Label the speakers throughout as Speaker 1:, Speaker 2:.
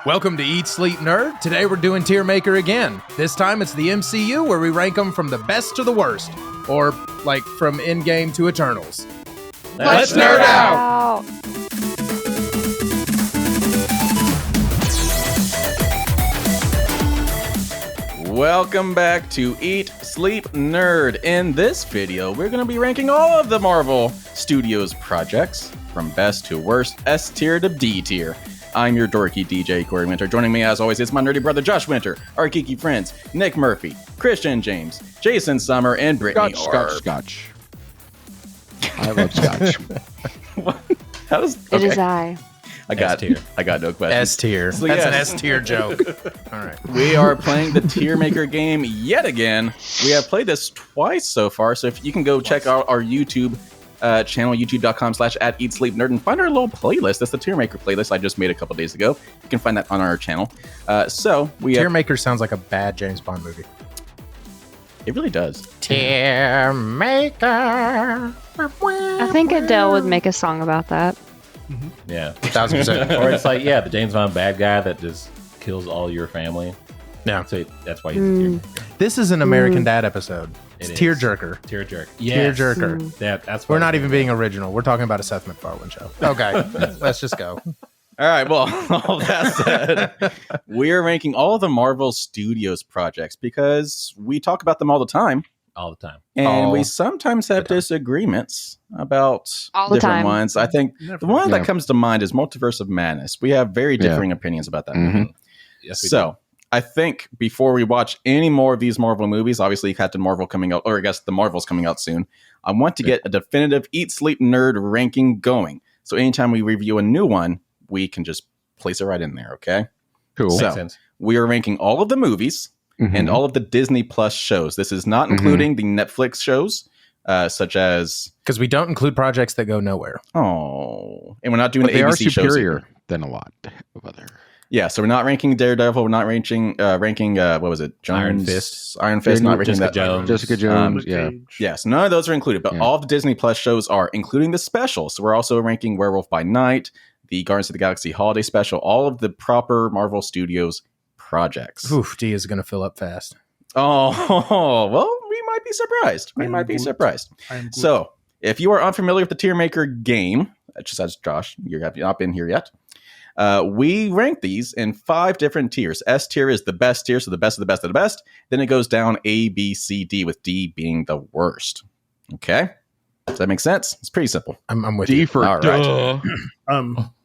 Speaker 1: Welcome to Eat, Sleep, Nerd. Today we're doing Tiermaker again. This time it's the MCU where we rank them from the best to the worst. Or, like, from Endgame to Eternals. Let's nerd out!
Speaker 2: Welcome back to Eat, Sleep, Nerd. In this video, we're going to be ranking all of the Marvel Studios projects from best to worst, S tier to D tier. I'm your dorky DJ, Corey Winter. Joining me, as always, is my nerdy brother, Josh Winter, our geeky friends, Nick Murphy, Christian James, Jason Summer, and Brittany
Speaker 3: Scotch. I love Scotch.
Speaker 2: How does...
Speaker 4: It is I
Speaker 2: got no questions.
Speaker 1: S tier.
Speaker 2: So,
Speaker 1: That's
Speaker 2: yes.
Speaker 1: an S tier joke. All right.
Speaker 2: We are playing the Tiermaker game yet again. We have played this twice so far, so if you can go check out our YouTube channel, youtube.com/@eatsleepnerd, and find our little playlist. That's the Tiermaker playlist I just made a couple days ago. You can find that on our channel.
Speaker 1: Tiermaker sounds like a bad James Bond movie.
Speaker 2: It really does.
Speaker 1: Tiermaker.
Speaker 4: I think Adele would make a song about that.
Speaker 5: Yeah.
Speaker 1: 1000%.
Speaker 5: Or it's like, the James Bond bad guy that just kills all your family.
Speaker 1: Yeah.
Speaker 5: So that's why he's a tearjerker.
Speaker 1: This is an American Dad episode. It's
Speaker 5: It is.
Speaker 1: Tearjerker.
Speaker 5: Tearjerker. Yes.
Speaker 1: Tearjerker.
Speaker 5: That's
Speaker 1: We're not even being original. We're talking about a Seth MacFarlane show. Okay. Let's just go.
Speaker 2: All right, well, all that said, we're ranking all of the Marvel Studios projects because we talk about them all the time.
Speaker 5: all the time.
Speaker 2: And we sometimes have disagreements about
Speaker 4: All the
Speaker 2: different
Speaker 4: time.
Speaker 2: ones. I think the one that comes to mind is Multiverse of Madness. We have very differing opinions about that movie.
Speaker 5: Yes, we
Speaker 2: So I think before we watch any more of these Marvel movies, obviously Captain Marvel coming out, or I guess the Marvel's coming out soon, I want to get a definitive Eat, Sleep, Nerd ranking going. So anytime we review a new one, we can just place it right in there, okay?
Speaker 3: Cool.
Speaker 2: So
Speaker 5: Makes sense.
Speaker 2: we are ranking all of the movies and all of the Disney Plus shows. This is not including the Netflix shows, such as...
Speaker 1: Because we don't include projects that go nowhere.
Speaker 2: Oh. And we're not doing
Speaker 3: But
Speaker 2: the
Speaker 3: they are
Speaker 2: ABC shows
Speaker 3: superior
Speaker 2: either.
Speaker 3: than a lot of other.
Speaker 2: Yeah, so we're not ranking Daredevil. We're not ranking what was it? Jones,
Speaker 5: Iron Fist.
Speaker 2: Iron Fist, not ranking
Speaker 5: Jessica
Speaker 2: that.
Speaker 5: Jones.
Speaker 3: Jessica Jones, yeah.
Speaker 2: Yes, none of those are included, but
Speaker 3: Yeah.
Speaker 2: all of the Disney Plus shows are, including the specials. So we're also ranking Werewolf by Night, the Guardians of the Galaxy Holiday Special, all of the proper Marvel Studios projects.
Speaker 1: Oof, D is going to fill up fast.
Speaker 2: Oh, well, we might be surprised. We might be surprised. So, if you are unfamiliar with the Tiermaker game, just as Josh, you have not been here yet, we rank these in 5 different tiers. S tier is the best tier, so the best of the best of the best. Then it goes down A, B, C, D, with D being the worst. Okay? Does that make sense? It's pretty simple.
Speaker 1: I'm with
Speaker 3: D
Speaker 1: you.
Speaker 3: for
Speaker 2: All right.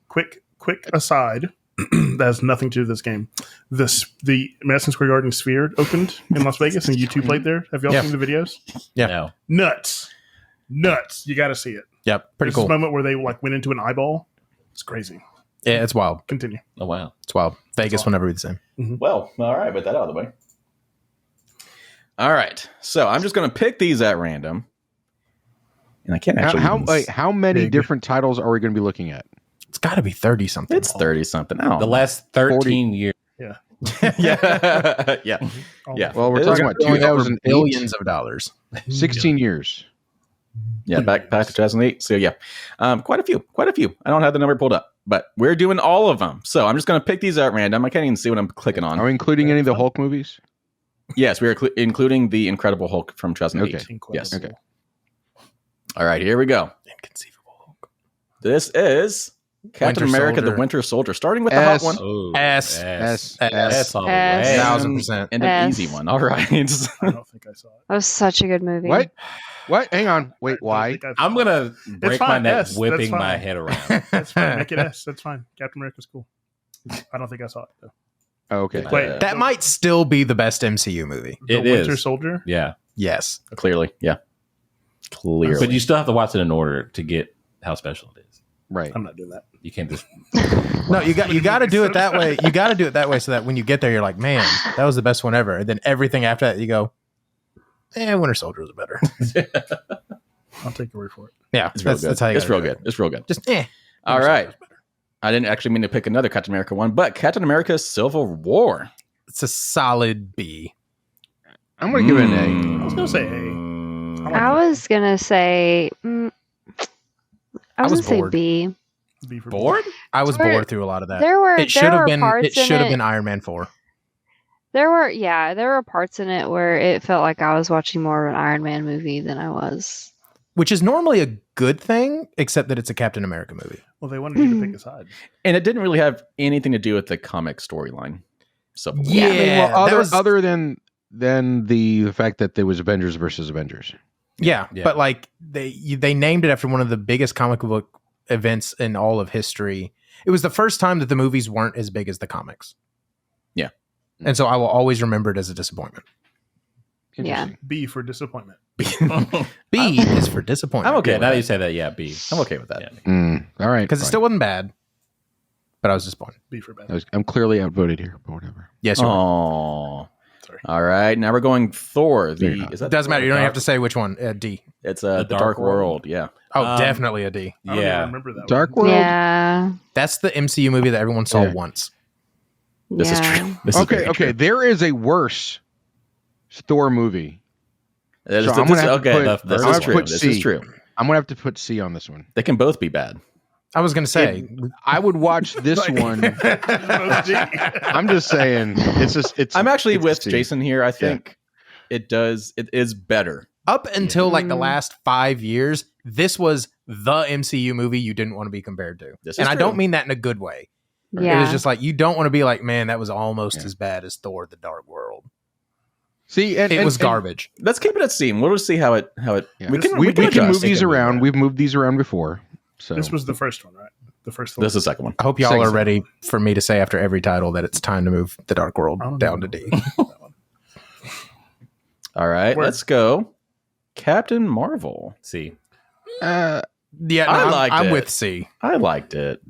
Speaker 6: Quick aside that has nothing to do with this game. The Madison Square Garden Sphere opened in Las Vegas, and you two played there. Have y'all
Speaker 1: Yeah.
Speaker 6: seen the videos?
Speaker 1: Yeah.
Speaker 5: No.
Speaker 6: Nuts. You got to see it.
Speaker 1: Yep. Pretty
Speaker 6: There's
Speaker 1: cool.
Speaker 6: this moment where they went into an eyeball. It's crazy.
Speaker 1: Yeah, it's wild.
Speaker 6: Continue.
Speaker 5: Oh, wow.
Speaker 1: It's wild. Vegas will never be the same.
Speaker 2: Well, all right, with that out of the way. All right. So, I'm just going to pick these at random. And I can't actually...
Speaker 3: How many
Speaker 6: Big.
Speaker 3: different titles are we going to be looking at?
Speaker 1: It's got to be 30 something.
Speaker 2: It's 30-something.
Speaker 5: The last 13 years.
Speaker 6: Yeah.
Speaker 2: yeah. Yeah. Yeah.
Speaker 3: Well, we're
Speaker 2: It
Speaker 3: talking
Speaker 2: is
Speaker 3: about
Speaker 1: Going over
Speaker 3: 2008,
Speaker 1: billions of dollars.
Speaker 3: 16 years.
Speaker 2: Yeah, back to 2008. So yeah, quite a few. I don't have the number pulled up, but we're doing all of them. So I'm just going to pick these at random. I can't even see what I'm clicking on.
Speaker 3: Are we including any of the Hulk movies?
Speaker 2: Yes, we are including the Incredible Hulk from 2008.
Speaker 3: Okay.
Speaker 2: Yes.
Speaker 3: Okay.
Speaker 2: All right, here we go.
Speaker 1: Inconceivable Hulk.
Speaker 2: This is Captain
Speaker 1: Winter
Speaker 2: America:
Speaker 1: Soldier.
Speaker 2: The Winter Soldier, starting with the hot
Speaker 3: S.
Speaker 2: one
Speaker 5: Oh,
Speaker 1: S.
Speaker 3: S.
Speaker 5: S. all the
Speaker 4: S.
Speaker 5: way.
Speaker 1: 1000%.
Speaker 2: and an
Speaker 4: S.
Speaker 2: easy one. All right.
Speaker 6: I don't think I saw it.
Speaker 4: That was such a good movie.
Speaker 3: What? Hang on. Wait,
Speaker 6: I don't
Speaker 3: why?
Speaker 6: think I've-
Speaker 5: I'm going to break my
Speaker 6: fine,
Speaker 5: neck
Speaker 6: S. That's
Speaker 5: whipping my
Speaker 6: fine.
Speaker 5: head around.
Speaker 6: That's fine. Make it S. That's fine. Captain America's cool. I don't think I saw it, though.
Speaker 3: Oh, okay.
Speaker 6: Wait,
Speaker 1: That might still be the best MCU movie.
Speaker 6: The
Speaker 5: It
Speaker 6: Winter
Speaker 5: is.
Speaker 6: Soldier?
Speaker 5: Yeah.
Speaker 1: Yes.
Speaker 2: Clearly, yeah. Clearly,
Speaker 5: But you still have to watch it in order to get how special it is.
Speaker 3: Right.
Speaker 6: I'm not doing that.
Speaker 5: You can't just...
Speaker 1: No, you got to do it that way. You got to do it that way so that when you get there, you're like, man, that was the best one ever. And then everything after that, you go, Winter Soldier was better.
Speaker 6: I'll take your word for it.
Speaker 1: Yeah,
Speaker 2: it's real good.
Speaker 1: That's how you
Speaker 2: It's
Speaker 1: gotta
Speaker 2: real
Speaker 1: do
Speaker 2: good. It's real good.
Speaker 1: it. Just
Speaker 2: All right. I didn't actually mean to pick another Captain America one, but Captain America: Civil War.
Speaker 1: It's a solid B.
Speaker 3: I'm going to give it an
Speaker 6: I
Speaker 3: A.
Speaker 6: was going to say A.
Speaker 4: I was gonna say. I was gonna say
Speaker 1: bored.
Speaker 4: B.
Speaker 6: B for
Speaker 5: Bored?
Speaker 1: I was
Speaker 4: There-
Speaker 1: bored through a lot of that.
Speaker 4: There were
Speaker 1: It should
Speaker 4: there
Speaker 1: have
Speaker 4: were
Speaker 1: been.
Speaker 4: parts
Speaker 1: It
Speaker 4: in
Speaker 1: should have
Speaker 4: it-
Speaker 1: been Iron Man 4.
Speaker 4: There were parts in it where it felt like I was watching more of an Iron Man movie than I was.
Speaker 1: Which is normally a good thing, except that it's a Captain America movie.
Speaker 6: Well, they wanted you to pick a side.
Speaker 2: And it didn't really have anything to do with the comic storyline. So
Speaker 1: Yeah,
Speaker 3: I mean, well,
Speaker 1: that was-
Speaker 3: other than the fact that there was Avengers versus Avengers.
Speaker 1: Yeah,
Speaker 5: Yeah.
Speaker 1: but like they named it after one of the biggest comic book events in all of history. It was the first time that the movies weren't as big as the comics.
Speaker 2: Yeah.
Speaker 1: And so I will always remember it as a disappointment.
Speaker 4: Yeah.
Speaker 3: Interesting.
Speaker 6: B for disappointment.
Speaker 1: B is for disappointment.
Speaker 2: I'm okay
Speaker 5: Yeah,
Speaker 2: with
Speaker 5: now
Speaker 2: that.
Speaker 5: that you say that, yeah, B.
Speaker 2: I'm okay with that.
Speaker 5: Yeah.
Speaker 3: All right.
Speaker 1: Because it
Speaker 3: fine.
Speaker 1: still wasn't bad, but I was disappointed.
Speaker 6: B for bad.
Speaker 3: I'm clearly outvoted here, but whatever.
Speaker 1: Yes, you were.
Speaker 2: Oh.
Speaker 6: Sorry.
Speaker 2: All right. Now we're going Thor.
Speaker 3: There you go.
Speaker 2: Is that
Speaker 1: Doesn't matter. You don't
Speaker 5: Dark-
Speaker 1: have to say which one. D.
Speaker 2: It's
Speaker 5: The
Speaker 2: the
Speaker 5: Dark
Speaker 2: Dark
Speaker 5: World.
Speaker 2: World. Yeah.
Speaker 1: Oh, definitely a D.
Speaker 6: I don't even
Speaker 5: Yeah.
Speaker 6: remember that
Speaker 3: Dark
Speaker 6: one.
Speaker 3: World.
Speaker 4: Yeah.
Speaker 1: That's the MCU movie that everyone saw
Speaker 3: Yeah.
Speaker 1: once.
Speaker 2: This is
Speaker 4: Yeah.
Speaker 2: true. This is
Speaker 3: Okay,
Speaker 2: very
Speaker 3: okay.
Speaker 2: true.
Speaker 3: There is a worse Thor movie.
Speaker 2: That is-
Speaker 3: So I'm
Speaker 2: this-
Speaker 3: gonna have to
Speaker 2: okay,
Speaker 3: put-
Speaker 2: this
Speaker 3: I'm
Speaker 2: is
Speaker 3: gonna
Speaker 2: true.
Speaker 3: put
Speaker 2: This
Speaker 3: C.
Speaker 2: is true.
Speaker 3: I'm gonna have to put C on this one.
Speaker 2: They can both be bad.
Speaker 1: I was going to say,
Speaker 3: I would watch this one.
Speaker 6: Both D.
Speaker 3: I'm just saying. It's.
Speaker 2: I'm actually
Speaker 3: it's
Speaker 2: with
Speaker 3: C.
Speaker 2: Jason here. I think it is better.
Speaker 1: up until like the
Speaker 4: Mm.
Speaker 1: last 5 years, this was the MCU movie you didn't want to be compared to.
Speaker 2: This is
Speaker 1: And I
Speaker 2: true.
Speaker 1: don't mean that in a good way. It
Speaker 4: Yeah.
Speaker 1: was just like, you don't want to be like, man, that was almost
Speaker 3: Yeah.
Speaker 1: as bad as Thor: The Dark World.
Speaker 3: See, and,
Speaker 1: It
Speaker 3: and-
Speaker 1: was
Speaker 3: and-
Speaker 1: garbage.
Speaker 2: Let's keep it at C. We'll just see how it.
Speaker 3: Yeah.
Speaker 2: We can
Speaker 3: we can
Speaker 2: adjust.
Speaker 3: move these
Speaker 2: It can be
Speaker 3: around.
Speaker 2: bad.
Speaker 3: We've moved these around before. So
Speaker 6: This was the first one, right? The first one.
Speaker 2: This is the second one.
Speaker 1: I hope y'all
Speaker 3: Second.
Speaker 1: are ready for me to say after every title that it's time to move The Dark World
Speaker 6: I don't
Speaker 1: down
Speaker 6: know.
Speaker 1: to D.
Speaker 2: All right,
Speaker 6: Word.
Speaker 2: let's go. Captain Marvel.
Speaker 5: C.
Speaker 3: uh,
Speaker 1: Yeah, no,
Speaker 2: I liked
Speaker 1: I'm
Speaker 2: it.
Speaker 1: with C.
Speaker 2: I liked it.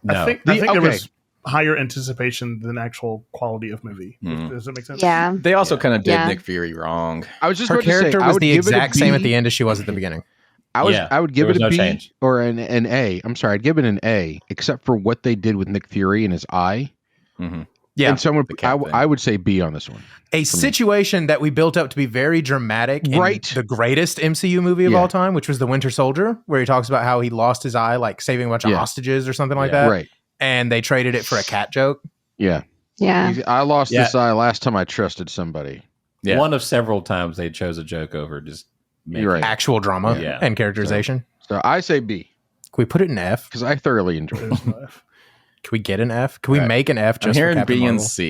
Speaker 5: No.
Speaker 6: I think
Speaker 3: The-
Speaker 6: there
Speaker 3: okay.
Speaker 6: was higher anticipation than actual quality of movie.
Speaker 2: Hmm.
Speaker 6: Does that make sense?
Speaker 4: Yeah.
Speaker 2: They also kind of did
Speaker 4: Yeah.
Speaker 2: Nick Fury wrong.
Speaker 3: I was just
Speaker 1: Her
Speaker 3: about to say,
Speaker 1: character
Speaker 3: I
Speaker 1: was
Speaker 3: would
Speaker 1: the
Speaker 3: give it a
Speaker 1: exact same at
Speaker 3: B.
Speaker 1: the end as she was at the beginning.
Speaker 5: Yeah,
Speaker 3: I would give
Speaker 5: there
Speaker 3: it a
Speaker 5: was
Speaker 3: B
Speaker 5: no change.
Speaker 3: or an A. I'm sorry, I'd give it an A, except for what they did with Nick Fury and his eye.
Speaker 2: Mhm.
Speaker 1: Yeah.
Speaker 3: And someone,
Speaker 2: The cat thing.
Speaker 3: I would say B on this one.
Speaker 1: A situation that we built up to be very dramatic in
Speaker 3: Right.
Speaker 1: the greatest MCU movie of
Speaker 3: Yeah.
Speaker 1: all time, which was The Winter Soldier, where he talks about how he lost his eye, like saving a bunch of
Speaker 3: Yeah.
Speaker 1: hostages or something like
Speaker 5: Yeah.
Speaker 1: that.
Speaker 3: Right.
Speaker 1: And they traded it for a cat joke.
Speaker 3: Yeah.
Speaker 4: Yeah.
Speaker 3: I lost
Speaker 5: Yeah.
Speaker 3: this eye last time I trusted somebody.
Speaker 2: Yeah.
Speaker 5: One of several times they chose a joke over just making
Speaker 3: You're right.
Speaker 1: Actual drama
Speaker 5: Yeah.
Speaker 1: and characterization.
Speaker 3: So I say B
Speaker 1: Can we put it in F?
Speaker 3: because I thoroughly enjoyed it.
Speaker 6: There's no F.
Speaker 1: Can we get an F? Can we
Speaker 2: Right.
Speaker 1: make an F
Speaker 2: I'm
Speaker 1: just for
Speaker 2: hearing
Speaker 1: Captain
Speaker 2: B and
Speaker 1: Marvel?
Speaker 2: C.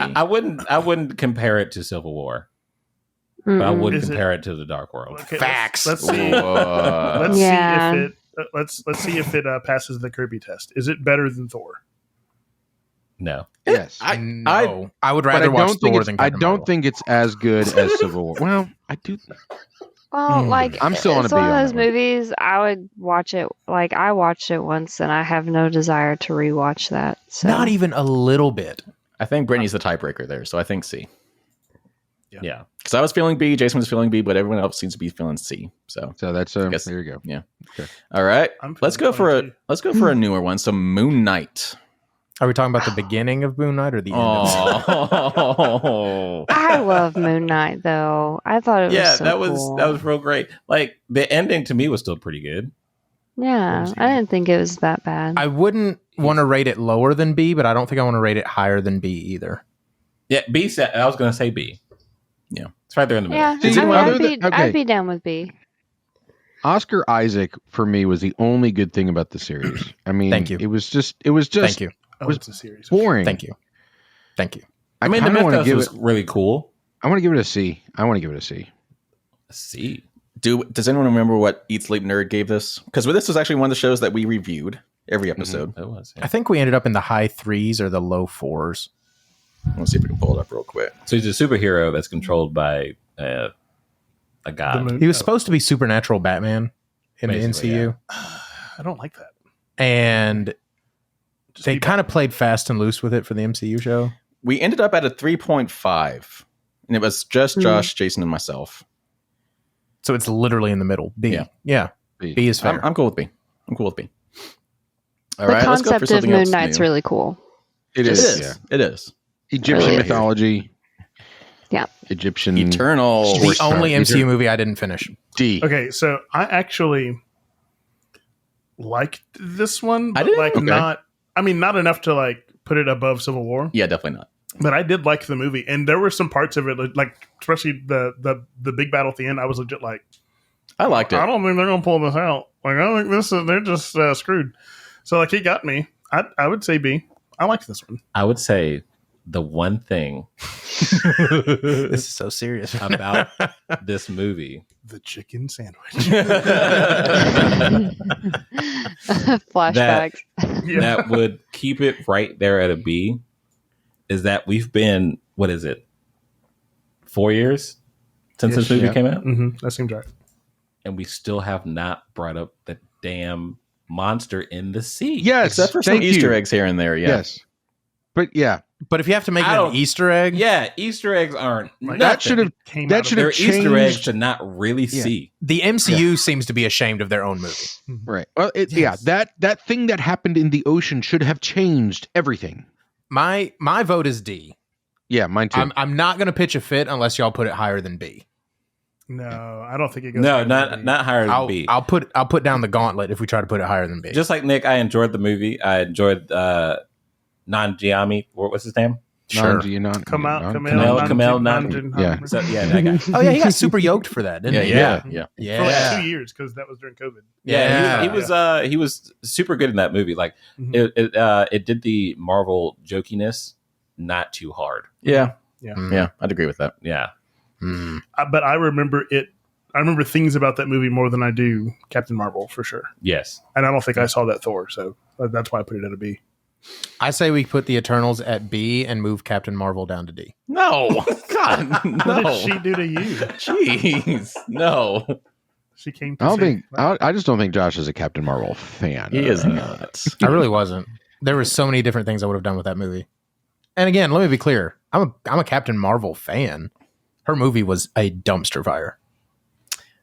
Speaker 5: I wouldn't compare it to Civil War, but I
Speaker 4: Mm-mm.
Speaker 5: would
Speaker 6: Is it-
Speaker 5: compare it to the Dark World.
Speaker 6: Okay,
Speaker 1: Facts.
Speaker 6: Let's see.
Speaker 2: Whoa.
Speaker 6: Let's
Speaker 4: Yeah.
Speaker 6: see if it. Let's see if it passes the Kirby test. Is it better than Thor?
Speaker 5: No.
Speaker 3: Yes.
Speaker 1: No, I would
Speaker 3: But
Speaker 1: rather
Speaker 3: I
Speaker 1: watch
Speaker 3: don't think
Speaker 1: Thor
Speaker 3: it's,
Speaker 1: than
Speaker 3: I
Speaker 1: Captain
Speaker 3: don't
Speaker 1: Marvel.
Speaker 3: think it's as good as Civil War. Well, I do.
Speaker 4: Well, like
Speaker 3: I'm still on
Speaker 4: it's
Speaker 3: a B
Speaker 4: one of
Speaker 3: on
Speaker 4: those
Speaker 3: that one.
Speaker 4: movies. I would watch it. Like I watched it once, and I have no desire to rewatch that. So
Speaker 1: Not even a little bit.
Speaker 2: I think Brittany's the tiebreaker there, so I think C.
Speaker 5: Yeah.
Speaker 2: Because I was feeling B, Jason was feeling B, but everyone else seems to be feeling C. So,
Speaker 3: So that's
Speaker 2: Guess-
Speaker 3: there you go.
Speaker 2: all right,
Speaker 6: I'm
Speaker 2: let's
Speaker 6: feeling
Speaker 2: go for a
Speaker 6: 22.
Speaker 2: let's go for a newer one. So Moon Knight.
Speaker 1: Are we talking about the beginning of Moon Knight or the end of it?
Speaker 2: Oh,
Speaker 4: I love Moon Knight, though. I thought it was
Speaker 5: Yeah,
Speaker 4: so
Speaker 5: that was
Speaker 4: cool.
Speaker 5: that was real great. Like the ending to me was still pretty good.
Speaker 4: Yeah, I didn't think it was that bad.
Speaker 1: I wouldn't want to rate it lower than B, but I don't think I want to rate it higher than B either.
Speaker 5: Yeah, B said I was gonna say B.
Speaker 2: Yeah.
Speaker 5: It's right there in the middle.
Speaker 4: yeah,
Speaker 3: See, other than- okay.
Speaker 4: I'd be down with B.
Speaker 3: Oscar Isaac for me was the only good thing about the series. I mean,
Speaker 1: Thank you.
Speaker 3: It was just
Speaker 1: Thank you.
Speaker 6: Oh,
Speaker 3: was
Speaker 6: it's a series.
Speaker 3: boring.
Speaker 1: Thank you. Thank you.
Speaker 5: I mean, the
Speaker 3: kinda wanna
Speaker 5: mythos
Speaker 3: give
Speaker 5: was
Speaker 3: it.
Speaker 5: really cool.
Speaker 3: I want to give it a C. I want to give it a C.
Speaker 5: C.
Speaker 2: does anyone remember what Eat Sleep Nerd gave this? Because this was actually one of the shows that we reviewed every episode.
Speaker 5: It was.
Speaker 1: I
Speaker 5: Yeah.
Speaker 1: think we ended up in the high 3s or the low 4s.
Speaker 2: Let's see if we can pull it up real quick.
Speaker 5: So he's a superhero that's controlled by a
Speaker 6: The
Speaker 5: god.
Speaker 6: moon-
Speaker 1: He was
Speaker 6: oh,
Speaker 1: supposed to be supernatural Batman in the
Speaker 5: Basically,
Speaker 1: MCU.
Speaker 6: I don't like that.
Speaker 1: And
Speaker 6: Just
Speaker 1: they
Speaker 6: be
Speaker 1: kind of played fast and loose with it for the MCU show.
Speaker 2: We ended up at a 3.5, and it was just Josh, Jason, and myself.
Speaker 1: So it's literally in the middle. B.
Speaker 2: Yeah.
Speaker 1: Yeah.
Speaker 3: B.
Speaker 1: B is fair.
Speaker 2: I'm cool with B. I'm cool with B. All
Speaker 4: The
Speaker 2: right, let's go for
Speaker 4: concept of
Speaker 2: something
Speaker 4: Moon
Speaker 2: else
Speaker 4: Knight's
Speaker 2: new.
Speaker 4: really cool.
Speaker 3: It
Speaker 2: It
Speaker 3: is.
Speaker 2: is.
Speaker 3: Yeah.
Speaker 2: It is.
Speaker 3: Egyptian
Speaker 4: Really is.
Speaker 3: mythology.
Speaker 4: Yeah.
Speaker 3: Egyptian
Speaker 2: Eternal.
Speaker 1: the
Speaker 3: Sports
Speaker 1: only
Speaker 3: car. These
Speaker 1: MCU
Speaker 3: are-
Speaker 1: movie I didn't finish.
Speaker 3: D.
Speaker 6: Okay, so I actually liked this one.
Speaker 2: I
Speaker 6: But
Speaker 2: did?
Speaker 6: like
Speaker 3: Okay.
Speaker 6: not. I mean, not enough to like put it above Civil War.
Speaker 2: Yeah, definitely not.
Speaker 6: But I did like the movie, and there were some parts of it, like especially the big battle at the end. I was legit like,
Speaker 2: I liked it.
Speaker 6: I don't think they're gonna pull this out. Like, I think they're just screwed. So like, it got me. I would say B. I liked this one.
Speaker 5: I would say the one thing
Speaker 1: This is so serious.
Speaker 5: about this movie.
Speaker 6: The chicken sandwich.
Speaker 4: Flashbacks.
Speaker 6: Yeah.
Speaker 5: That would keep it right there at a B is that we've been, what is it, 4 years since this movie
Speaker 3: Yeah.
Speaker 5: came out?
Speaker 6: That seems right.
Speaker 5: And we still have not brought up the damn monster in the sea.
Speaker 3: Yes,
Speaker 2: Except for some
Speaker 3: thank
Speaker 2: Easter
Speaker 3: you.
Speaker 2: eggs here and there. Yeah.
Speaker 3: Yes, but yeah,
Speaker 1: But if you have to make it
Speaker 5: I
Speaker 1: an
Speaker 5: don't-
Speaker 1: Easter egg,
Speaker 5: Yeah, Easter eggs aren't.
Speaker 6: Like,
Speaker 3: that should have
Speaker 6: Came
Speaker 3: that
Speaker 6: out of
Speaker 3: should
Speaker 5: They're
Speaker 3: have
Speaker 5: Easter eggs
Speaker 3: changed.
Speaker 5: to not really
Speaker 3: Yeah.
Speaker 5: see.
Speaker 1: the MCU seems to be ashamed of their own movie.
Speaker 3: Right. Well,
Speaker 1: Yes.
Speaker 3: that thing that happened in the ocean should have changed everything.
Speaker 1: My vote is D.
Speaker 3: Yeah, mine too.
Speaker 1: I'm not going to pitch a fit unless y'all put it higher than B.
Speaker 6: No, I don't think it goes.
Speaker 5: No,
Speaker 6: higher than B.
Speaker 5: not higher than
Speaker 1: I'll
Speaker 5: B.
Speaker 1: I'll put down the gauntlet if we try to put it higher than B.
Speaker 5: Just like Nick, I enjoyed the movie. I enjoyed Nanjiani. What was his name?
Speaker 1: sure.
Speaker 5: Kamel,
Speaker 3: Yeah.
Speaker 5: So, yeah, that guy.
Speaker 1: Oh yeah, he got super yoked for that, didn't
Speaker 2: Yeah,
Speaker 1: he?
Speaker 2: yeah.
Speaker 1: Yeah.
Speaker 6: For like 2 years because that was during COVID.
Speaker 5: Yeah,
Speaker 1: Yeah.
Speaker 5: he was super good in that movie. Like
Speaker 6: Mhm.
Speaker 5: it did the Marvel jokiness not too hard.
Speaker 2: Yeah.
Speaker 1: Mm.
Speaker 2: Yeah. I'd agree with that.
Speaker 5: Yeah.
Speaker 1: Mm.
Speaker 6: But I remember it. I remember things about that movie more than I do Captain Marvel for sure.
Speaker 5: Yes.
Speaker 6: And I don't think I saw that Thor, so that's why I put it at a B.
Speaker 1: I say we put the Eternals at B and move Captain Marvel down to D.
Speaker 2: No. God.
Speaker 6: What
Speaker 2: No.
Speaker 6: did she do to you?
Speaker 2: Jeez. No.
Speaker 6: She came. To
Speaker 3: I don't
Speaker 6: save-
Speaker 3: think. I just don't think Josh is a Captain Marvel fan.
Speaker 2: He is not.
Speaker 1: I really wasn't. There were so many different things I would have done with that movie. And again, let me be clear. I'm a Captain Marvel fan. Her movie was a dumpster fire.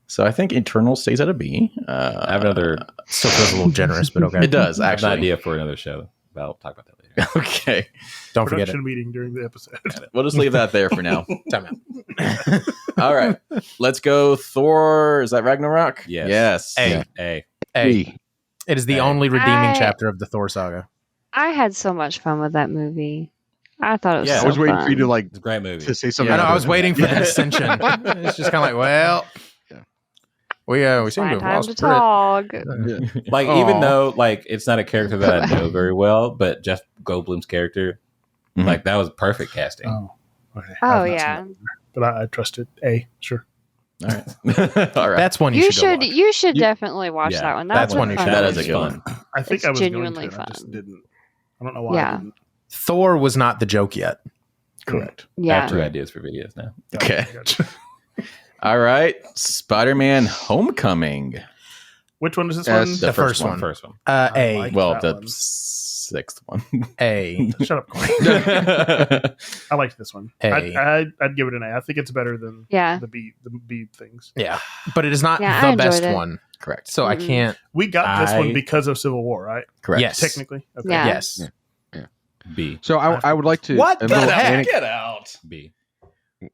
Speaker 2: So I think Eternal stays at a B.
Speaker 5: I have another
Speaker 1: Still feels a little generous, but okay.
Speaker 2: It does,
Speaker 5: I have an
Speaker 2: actually.
Speaker 5: idea for another show. But I'll talk about that later.
Speaker 2: Okay.
Speaker 1: Don't forget
Speaker 6: production
Speaker 1: it.
Speaker 6: meeting during the episode.
Speaker 2: We'll just leave that there for now.
Speaker 1: Time out.
Speaker 2: All right. Let's go Thor. Is that Ragnarok?
Speaker 5: Yes.
Speaker 2: Yes.
Speaker 1: Hey.
Speaker 3: Yeah.
Speaker 5: Hey.
Speaker 1: Hey,
Speaker 3: B.
Speaker 1: it is the
Speaker 5: Hey.
Speaker 1: only redeeming
Speaker 4: I-
Speaker 1: chapter of the Thor saga.
Speaker 4: I had so much fun with that movie. I thought it was
Speaker 5: Yeah,
Speaker 4: so
Speaker 3: I was waiting
Speaker 4: fun.
Speaker 3: for you to like
Speaker 5: It's a great movie.
Speaker 3: to say something.
Speaker 1: I know. I was
Speaker 3: other
Speaker 1: waiting for
Speaker 3: than
Speaker 1: the dissension. It's just kind of like, well,
Speaker 3: Yeah.
Speaker 1: we seem to have
Speaker 4: Find time
Speaker 1: lost
Speaker 4: to
Speaker 1: Brit.
Speaker 4: talk.
Speaker 3: that. Yeah.
Speaker 5: Like,
Speaker 3: Aw.
Speaker 5: even though like it's not a character that I know very well, but Jeff Goldblum's character,
Speaker 2: Mhm.
Speaker 5: like that was perfect casting.
Speaker 6: Oh, okay.
Speaker 4: Oh,
Speaker 6: I've not seen
Speaker 4: yeah.
Speaker 6: that, but I trusted A. Sure.
Speaker 2: All right. All right.
Speaker 1: That's one you,
Speaker 4: You
Speaker 1: should. Go
Speaker 4: should
Speaker 1: watch.
Speaker 4: you should
Speaker 5: You-
Speaker 4: definitely watch
Speaker 5: Yeah,
Speaker 4: that one.
Speaker 1: that's
Speaker 4: That's
Speaker 1: one you should-
Speaker 2: That
Speaker 5: was
Speaker 2: is a good one.
Speaker 6: I think
Speaker 4: It's
Speaker 6: I was
Speaker 4: genuinely
Speaker 6: going to. I just
Speaker 4: fun.
Speaker 6: didn't. I don't know why.
Speaker 4: Yeah.
Speaker 6: I didn't.
Speaker 1: Thor was not the joke yet.
Speaker 2: Correct.
Speaker 5: I
Speaker 4: Yeah.
Speaker 5: have 2 ideas for videos now.
Speaker 2: Okay.
Speaker 6: Gotcha.
Speaker 2: All right. Spider-Man Homecoming.
Speaker 6: Which one is this
Speaker 3: Yes.
Speaker 6: one?
Speaker 1: The first one.
Speaker 5: First one.
Speaker 6: I
Speaker 1: A.
Speaker 6: like
Speaker 2: Well,
Speaker 6: that
Speaker 2: the
Speaker 6: one.
Speaker 2: 6th one.
Speaker 1: A.
Speaker 6: Shut up, Corey. I liked this one.
Speaker 1: A.
Speaker 6: I'd give it an A. I think it's better than
Speaker 4: Yeah.
Speaker 6: the B things.
Speaker 1: Yeah, but it is not
Speaker 4: Yeah, I
Speaker 1: the
Speaker 4: enjoyed
Speaker 1: best
Speaker 4: it.
Speaker 1: one.
Speaker 2: Correct.
Speaker 1: So I
Speaker 4: Mm-mm.
Speaker 1: can't.
Speaker 6: We got this
Speaker 5: I-
Speaker 6: one because of Civil War, right?
Speaker 2: Correct.
Speaker 1: Yes.
Speaker 6: Technically. Okay.
Speaker 4: Yeah.
Speaker 1: Yes.
Speaker 5: B.
Speaker 3: So I would like to.
Speaker 1: What
Speaker 3: a
Speaker 1: the
Speaker 3: little
Speaker 1: heck?
Speaker 2: Get out.
Speaker 5: B.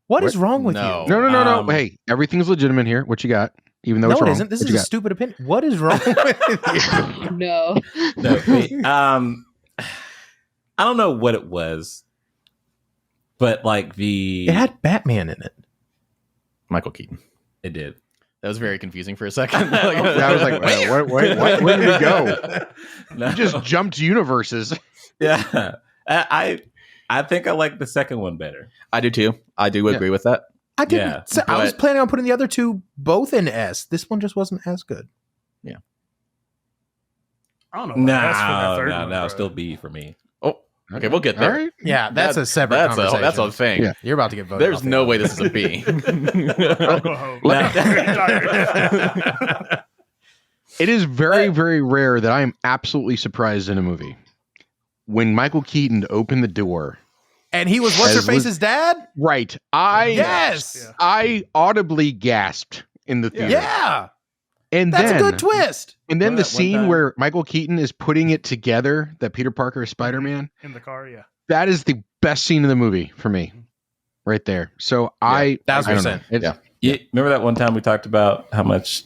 Speaker 1: What is wrong with
Speaker 2: No.
Speaker 1: you?
Speaker 3: No. Hey, everything's legitimate here. What you got? Even though
Speaker 1: No,
Speaker 3: it's
Speaker 1: it
Speaker 3: wrong.
Speaker 1: isn't. This
Speaker 3: What
Speaker 1: is
Speaker 3: you
Speaker 1: a stupid opinion. What is wrong with you?
Speaker 4: No.
Speaker 5: No, B. I don't know what it was, but like
Speaker 1: It had Batman in it.
Speaker 2: Michael Keaton.
Speaker 5: it did.
Speaker 2: That was very confusing for a second.
Speaker 3: Yeah, I was like, where did we go?
Speaker 5: No.
Speaker 3: You just jumped universes.
Speaker 5: Yeah. I think I like the second one better.
Speaker 2: I do too. I do agree with that.
Speaker 1: I didn't.
Speaker 5: Yeah,
Speaker 1: say- I was
Speaker 2: but-
Speaker 1: planning on putting the other two both in S. This one just wasn't as good.
Speaker 6: I don't know. That's for that third
Speaker 5: No,
Speaker 6: one,
Speaker 5: no,
Speaker 6: bro.
Speaker 5: still B for me.
Speaker 2: Oh, okay, we'll get
Speaker 3: All
Speaker 2: there.
Speaker 3: right.
Speaker 1: Yeah, that's a separate
Speaker 2: That's
Speaker 1: conversation.
Speaker 2: that's a thing.
Speaker 3: Yeah.
Speaker 1: You're about to get voted.
Speaker 2: There's
Speaker 1: off
Speaker 2: no
Speaker 1: the
Speaker 2: way this is a B.
Speaker 6: I'll go home.
Speaker 3: It is very, very rare that I am absolutely surprised in a movie. When Michael Keaton opened the door,
Speaker 1: And he was what's her
Speaker 3: As was-
Speaker 1: face's dad?
Speaker 3: right?
Speaker 1: Yes.
Speaker 6: Yeah.
Speaker 3: I audibly gasped in the theater.
Speaker 1: Yeah.
Speaker 3: And
Speaker 1: That's
Speaker 3: then,
Speaker 1: a good twist.
Speaker 3: And then
Speaker 5: One
Speaker 3: the
Speaker 5: time-
Speaker 3: scene where Michael Keaton is putting it together that Peter Parker is Spider-Man,
Speaker 6: In the car, yeah.
Speaker 3: that is the best scene in the movie for me. Right there. So I don't know.
Speaker 1: 1,000%.
Speaker 3: It's-
Speaker 2: Yeah.
Speaker 5: You remember that one time we talked about how much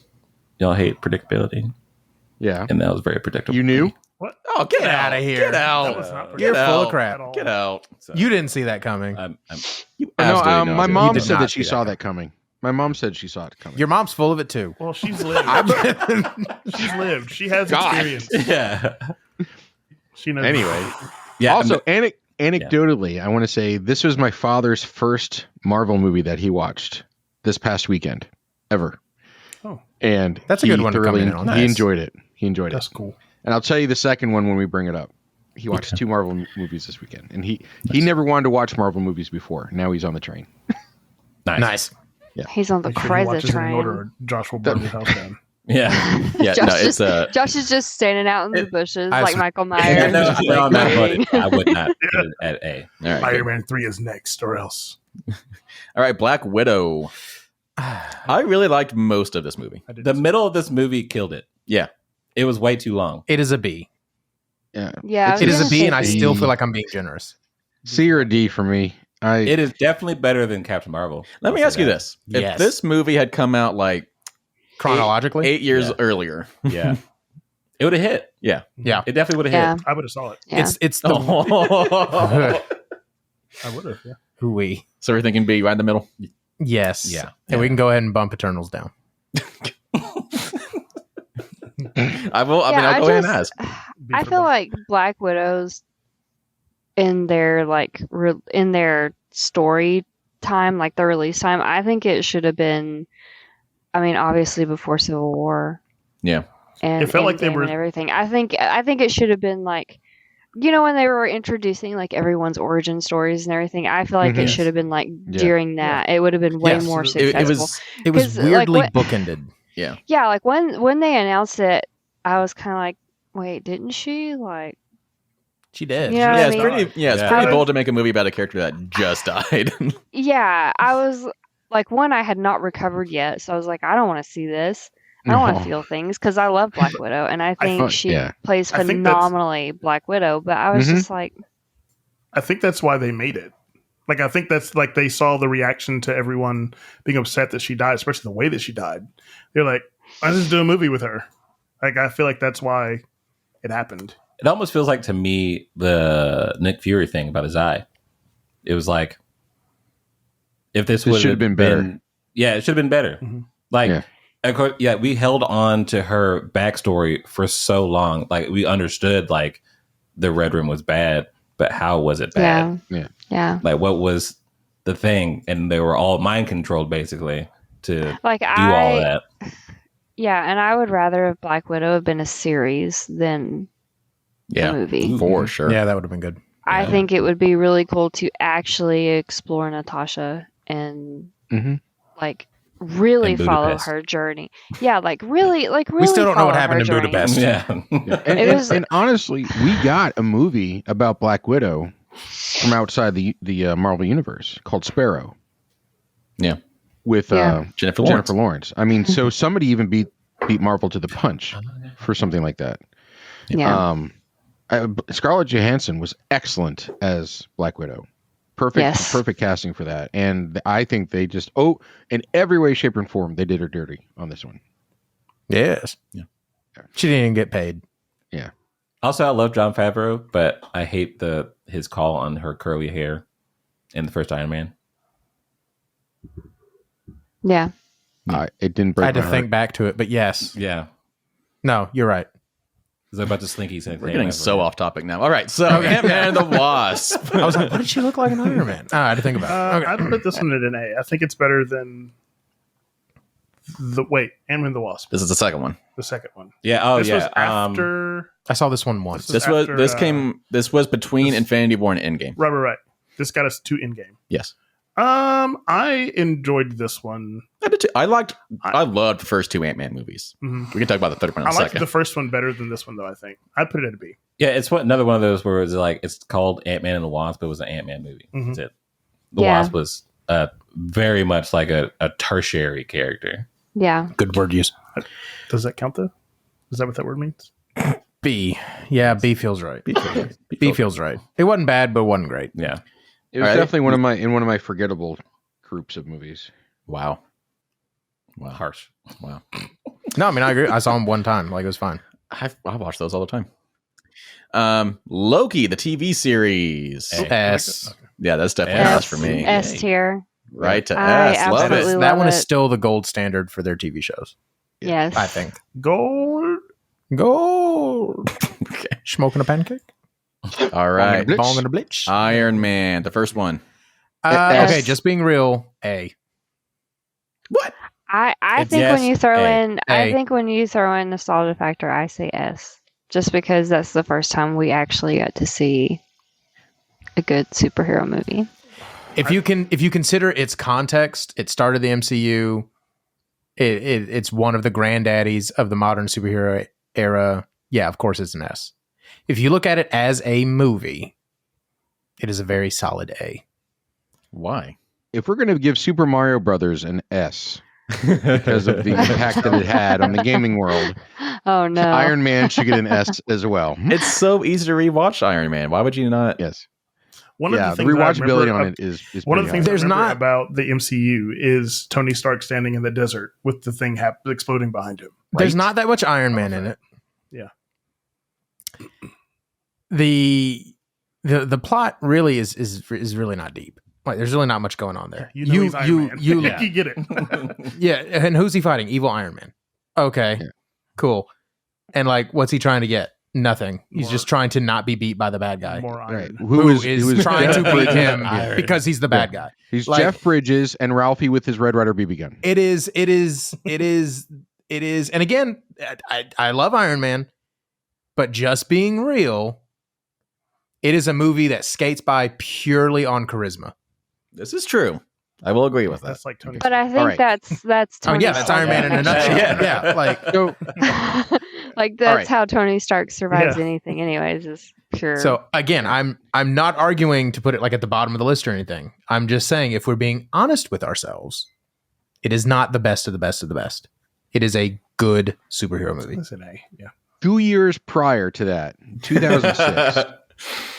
Speaker 5: y'all hate predictability?
Speaker 3: Yeah.
Speaker 5: and that was very predictable.
Speaker 3: You knew?
Speaker 6: What?
Speaker 2: Oh, get
Speaker 1: outta
Speaker 2: out
Speaker 1: here.
Speaker 2: Get out.
Speaker 6: That was not
Speaker 1: You're
Speaker 6: predictable
Speaker 1: full of
Speaker 2: out.
Speaker 1: crap.
Speaker 6: at all.
Speaker 2: Get out.
Speaker 5: So,
Speaker 1: You didn't see that coming.
Speaker 2: You
Speaker 3: No,
Speaker 2: absolutely know
Speaker 3: my
Speaker 2: I did.
Speaker 3: mom
Speaker 1: did
Speaker 3: said
Speaker 1: not
Speaker 3: that she
Speaker 1: see
Speaker 3: saw
Speaker 1: that
Speaker 3: that coming. My mom said she saw it coming.
Speaker 1: Your mom's full of it too.
Speaker 6: Well, she's lived. She's lived. She has
Speaker 3: God.
Speaker 6: experience.
Speaker 5: yeah,
Speaker 6: She knows.
Speaker 3: Anyway,
Speaker 5: yeah.
Speaker 3: also, anecdotally, I want to say this was my father's first Marvel movie that he watched this past weekend ever.
Speaker 6: Oh.
Speaker 3: And
Speaker 1: That's a
Speaker 3: he
Speaker 1: good one to come
Speaker 3: thoroughly-
Speaker 1: in on.
Speaker 3: He
Speaker 1: Nice.
Speaker 3: enjoyed it. He enjoyed
Speaker 6: That's
Speaker 3: it.
Speaker 6: cool.
Speaker 3: And I'll tell you the second one when we bring it up. He watched 2 Marvel movies this weekend, and he never wanted to watch Marvel movies before. Now he's on the train.
Speaker 1: Nice.
Speaker 4: He's on the
Speaker 6: Make sure he
Speaker 4: crazy
Speaker 6: watches it in
Speaker 4: train.
Speaker 6: order, or Josh will burn his house down.
Speaker 5: yeah.
Speaker 2: Yeah,
Speaker 4: Josh,
Speaker 2: no, it's
Speaker 4: Josh is just standing out in the bushes
Speaker 1: I
Speaker 4: like
Speaker 1: s-
Speaker 4: Michael
Speaker 5: Yeah,
Speaker 4: Myers.
Speaker 5: no,
Speaker 4: just,
Speaker 5: no,
Speaker 4: like,
Speaker 5: I'm not
Speaker 4: waiting.
Speaker 5: voting. I would not put it at A.
Speaker 2: All right,
Speaker 6: Iron
Speaker 2: good.
Speaker 6: Man 3 is next, or else.
Speaker 2: All right, Black Widow. I really liked most of this movie.
Speaker 6: I did
Speaker 5: The middle of this movie killed it.
Speaker 2: Yeah.
Speaker 5: It was way too long.
Speaker 1: It is a B.
Speaker 3: Yeah.
Speaker 4: Yeah, I was
Speaker 1: It is a
Speaker 4: gonna
Speaker 1: B,
Speaker 4: say
Speaker 1: and I
Speaker 3: B.
Speaker 1: still feel like I'm being generous.
Speaker 3: C or a D for me.
Speaker 5: It is definitely better than Captain Marvel.
Speaker 2: Let me
Speaker 5: I'll
Speaker 2: ask
Speaker 5: say
Speaker 2: you
Speaker 5: that.
Speaker 2: this.
Speaker 1: Yes.
Speaker 2: If this movie had come out like
Speaker 1: Chronologically,
Speaker 2: 8 years
Speaker 5: Yeah.
Speaker 2: earlier.
Speaker 5: Yeah, it would have hit.
Speaker 2: Yeah.
Speaker 1: yeah.
Speaker 5: It definitely would have
Speaker 4: Yeah,
Speaker 5: hit.
Speaker 6: I would have saw it.
Speaker 4: yeah.
Speaker 1: It's the
Speaker 2: Oh.
Speaker 6: I would have, yeah.
Speaker 1: who we.
Speaker 2: So we're thinking B right in the middle?
Speaker 1: Yes.
Speaker 5: Yeah.
Speaker 1: And we can go ahead and bump Eternals down.
Speaker 2: I will. I mean, I'll go ahead and ask.
Speaker 4: I feel like Black Widows in their in their story time, like the release time, I think it should have been. I mean, obviously before Civil War.
Speaker 2: Yeah.
Speaker 4: And
Speaker 6: It felt like they
Speaker 4: Endgame
Speaker 6: were-
Speaker 4: and everything. I think it should have been like, when they were introducing like everyone's origin stories and everything. I feel like
Speaker 3: Mhm.
Speaker 4: it should have been like
Speaker 3: Yeah.
Speaker 4: during that. It would have been way
Speaker 1: Yes,
Speaker 4: more
Speaker 6: it-
Speaker 4: successful.
Speaker 2: It was.
Speaker 1: 'Cause
Speaker 4: like,
Speaker 1: weirdly
Speaker 4: what-
Speaker 1: bookended.
Speaker 4: Yeah, like when they announced it, I was kind of like, wait, didn't she? Like,
Speaker 1: She did.
Speaker 4: Yeah,
Speaker 2: Yeah,
Speaker 4: I
Speaker 2: it's
Speaker 4: mean-
Speaker 2: pretty. Yeah, it's
Speaker 5: Yeah.
Speaker 2: pretty
Speaker 4: I was-
Speaker 2: bold to make a movie about a character that just died.
Speaker 4: yeah, I was like, I had not recovered yet, so I was like, I don't want to see this. I don't want
Speaker 3: No.
Speaker 4: to feel things because I love Black Widow and I think
Speaker 3: thought-
Speaker 4: she
Speaker 3: yeah.
Speaker 4: plays
Speaker 6: I think that's-
Speaker 4: phenomenally Black Widow. But I was
Speaker 3: Mhm.
Speaker 4: just like,
Speaker 6: I think that's why they made it. Like, I think that's like they saw the reaction to everyone being upset that she died, especially the way that she died. They're like, let's just do a movie with her. Like, I feel like that's why it happened.
Speaker 5: It almost feels like to me the Nick Fury thing about his eye. It was like if this would
Speaker 3: should have been better.
Speaker 5: Yeah, it should have been better.
Speaker 6: Mhm.
Speaker 5: Like,
Speaker 3: Yeah.
Speaker 5: of course, yeah, we held on to her backstory for so long. Like, we understood like the Red Room was bad, but how was it bad?
Speaker 4: yeah.
Speaker 5: Like, what was the thing? And they were all mind controlled basically to
Speaker 4: Like
Speaker 5: do all of that.
Speaker 4: Yeah, and I would rather have Black Widow have been a series than a
Speaker 2: Yeah,
Speaker 4: movie.
Speaker 2: for sure.
Speaker 1: Yeah, that would have been good.
Speaker 4: I
Speaker 5: Yeah.
Speaker 4: think it would be really cool to actually explore Natasha and
Speaker 3: Mhm.
Speaker 4: like really
Speaker 5: In
Speaker 4: follow
Speaker 5: Budapest.
Speaker 4: her journey. Yeah, like really
Speaker 1: We still don't know what
Speaker 4: follow
Speaker 1: happened
Speaker 4: her
Speaker 1: in
Speaker 4: journey.
Speaker 1: Budapest.
Speaker 5: Yeah.
Speaker 3: And,
Speaker 4: It
Speaker 3: and-
Speaker 4: was-
Speaker 3: and honestly, we got a movie about Black Widow from outside the Marvel universe called Sparrow.
Speaker 2: Yeah.
Speaker 3: With
Speaker 4: Yeah.
Speaker 2: Jennifer Lawrence.
Speaker 3: Jennifer Lawrence. I mean, so somebody even beat Marvel to the punch for something like that.
Speaker 4: Yeah.
Speaker 3: Scarlett Johansson was excellent as Black Widow. Perfect,
Speaker 4: Yes.
Speaker 3: perfect casting for that. And I think they just in every way, shape, and form, they did her dirty on this one.
Speaker 1: Yes.
Speaker 2: Yeah.
Speaker 1: She didn't even get paid.
Speaker 5: Also, I love Jon Favreau, but I hate his call on her curly hair in the first Iron Man.
Speaker 4: Yeah.
Speaker 3: It didn't break
Speaker 1: I had to
Speaker 3: my
Speaker 1: think
Speaker 3: heart.
Speaker 1: back to it, but yes.
Speaker 5: Yeah,
Speaker 1: No, you're right.
Speaker 5: is that about the slinky thing?
Speaker 2: We're getting so off topic now. All right, so Ant-Man and the Wasp.
Speaker 1: I was like, what did she look like in Iron Man? I had to think about it. Okay.
Speaker 6: I'd put this one at an A. I think it's better than Ant-Man and the Wasp,
Speaker 2: This is the second one.
Speaker 6: the second one.
Speaker 5: Yeah. Oh,
Speaker 6: This
Speaker 5: yeah.
Speaker 6: was after.
Speaker 1: I saw this one once.
Speaker 6: This was after,
Speaker 2: This was between Infinity War and Endgame.
Speaker 6: right. This got us to Endgame.
Speaker 2: Yes.
Speaker 6: I enjoyed this one.
Speaker 2: I did too. I loved the first two Ant-Man movies.
Speaker 6: Mhm.
Speaker 2: We can talk about the third one in
Speaker 6: I
Speaker 2: a
Speaker 6: liked
Speaker 2: second.
Speaker 6: the first one better than this one, though. I think I'd put it at a B.
Speaker 5: Yeah, it's another one of those where it's like it's called Ant-Man and the Wasp, but it was an Ant-Man movie.
Speaker 6: Mhm.
Speaker 5: That's it. The
Speaker 4: Yeah.
Speaker 5: Wasp was very much like a tertiary character.
Speaker 4: Yeah.
Speaker 1: Good word use.
Speaker 6: Does that count though? Is that what that word means?
Speaker 1: B. Yeah, B feels right. B feels right. It wasn't bad, but wasn't great.
Speaker 5: Yeah.
Speaker 3: It was
Speaker 2: All right.
Speaker 3: definitely one of my forgettable groups of movies.
Speaker 2: Wow.
Speaker 5: Harsh.
Speaker 2: Wow.
Speaker 1: No, I mean, I agree. I saw him one time. Like, it was fine.
Speaker 2: I watch those all the time. Loki, the TV series.
Speaker 1: S.
Speaker 2: Yeah, that's definitely
Speaker 5: S.
Speaker 2: S for me.
Speaker 4: S tier.
Speaker 2: Right to
Speaker 4: I
Speaker 2: S. Love
Speaker 4: absolutely
Speaker 2: it.
Speaker 4: love
Speaker 1: That one is
Speaker 4: it.
Speaker 1: still the gold standard for their TV shows.
Speaker 4: Yes.
Speaker 1: I think.
Speaker 6: Gold.
Speaker 1: Gold.
Speaker 2: Okay.
Speaker 1: Smoking a pancake.
Speaker 2: All right.
Speaker 3: Blitz.
Speaker 1: Bong and a blitz.
Speaker 2: Iron Man, the first one.
Speaker 3: S.
Speaker 1: Okay, just being real. A.
Speaker 2: What?
Speaker 4: I
Speaker 5: It's
Speaker 4: think
Speaker 5: yes,
Speaker 4: when you throw
Speaker 5: A.
Speaker 4: in I
Speaker 1: A.
Speaker 4: think when you throw in nostalgia factor, I say S. Just because that's the first time we actually got to see a good superhero movie.
Speaker 1: If you consider its context, it started the MCU. It's one of the granddaddies of the modern superhero era. Yeah, of course it's an S. If you look at it as a movie, it is a very solid A.
Speaker 2: Why?
Speaker 3: If we're going to give Super Mario Brothers an S because of the impact that it had on the gaming world,
Speaker 4: Oh no.
Speaker 3: Iron Man should get an S as well.
Speaker 2: It's so easy to rewatch Iron Man. Why would you not?
Speaker 3: Yes.
Speaker 6: One of
Speaker 3: Yeah,
Speaker 6: the
Speaker 3: the
Speaker 6: things that I
Speaker 3: rewatchability
Speaker 6: remember
Speaker 3: on it is
Speaker 6: one of the
Speaker 3: pretty
Speaker 6: things
Speaker 3: high.
Speaker 1: There's
Speaker 6: I remember
Speaker 1: not-
Speaker 6: about the MCU is Tony Stark standing in the desert with the thing exploding behind him.
Speaker 1: There's
Speaker 3: Right.
Speaker 1: not that much Iron Man in it.
Speaker 6: Yeah.
Speaker 1: The plot really is really not deep. Like there's really not much going on there.
Speaker 6: You know he's Iron Man.
Speaker 1: you
Speaker 5: Yeah.
Speaker 6: You get it.
Speaker 1: yeah, and who's he fighting? Evil Iron Man. Okay.
Speaker 3: Yeah.
Speaker 1: Cool. And like what's he trying to get? Nothing. He's
Speaker 6: More-
Speaker 1: just trying to not be beat by the bad guy.
Speaker 6: More
Speaker 3: Right.
Speaker 6: Iron.
Speaker 1: Who is trying to
Speaker 3: Jeff
Speaker 1: beat
Speaker 3: Bridges.
Speaker 1: him
Speaker 5: Iron.
Speaker 1: because he's the bad guy.
Speaker 3: He's
Speaker 1: like-
Speaker 3: Jeff Bridges and Ralphie with his Red Ryder BB gun.
Speaker 1: It is. And again, I love Iron Man, but just being real, it is a movie that skates by purely on charisma.
Speaker 2: This is true. I will agree with that.
Speaker 6: That's like Tony.
Speaker 4: But I think
Speaker 3: All right.
Speaker 4: that's
Speaker 1: Oh
Speaker 4: Tony
Speaker 1: yeah, that's Iron Man in a
Speaker 4: Stark.
Speaker 1: nutshell.
Speaker 2: Yeah.
Speaker 1: Yeah, like
Speaker 3: So,
Speaker 4: like that's
Speaker 3: All right.
Speaker 4: how Tony Stark survives
Speaker 6: Yeah.
Speaker 4: anything anyways, is pure.
Speaker 1: so. Again, I'm not arguing to put it like at the bottom of the list or anything. I'm just saying if we're being honest with ourselves, it is not the best of the best of the best. It is a good superhero movie.
Speaker 6: That's an A. Yeah.
Speaker 3: 2 years prior to that, 2006,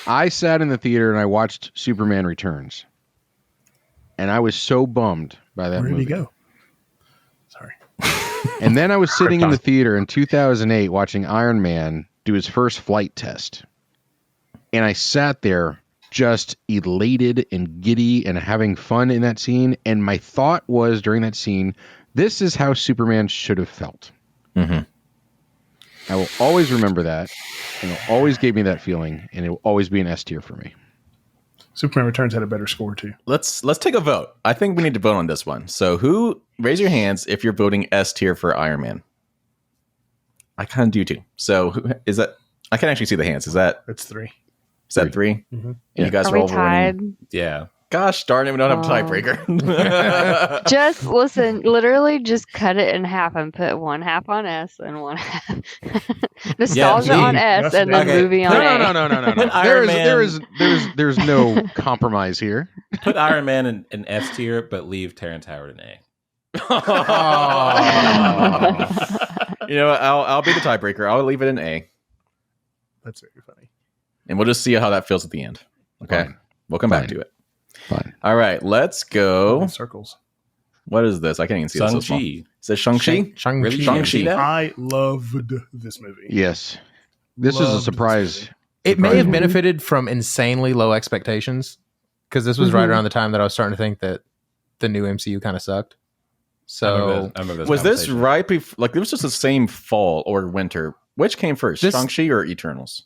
Speaker 3: I sat in the theater and I watched Superman Returns. And I was so bummed by that
Speaker 6: Where did
Speaker 3: movie.
Speaker 6: he go? Sorry.
Speaker 3: And then I was sitting in the theater in 2008 watching Iron Man do his first flight test. And I sat there just elated and giddy and having fun in that scene. And my thought was during that scene, this is how Superman should have felt.
Speaker 2: Mhm.
Speaker 3: I will always remember that. And it always gave me that feeling. And it will always be an S tier for me.
Speaker 6: Superman Returns had a better score too.
Speaker 2: Let's take a vote. I think we need to vote on this one. So raise your hands if you're voting S tier for Iron Man. I kind of do too. So who is that? I can actually see the hands. Is that
Speaker 6: It's 3.
Speaker 2: three?
Speaker 6: Mhm.
Speaker 2: And
Speaker 3: Yeah.
Speaker 2: you guys
Speaker 4: Are
Speaker 2: are
Speaker 4: we
Speaker 2: all
Speaker 4: tied?
Speaker 2: voting.
Speaker 5: Yeah.
Speaker 2: Gosh darn it, we don't have a
Speaker 4: Oh.
Speaker 2: tiebreaker.
Speaker 4: Just listen, literally just cut it in half and put one half on S and one half nostalgia
Speaker 5: Yeah,
Speaker 4: on S
Speaker 6: that's
Speaker 4: and then
Speaker 5: okay.
Speaker 4: movie on A.
Speaker 3: No.
Speaker 5: Put Iron
Speaker 3: There's no compromise here.
Speaker 5: Put Iron Man in S tier, but leave Terrence Howard in A.
Speaker 2: You know what? I'll be the tiebreaker. I'll leave it in A,
Speaker 6: That's very funny.
Speaker 2: and we'll just see how that feels at the end. Okay,
Speaker 3: Fine.
Speaker 2: we'll come back
Speaker 3: Fine.
Speaker 2: to it.
Speaker 3: Fine.
Speaker 2: All right, let's go.
Speaker 6: Circles.
Speaker 2: What is this? I can't even see this. So small.
Speaker 5: Shang-Chi.
Speaker 2: Is this Shang-Chi?
Speaker 1: Shang-Chi.
Speaker 5: Really? You
Speaker 2: Shang-Chi.
Speaker 5: didn't see that?
Speaker 6: I loved this movie.
Speaker 3: Yes. This is a
Speaker 6: Loved
Speaker 3: surprise.
Speaker 6: this movie.
Speaker 1: It may have
Speaker 3: Surprising.
Speaker 1: benefited from insanely low expectations because this was right
Speaker 4: Mhm.
Speaker 1: around the time that I was starting to think that the new MCU kind of sucked. So
Speaker 5: I remember this
Speaker 2: Was this
Speaker 5: conversation.
Speaker 2: right before? Like, it was just the same fall or winter. Which came first,
Speaker 1: This-
Speaker 2: Shang-Chi or Eternals?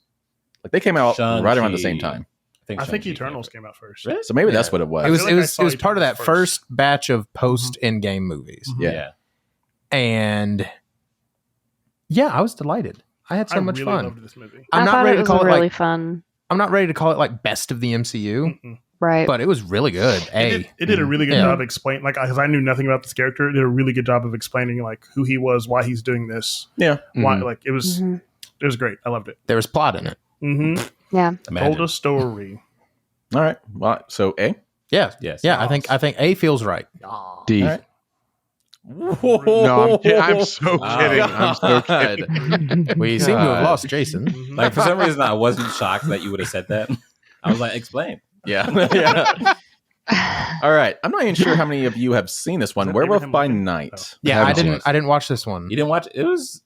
Speaker 2: Like, they came out right around the same
Speaker 5: Shang-Chi.
Speaker 2: time.
Speaker 6: I think
Speaker 5: Shang-Chi
Speaker 6: Eternals came out first.
Speaker 5: Really?
Speaker 2: So maybe that's
Speaker 5: Yeah.
Speaker 2: what it was.
Speaker 1: it was
Speaker 6: feel like
Speaker 1: it
Speaker 6: I
Speaker 1: was
Speaker 6: saw
Speaker 1: it was part of that
Speaker 6: Eternals
Speaker 1: first batch of post Endgame movies,
Speaker 6: Mhm.
Speaker 2: Yeah.
Speaker 5: Yeah.
Speaker 1: and yeah, I was delighted. I had so
Speaker 6: I
Speaker 1: much
Speaker 6: really
Speaker 1: fun.
Speaker 6: loved this movie.
Speaker 1: I'm
Speaker 4: I
Speaker 1: not
Speaker 4: thought
Speaker 1: ready
Speaker 4: it
Speaker 1: to
Speaker 4: was
Speaker 1: call it
Speaker 4: really
Speaker 1: like
Speaker 4: fun.
Speaker 1: I'm not ready to call it like best of the MCU,
Speaker 6: Mm-mm.
Speaker 4: Right.
Speaker 1: but it was really good.
Speaker 6: It did a really good
Speaker 1: Yeah.
Speaker 6: job explaining, like, because I knew nothing about this character. It did a really good job of explaining, like, who he was, why he's doing this,
Speaker 2: Yeah.
Speaker 6: why,
Speaker 3: Mhm.
Speaker 6: like, it was great. I loved it.
Speaker 1: There was plot in it.
Speaker 6: Mm-hmm.
Speaker 4: Yeah.
Speaker 5: Imagine.
Speaker 6: Told a story.
Speaker 2: All right. Well, so A.
Speaker 1: Yeah,
Speaker 5: Yes.
Speaker 1: yeah. I think A feels right.
Speaker 3: D.
Speaker 2: All right.
Speaker 3: No, I'm so
Speaker 5: Oh,
Speaker 3: kidding. I'm so kidding.
Speaker 1: We seem to have
Speaker 3: God.
Speaker 1: lost Jason.
Speaker 6: Mhm.
Speaker 5: Like, for some reason, I wasn't shocked that you would have said that. I was like, explain.
Speaker 2: Yeah. Yeah. All right. I'm not even sure how many of you have seen this one.
Speaker 6: Is that
Speaker 2: Werewolf
Speaker 6: Abraham
Speaker 2: by
Speaker 6: Lincoln?
Speaker 2: Night.
Speaker 1: Yeah,
Speaker 3: Haven't
Speaker 1: I
Speaker 3: seen
Speaker 1: didn't.
Speaker 3: it.
Speaker 1: I didn't watch this one.
Speaker 5: You didn't watch it? It was.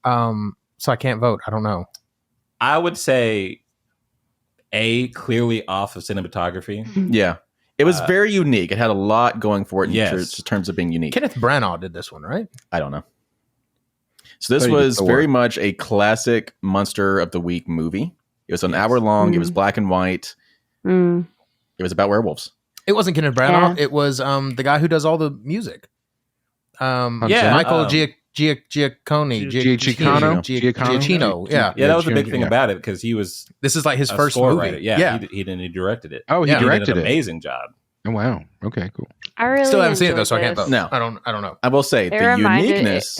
Speaker 1: so I can't vote. I don't know.
Speaker 5: I would say clearly off of cinematography.
Speaker 2: Yeah. It was very unique. It had a lot going for it in terms of being unique.
Speaker 1: Kenneth Branagh did this one, right?
Speaker 2: I don't know. So this was very much a classic Monster of the Week movie. It was an hour long. It was black and white. It was about werewolves.
Speaker 1: It wasn't Kenneth Branagh. Yeah. It was the guy who does all the music. Michael Giacchino. Yeah,
Speaker 5: that was a big thing about it because he was.
Speaker 1: This is like his first movie.
Speaker 5: Writer. Yeah, he directed it.
Speaker 3: Oh, he directed
Speaker 5: an amazing job.
Speaker 3: Oh wow. Okay, cool.
Speaker 4: I really
Speaker 1: still haven't seen it though, so I can't vote.
Speaker 2: No,
Speaker 1: I don't know.
Speaker 2: I will say the uniqueness.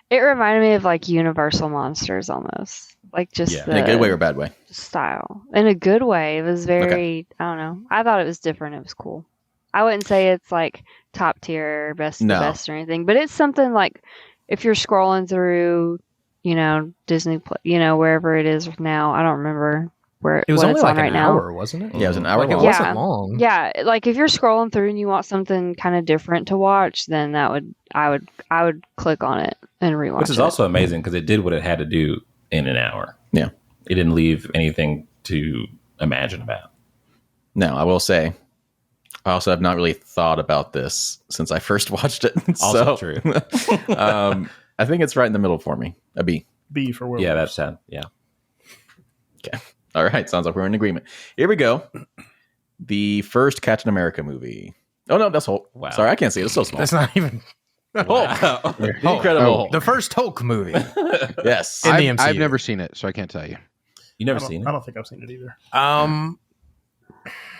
Speaker 4: It reminded me of like Universal Monsters almost, like just
Speaker 2: in a good way or a bad way.
Speaker 4: Style in a good way. It was very. I don't know. I thought it was different. It was cool. I wouldn't say it's like top tier, best of the best or anything, but it's something like if you're scrolling through, Disney, wherever it is now. I don't remember where
Speaker 1: it was. Only like an hour,
Speaker 4: now.
Speaker 1: Wasn't it?
Speaker 2: Yeah, it was an hour.
Speaker 1: Like it wasn't long.
Speaker 4: Yeah, like if you're scrolling through and you want something kind of different to watch, then I would click on it and rewatch.
Speaker 5: Which is also amazing because it did what it had to do in an hour.
Speaker 2: Yeah,
Speaker 5: it didn't leave anything to imagine about.
Speaker 2: No, I will say. I also have not really thought about this since I first watched it.
Speaker 5: Also true.
Speaker 2: I think it's right in the middle for me. A B.
Speaker 6: B for werewolves.
Speaker 5: Yeah, that's sad. Yeah.
Speaker 2: Okay. All right. Sounds like we're in agreement. Here we go. The first Captain America movie. Oh, no, that's Hulk. Wow. Sorry, I can't see it. It's so small.
Speaker 1: That's not even...
Speaker 2: Hulk. Incredible.
Speaker 1: The first Hulk movie.
Speaker 2: Yes.
Speaker 1: In the MCU.
Speaker 3: I've never seen it, so I can't tell you.
Speaker 5: You never seen it?
Speaker 6: I don't think I've seen it either.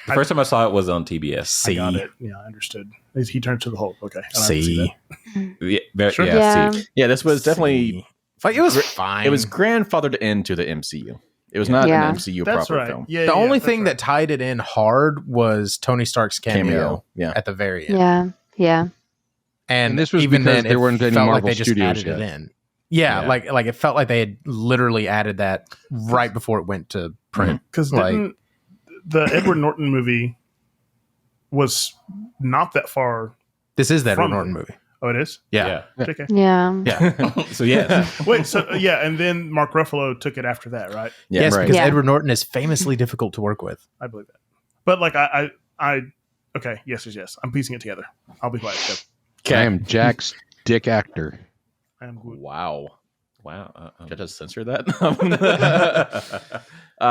Speaker 5: The first time I saw it was on TBS.
Speaker 6: I got it. Yeah, I understood. He turned to the Hulk. Okay.
Speaker 1: C.
Speaker 5: Yeah,
Speaker 6: Sure.
Speaker 5: C.
Speaker 2: Yeah, this was definitely...
Speaker 1: Like, it was fine.
Speaker 2: It was grandfathered into the MCU. It was not an MCU proper film.
Speaker 6: Yeah,
Speaker 1: the only thing that tied it in hard was Tony Stark's cameo at the very end.
Speaker 4: Yeah.
Speaker 1: And
Speaker 3: this was
Speaker 1: even
Speaker 3: because
Speaker 1: then,
Speaker 3: there weren't any Marvel
Speaker 1: like they just
Speaker 3: Studios
Speaker 1: added
Speaker 3: yet.
Speaker 1: it in. Yeah, like it felt like they had literally added that right before it went to print.
Speaker 6: Because the Edward Norton movie was not that far.
Speaker 1: This is the Edward Norton movie.
Speaker 6: Oh, it is?
Speaker 1: Yeah.
Speaker 6: Okay.
Speaker 4: Yeah.
Speaker 5: So, yeah.
Speaker 6: Wait, and then Mark Ruffalo took it after that, right?
Speaker 2: Yeah,
Speaker 1: yes,
Speaker 2: right.
Speaker 1: because Edward Norton is famously difficult to work with.
Speaker 6: I believe that. But like okay, yes. I'm piecing it together. I'll be quiet. Go.
Speaker 2: Okay.
Speaker 3: I am Jack's dick actor.
Speaker 6: I am good.
Speaker 2: Wow.
Speaker 5: Wow.
Speaker 2: Did I just censor that?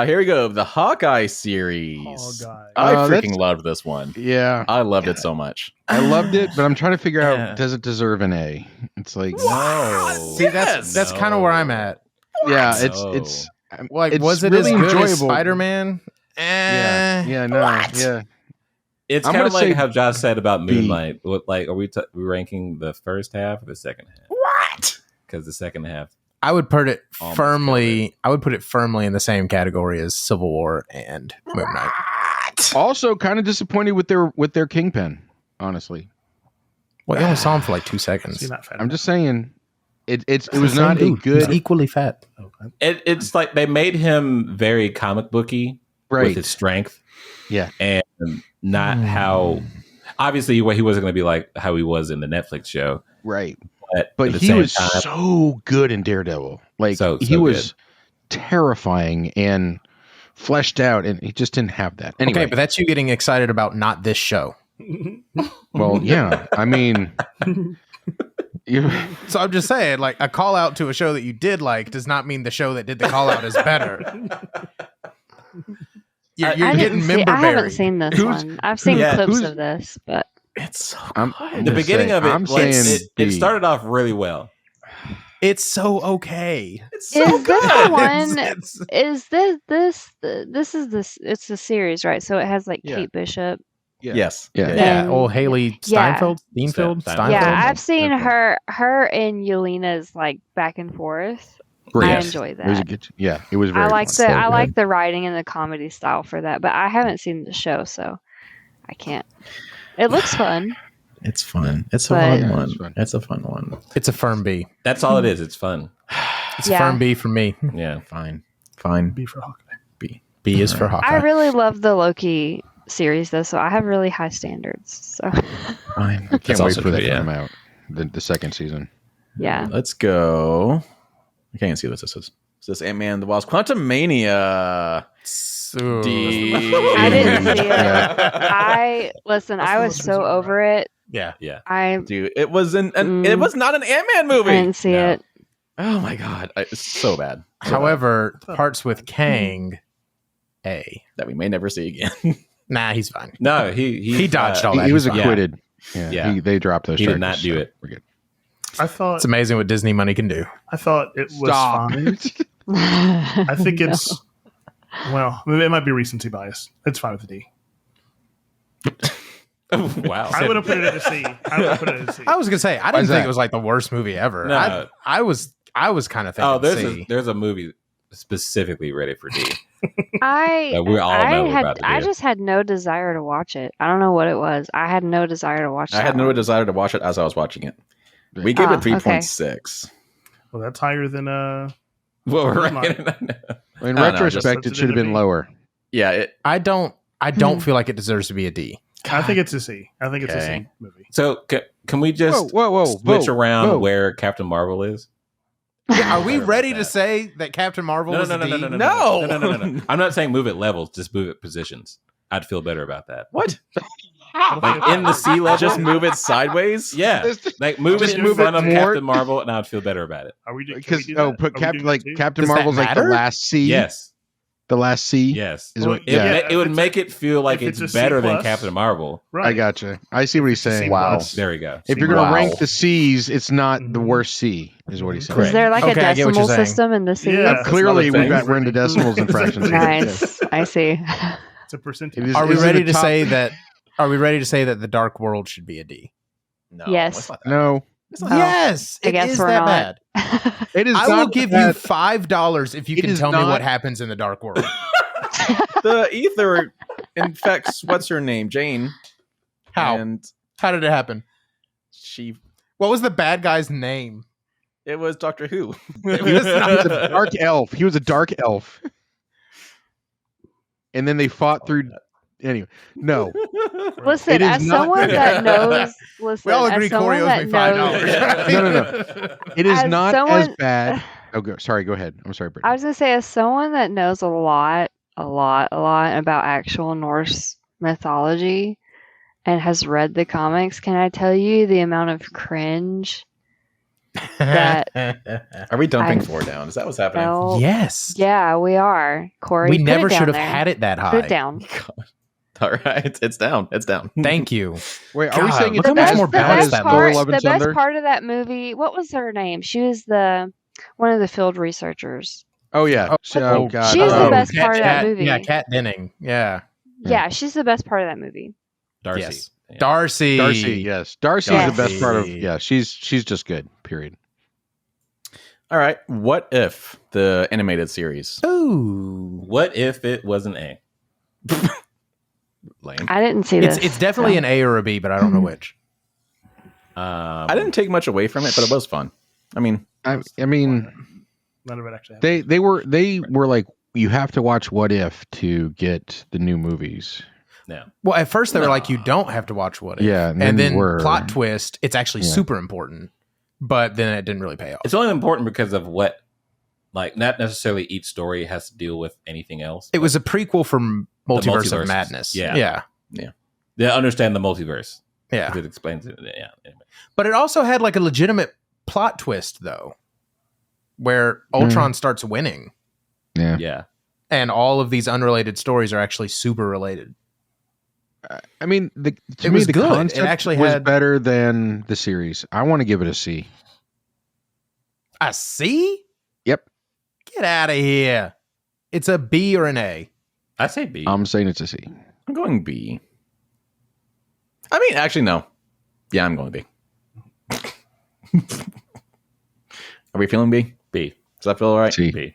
Speaker 2: Here we go. The Hawkeye series.
Speaker 6: Hawkeye.
Speaker 2: I freaking loved this one.
Speaker 3: Yeah.
Speaker 2: I loved it so much.
Speaker 3: I loved it, but I'm trying to figure out, does it deserve an A? It's like,
Speaker 2: No.
Speaker 1: See, that's kind of where I'm at.
Speaker 3: yeah, it's
Speaker 1: Like,
Speaker 3: it's
Speaker 1: was it
Speaker 3: really
Speaker 1: as good
Speaker 3: enjoyable.
Speaker 1: as Spider-Man?
Speaker 3: Yeah.
Speaker 5: It's
Speaker 3: I'm
Speaker 5: kind of
Speaker 3: gonna say
Speaker 5: like how Josh said about
Speaker 3: B.
Speaker 5: Moonlight. Like, are we ranking the first half or the second half?
Speaker 2: What?
Speaker 5: Because the second half,
Speaker 1: I would put it
Speaker 5: Almost
Speaker 1: firmly. I would put it firmly in the same category as Civil War and Moon Knight.
Speaker 3: Also kind of disappointed with their Kingpin, honestly.
Speaker 1: Well, you only saw him for like 2 seconds.
Speaker 6: See, not fat.
Speaker 3: I'm just saying, it was not a good.
Speaker 1: He's equally fat.
Speaker 5: it's like they made him very comic booky
Speaker 3: Right.
Speaker 5: with his strength.
Speaker 3: Yeah.
Speaker 5: And not how, obviously, he wasn't going to be like how he was in the Netflix show.
Speaker 3: Right.
Speaker 5: But
Speaker 3: But
Speaker 5: at the
Speaker 3: he
Speaker 5: same
Speaker 3: was
Speaker 5: time,
Speaker 3: so good in Daredevil. Like
Speaker 5: So
Speaker 3: he was
Speaker 5: good.
Speaker 3: terrifying and fleshed out, and he just didn't have that. Anyway,
Speaker 1: Okay, but that's you getting excited about not this show.
Speaker 3: well, yeah. I mean, you,
Speaker 1: So I'm just saying, like, a call out to a show that you did like does not mean the show that did the call out is better. You're getting member
Speaker 4: I haven't
Speaker 1: buried.
Speaker 4: seen this one. I've seen clips of this, but
Speaker 2: It's so
Speaker 3: I'm
Speaker 5: the beginning of it,
Speaker 3: I'm
Speaker 5: like,
Speaker 3: saying
Speaker 5: it
Speaker 3: B.
Speaker 5: started off really well.
Speaker 1: It's so okay.
Speaker 2: It's
Speaker 4: is this the one?
Speaker 1: It's-
Speaker 4: Is this it's the series, right? So it has like
Speaker 3: Yeah.
Speaker 4: Kate Bishop.
Speaker 2: Yes.
Speaker 3: Yeah.
Speaker 1: yeah,
Speaker 4: And-
Speaker 1: old Haley Steinfeld. Steinfeld.
Speaker 5: Steinfeld.
Speaker 4: Yeah, I've seen
Speaker 3: Okay.
Speaker 4: her and Yelena's like back and forth.
Speaker 3: Great.
Speaker 4: I
Speaker 3: Yes.
Speaker 4: enjoy
Speaker 3: It was a
Speaker 4: that.
Speaker 3: good, yeah, it was very.
Speaker 4: I like
Speaker 3: fun.
Speaker 4: I like the writing and the comedy style for that, but I haven't seen the show, so I can't. It looks fun.
Speaker 2: It's fun. It's a
Speaker 4: But-
Speaker 2: fun
Speaker 3: Yeah,
Speaker 2: one.
Speaker 3: it's fun.
Speaker 2: It's a fun one.
Speaker 1: It's a firm B.
Speaker 5: That's all it is. It's fun.
Speaker 1: It's
Speaker 4: Yeah.
Speaker 1: a firm B for me.
Speaker 5: Yeah.
Speaker 2: Fine.
Speaker 6: B for Hawkeye.
Speaker 1: B is for Hawkeye.
Speaker 4: I really love the Loki series though, so I have really high standards. So
Speaker 2: Fine.
Speaker 3: I can't
Speaker 5: That's
Speaker 3: wait
Speaker 5: also
Speaker 3: for that
Speaker 5: true,
Speaker 3: to
Speaker 5: yeah.
Speaker 3: come out. The second season.
Speaker 4: yeah.
Speaker 2: Let's go. I can't see what this is. Is this Ant-Man and the Wasp? Quantumania. D.
Speaker 4: I didn't see it. I was so over it.
Speaker 1: Yeah.
Speaker 2: Dude, it was it was not an Ant-Man movie.
Speaker 4: I didn't see it.
Speaker 2: Oh my god, it's so bad.
Speaker 1: However, parts with Kang, A.
Speaker 2: That we may never see again.
Speaker 1: Nah, he's fine.
Speaker 5: No, he
Speaker 1: dodged all that.
Speaker 3: He was
Speaker 1: He's fine.
Speaker 3: acquitted. Yeah. They dropped those
Speaker 5: He
Speaker 3: charges.
Speaker 5: did not do it.
Speaker 3: We're good.
Speaker 6: I thought
Speaker 1: It's amazing what Disney money can do.
Speaker 6: it was fine. I think it's well, it might be recency bias. It's fine with the D.
Speaker 5: Wow.
Speaker 6: I would have put it at a C.
Speaker 1: I was gonna say I didn't
Speaker 3: is
Speaker 1: think
Speaker 3: that?
Speaker 1: it was like the worst movie ever.
Speaker 5: No.
Speaker 1: I was kind of thinking.
Speaker 5: Oh,
Speaker 1: C.
Speaker 5: there's a movie specifically rated for D.
Speaker 4: I
Speaker 5: That we all know we're about to do.
Speaker 4: I just had no desire to watch it. I don't know what it was. I had no desire to watch it.
Speaker 2: I had no desire to watch it as I was watching it. We gave it 3.6.
Speaker 6: Well, that's higher than
Speaker 5: Well,
Speaker 6: Never
Speaker 5: right.
Speaker 3: In
Speaker 2: No,
Speaker 3: retrospect,
Speaker 6: just-
Speaker 3: it should have been lower.
Speaker 2: Yeah,
Speaker 1: I don't feel like it deserves to be a D.
Speaker 6: I think it's a C. I think it's a C
Speaker 2: Okay.
Speaker 6: movie.
Speaker 5: So can we just
Speaker 3: Whoa,
Speaker 5: switch around
Speaker 3: whoa.
Speaker 5: where Captain Marvel is?
Speaker 1: Are we
Speaker 5: Sorry about
Speaker 1: ready to
Speaker 5: that.
Speaker 1: say that Captain Marvel
Speaker 5: No,
Speaker 1: was
Speaker 5: no,
Speaker 1: a
Speaker 5: no,
Speaker 1: D?
Speaker 5: no, no, no, no, no, no, no. I'm not saying move it levels, just move it positions. I'd feel better about that.
Speaker 2: what?
Speaker 5: Like in the sea level,
Speaker 2: Just move it sideways?
Speaker 5: Yeah, like move
Speaker 3: Just
Speaker 5: it in
Speaker 3: move
Speaker 5: front
Speaker 3: it
Speaker 5: of
Speaker 3: more.
Speaker 5: Captain Marvel, and I'd feel better about it.
Speaker 6: Are we? Can we
Speaker 3: Because
Speaker 6: do that?
Speaker 3: put
Speaker 6: Are we
Speaker 3: Captain
Speaker 6: doing
Speaker 3: like
Speaker 6: that too?
Speaker 3: Captain
Speaker 1: Does that
Speaker 3: Marvel's like the
Speaker 1: matter?
Speaker 3: last C.
Speaker 5: Yes,
Speaker 3: The last C.
Speaker 5: yes.
Speaker 3: Is what,
Speaker 6: Well,
Speaker 3: yeah.
Speaker 6: yeah.
Speaker 5: It would
Speaker 6: if
Speaker 5: make it feel like
Speaker 6: if
Speaker 5: it's
Speaker 6: it's a C
Speaker 5: better than
Speaker 6: plus,
Speaker 5: Captain Marvel.
Speaker 6: Right.
Speaker 3: I gotcha. I see what he's
Speaker 6: It's a C
Speaker 3: saying.
Speaker 2: Wow.
Speaker 6: plus.
Speaker 5: There we go.
Speaker 3: If you're going to
Speaker 2: Wow.
Speaker 3: rank the C's, it's not the
Speaker 6: Mhm.
Speaker 3: worst C, is what he's saying.
Speaker 5: Correct.
Speaker 4: Is there like
Speaker 1: Okay, I
Speaker 4: a
Speaker 1: get what
Speaker 4: decimal
Speaker 1: you're saying.
Speaker 4: system in the C?
Speaker 6: Yeah. That's
Speaker 3: Clearly,
Speaker 2: not a thing.
Speaker 3: we're into decimals and fractions. here.
Speaker 4: Nice. I see.
Speaker 6: It's a percentage.
Speaker 3: It is-
Speaker 1: Are we
Speaker 3: Is it
Speaker 1: ready
Speaker 3: a
Speaker 1: to
Speaker 3: top-
Speaker 1: say that? Are we ready to say that the Dark World should be a D?
Speaker 2: No.
Speaker 4: Yes.
Speaker 2: it's not that.
Speaker 3: No,
Speaker 1: Yes,
Speaker 4: I
Speaker 1: it
Speaker 4: guess
Speaker 1: is
Speaker 4: we're
Speaker 1: that
Speaker 4: not.
Speaker 1: bad.
Speaker 3: it is
Speaker 1: I
Speaker 3: not
Speaker 1: will give you
Speaker 3: that-
Speaker 1: $5 if you
Speaker 3: It
Speaker 1: can
Speaker 3: is
Speaker 1: tell me
Speaker 3: not-
Speaker 1: what happens in the Dark World.
Speaker 2: The ether infects what's her name, Jane.
Speaker 1: How?
Speaker 2: And
Speaker 1: How did it happen?
Speaker 2: she.
Speaker 1: What was the bad guy's name?
Speaker 2: It was Doctor Who.
Speaker 1: It was not-
Speaker 3: He's a dark elf. He was a dark elf. And then they fought through. Anyway, no.
Speaker 4: Listen,
Speaker 3: It is
Speaker 4: as
Speaker 3: not-
Speaker 4: someone that knows, listen,
Speaker 1: We all
Speaker 4: as
Speaker 1: agree Corey
Speaker 4: someone
Speaker 1: owes me
Speaker 4: that
Speaker 1: $5.
Speaker 4: knows,
Speaker 3: No. It is
Speaker 4: As
Speaker 3: not as
Speaker 4: someone-
Speaker 3: bad. Oh, sorry. Go ahead. I'm sorry, Brittany.
Speaker 4: I was gonna say, as someone that knows a lot about actual Norse mythology and has read the comics, can I tell you the amount of cringe that
Speaker 2: Are we dumping
Speaker 4: I
Speaker 2: 4 down? Is that what's happening?
Speaker 4: felt?
Speaker 1: Yes.
Speaker 4: Yeah, we are. Corey,
Speaker 1: We
Speaker 4: put
Speaker 1: never
Speaker 4: it down
Speaker 1: should have
Speaker 4: there.
Speaker 1: had it that
Speaker 4: Put
Speaker 1: high.
Speaker 4: it down.
Speaker 2: All right, it's down. It's down.
Speaker 1: Thank you.
Speaker 3: Wait, are we
Speaker 1: God,
Speaker 3: saying
Speaker 1: look
Speaker 3: it's
Speaker 1: how much
Speaker 3: as
Speaker 1: more
Speaker 3: bad
Speaker 1: balanced
Speaker 3: as
Speaker 1: that
Speaker 3: Thor:
Speaker 1: looks.
Speaker 3: Love and
Speaker 4: The best
Speaker 3: Thunder?
Speaker 4: part of that movie, what was her name? She was one of the field researchers.
Speaker 3: Oh yeah.
Speaker 1: Oh,
Speaker 3: God.
Speaker 4: She's the
Speaker 1: Oh,
Speaker 4: best
Speaker 1: Kat-
Speaker 4: part of that
Speaker 1: Kat-
Speaker 4: movie.
Speaker 1: Yeah, Kat Denning. Yeah.
Speaker 4: Yeah, she's the best part of that movie.
Speaker 5: Darcy.
Speaker 1: Yes.
Speaker 5: Yeah.
Speaker 1: Darcy.
Speaker 3: Darcy. Yes. Darcy's
Speaker 4: Yes.
Speaker 3: the best part of. Yeah. She's just good. Period.
Speaker 2: All right. What if the animated series?
Speaker 1: Ooh.
Speaker 5: What if it was an A?
Speaker 2: Lame.
Speaker 4: I didn't see this.
Speaker 1: It's definitely an A or a B, but I don't know which.
Speaker 2: I didn't take much away from it, but it was fun. I mean,
Speaker 3: I mean,
Speaker 6: None of it actually happened.
Speaker 3: they were like, you have to watch What If to get the new movies.
Speaker 5: No.
Speaker 1: Well, at first they were like, you don't have to watch What If.
Speaker 3: Yeah,
Speaker 1: And then
Speaker 3: were.
Speaker 1: plot twist, it's actually
Speaker 3: Yeah.
Speaker 1: super important. But then it didn't really pay off.
Speaker 5: It's only important because of what, like, not necessarily each story has to deal with anything else.
Speaker 1: It was a prequel from Multiverse of
Speaker 5: multiverses.
Speaker 1: Madness.
Speaker 5: Yeah.
Speaker 1: Yeah.
Speaker 5: They understand the multiverse.
Speaker 1: Yeah.
Speaker 5: 'Cause it explains it. Yeah. Anyway.
Speaker 1: But it also had like a legitimate plot twist, though, where Ultron starts winning
Speaker 3: Yeah.
Speaker 5: Yeah.
Speaker 1: and all of these unrelated stories are actually super related.
Speaker 3: I mean, to
Speaker 1: It
Speaker 3: me,
Speaker 1: was
Speaker 3: the
Speaker 1: good. It
Speaker 3: concept
Speaker 1: actually
Speaker 3: was
Speaker 1: had-
Speaker 3: better than the series. I want to give it a C.
Speaker 1: A C?
Speaker 3: Yep.
Speaker 1: Get out of here. It's a B or an A.
Speaker 5: I say B.
Speaker 3: I'm saying it's a C.
Speaker 2: I'm going B. I mean, actually, no. Yeah, I'm going B. Are we feeling B?
Speaker 5: B.
Speaker 2: Does that feel all right?
Speaker 3: C.
Speaker 5: B.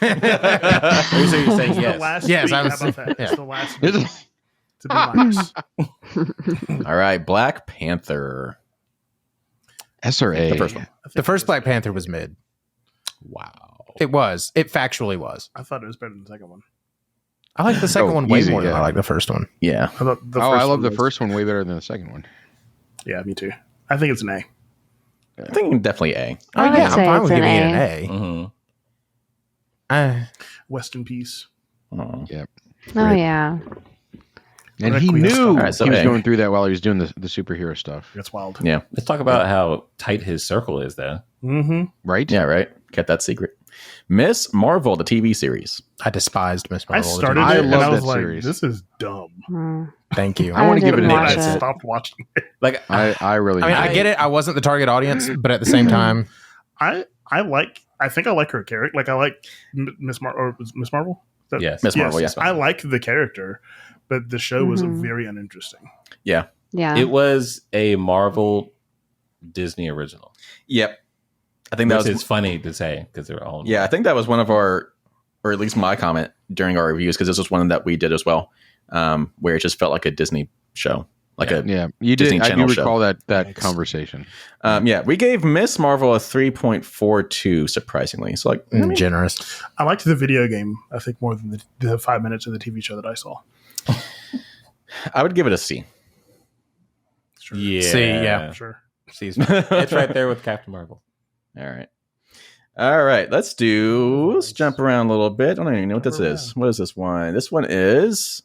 Speaker 1: yeah.
Speaker 5: So you're saying
Speaker 6: It's
Speaker 5: yes.
Speaker 6: the last
Speaker 1: Yes,
Speaker 6: B.
Speaker 1: I
Speaker 6: How
Speaker 1: was-
Speaker 6: about that?
Speaker 1: yeah.
Speaker 6: It's the last B. It's a B minus.
Speaker 2: All right, Black Panther.
Speaker 3: S or A?
Speaker 2: The first one.
Speaker 6: I think
Speaker 1: The
Speaker 6: it
Speaker 1: first
Speaker 6: was
Speaker 1: Black
Speaker 6: better.
Speaker 1: Panther was mid.
Speaker 2: Wow.
Speaker 1: It was. It factually was.
Speaker 6: I thought it was better than the second one.
Speaker 1: I like the second
Speaker 3: Oh,
Speaker 1: one way
Speaker 3: easy,
Speaker 1: more than
Speaker 3: yeah.
Speaker 1: I like the first one.
Speaker 2: Yeah.
Speaker 6: I thought the
Speaker 3: Oh,
Speaker 6: first
Speaker 3: I love
Speaker 6: one
Speaker 3: the
Speaker 6: was-
Speaker 3: first one way better than the second one.
Speaker 6: Yeah, me too. I think it's an A.
Speaker 2: I think definitely A.
Speaker 4: I would
Speaker 1: yeah, I'm
Speaker 4: say
Speaker 1: fine
Speaker 4: it's
Speaker 1: with
Speaker 4: an
Speaker 1: giving it
Speaker 4: A.
Speaker 1: an A.
Speaker 5: Mm-hmm.
Speaker 6: West in peace.
Speaker 2: Oh.
Speaker 4: Oh yeah.
Speaker 3: And he
Speaker 6: Requiem.
Speaker 3: knew
Speaker 2: All right, so
Speaker 3: he was
Speaker 2: A.
Speaker 3: going through that while he was doing the superhero stuff.
Speaker 6: That's wild.
Speaker 2: Yeah.
Speaker 5: Let's talk about how tight his circle is, though.
Speaker 6: Mm-hmm.
Speaker 3: Right?
Speaker 2: Yeah, right. Kept that secret. Miss Marvel, the TV series.
Speaker 1: I despised Miss
Speaker 6: I
Speaker 1: Marvel.
Speaker 6: started
Speaker 3: I
Speaker 6: it and
Speaker 3: love
Speaker 6: I was
Speaker 3: that
Speaker 6: like,
Speaker 3: series.
Speaker 6: this is dumb.
Speaker 1: Thank you.
Speaker 3: I want to give it
Speaker 4: didn't
Speaker 3: an
Speaker 6: And
Speaker 4: watch
Speaker 6: I
Speaker 3: A.
Speaker 4: it.
Speaker 6: stopped watching it.
Speaker 5: Like,
Speaker 3: I really.
Speaker 1: I mean, I
Speaker 3: enjoyed
Speaker 1: get it. I wasn't the target audience, but at the same time,
Speaker 6: I think I like her character. Like I like Miss Marvel. Is that-
Speaker 5: yes.
Speaker 2: Miss Marvel, yes.
Speaker 6: I like the character, but the show was
Speaker 4: Mhm.
Speaker 6: very uninteresting.
Speaker 2: Yeah.
Speaker 4: Yeah.
Speaker 5: It was a Marvel Disney original.
Speaker 2: Yep. I think that
Speaker 5: Which
Speaker 2: was
Speaker 5: is funny to say because they're all.
Speaker 2: Yeah, I think that was one of our, or at least my comment during our reviews, because this was one that we did as well, where it just felt like a Disney show, like
Speaker 5: Yeah.
Speaker 2: a
Speaker 3: Yeah, you
Speaker 2: Disney
Speaker 3: did. I do
Speaker 2: Channel show.
Speaker 3: recall that
Speaker 6: Thanks.
Speaker 3: conversation.
Speaker 2: yeah. We gave Miss Marvel a 3.42, surprisingly. So like,
Speaker 1: generous.
Speaker 6: I liked the video game. I think more than the 5 minutes of the TV show that I saw.
Speaker 2: I would give it a C.
Speaker 6: Sure.
Speaker 5: Yeah.
Speaker 1: See, yeah.
Speaker 6: Sure.
Speaker 5: It's right there with Captain Marvel.
Speaker 2: All right. Let's jump around a little bit. I don't even know what this is. What is this one? This one is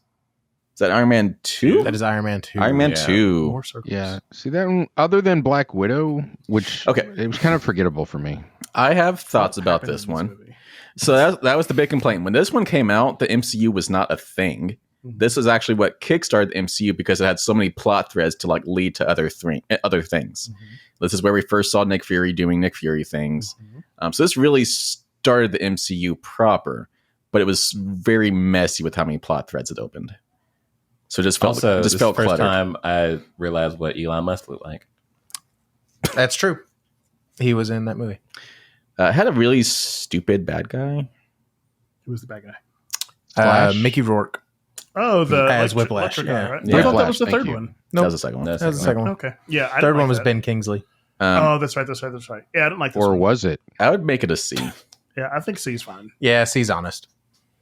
Speaker 2: that Iron Man 2?
Speaker 1: That is Iron Man 2.
Speaker 2: Iron Man
Speaker 5: Yeah.
Speaker 2: 2.
Speaker 6: More circles.
Speaker 3: Yeah. See that one, other than Black Widow, which it was kind of forgettable for me.
Speaker 2: I have thoughts
Speaker 6: What
Speaker 2: about
Speaker 6: happened
Speaker 2: this
Speaker 6: in
Speaker 2: one.
Speaker 6: movie?
Speaker 2: So that was the big complaint. When this one came out, the MCU was not a thing.
Speaker 6: Mhm.
Speaker 2: This is actually what kickstarted the MCU because it had so many plot threads to like lead to other things.
Speaker 6: Mhm.
Speaker 2: This is where we first saw Nick Fury doing Nick Fury things.
Speaker 6: Mhm.
Speaker 2: So this really started the MCU proper, but it was very messy with how many plot threads it opened. So it just felt
Speaker 5: Also, this is the first
Speaker 2: cluttered.
Speaker 5: time I realized what Elon Musk looked like.
Speaker 1: That's true. He was in that movie.
Speaker 2: It had a really stupid bad guy.
Speaker 6: Who was the bad guy?
Speaker 3: Flash?
Speaker 1: Mickey Rourke.
Speaker 6: Oh, the
Speaker 1: As
Speaker 6: electric-
Speaker 1: Whiplash,
Speaker 6: electric guy,
Speaker 1: yeah.
Speaker 6: right?
Speaker 2: Yeah.
Speaker 6: I thought that
Speaker 3: Whiplash,
Speaker 6: was the
Speaker 3: thank
Speaker 6: third
Speaker 3: you.
Speaker 6: one.
Speaker 2: That
Speaker 1: Nope.
Speaker 2: was the second one.
Speaker 5: That's
Speaker 1: That was the second one.
Speaker 6: Okay. Yeah. I
Speaker 1: Third
Speaker 6: didn't
Speaker 1: one
Speaker 6: like
Speaker 1: was
Speaker 6: that.
Speaker 1: Ben Kingsley.
Speaker 6: Oh, that's right. Yeah, I didn't like this
Speaker 3: Or
Speaker 6: one.
Speaker 3: was it?
Speaker 2: I would make it a C.
Speaker 6: Yeah, I think C's fine.
Speaker 1: Yeah, he's honest.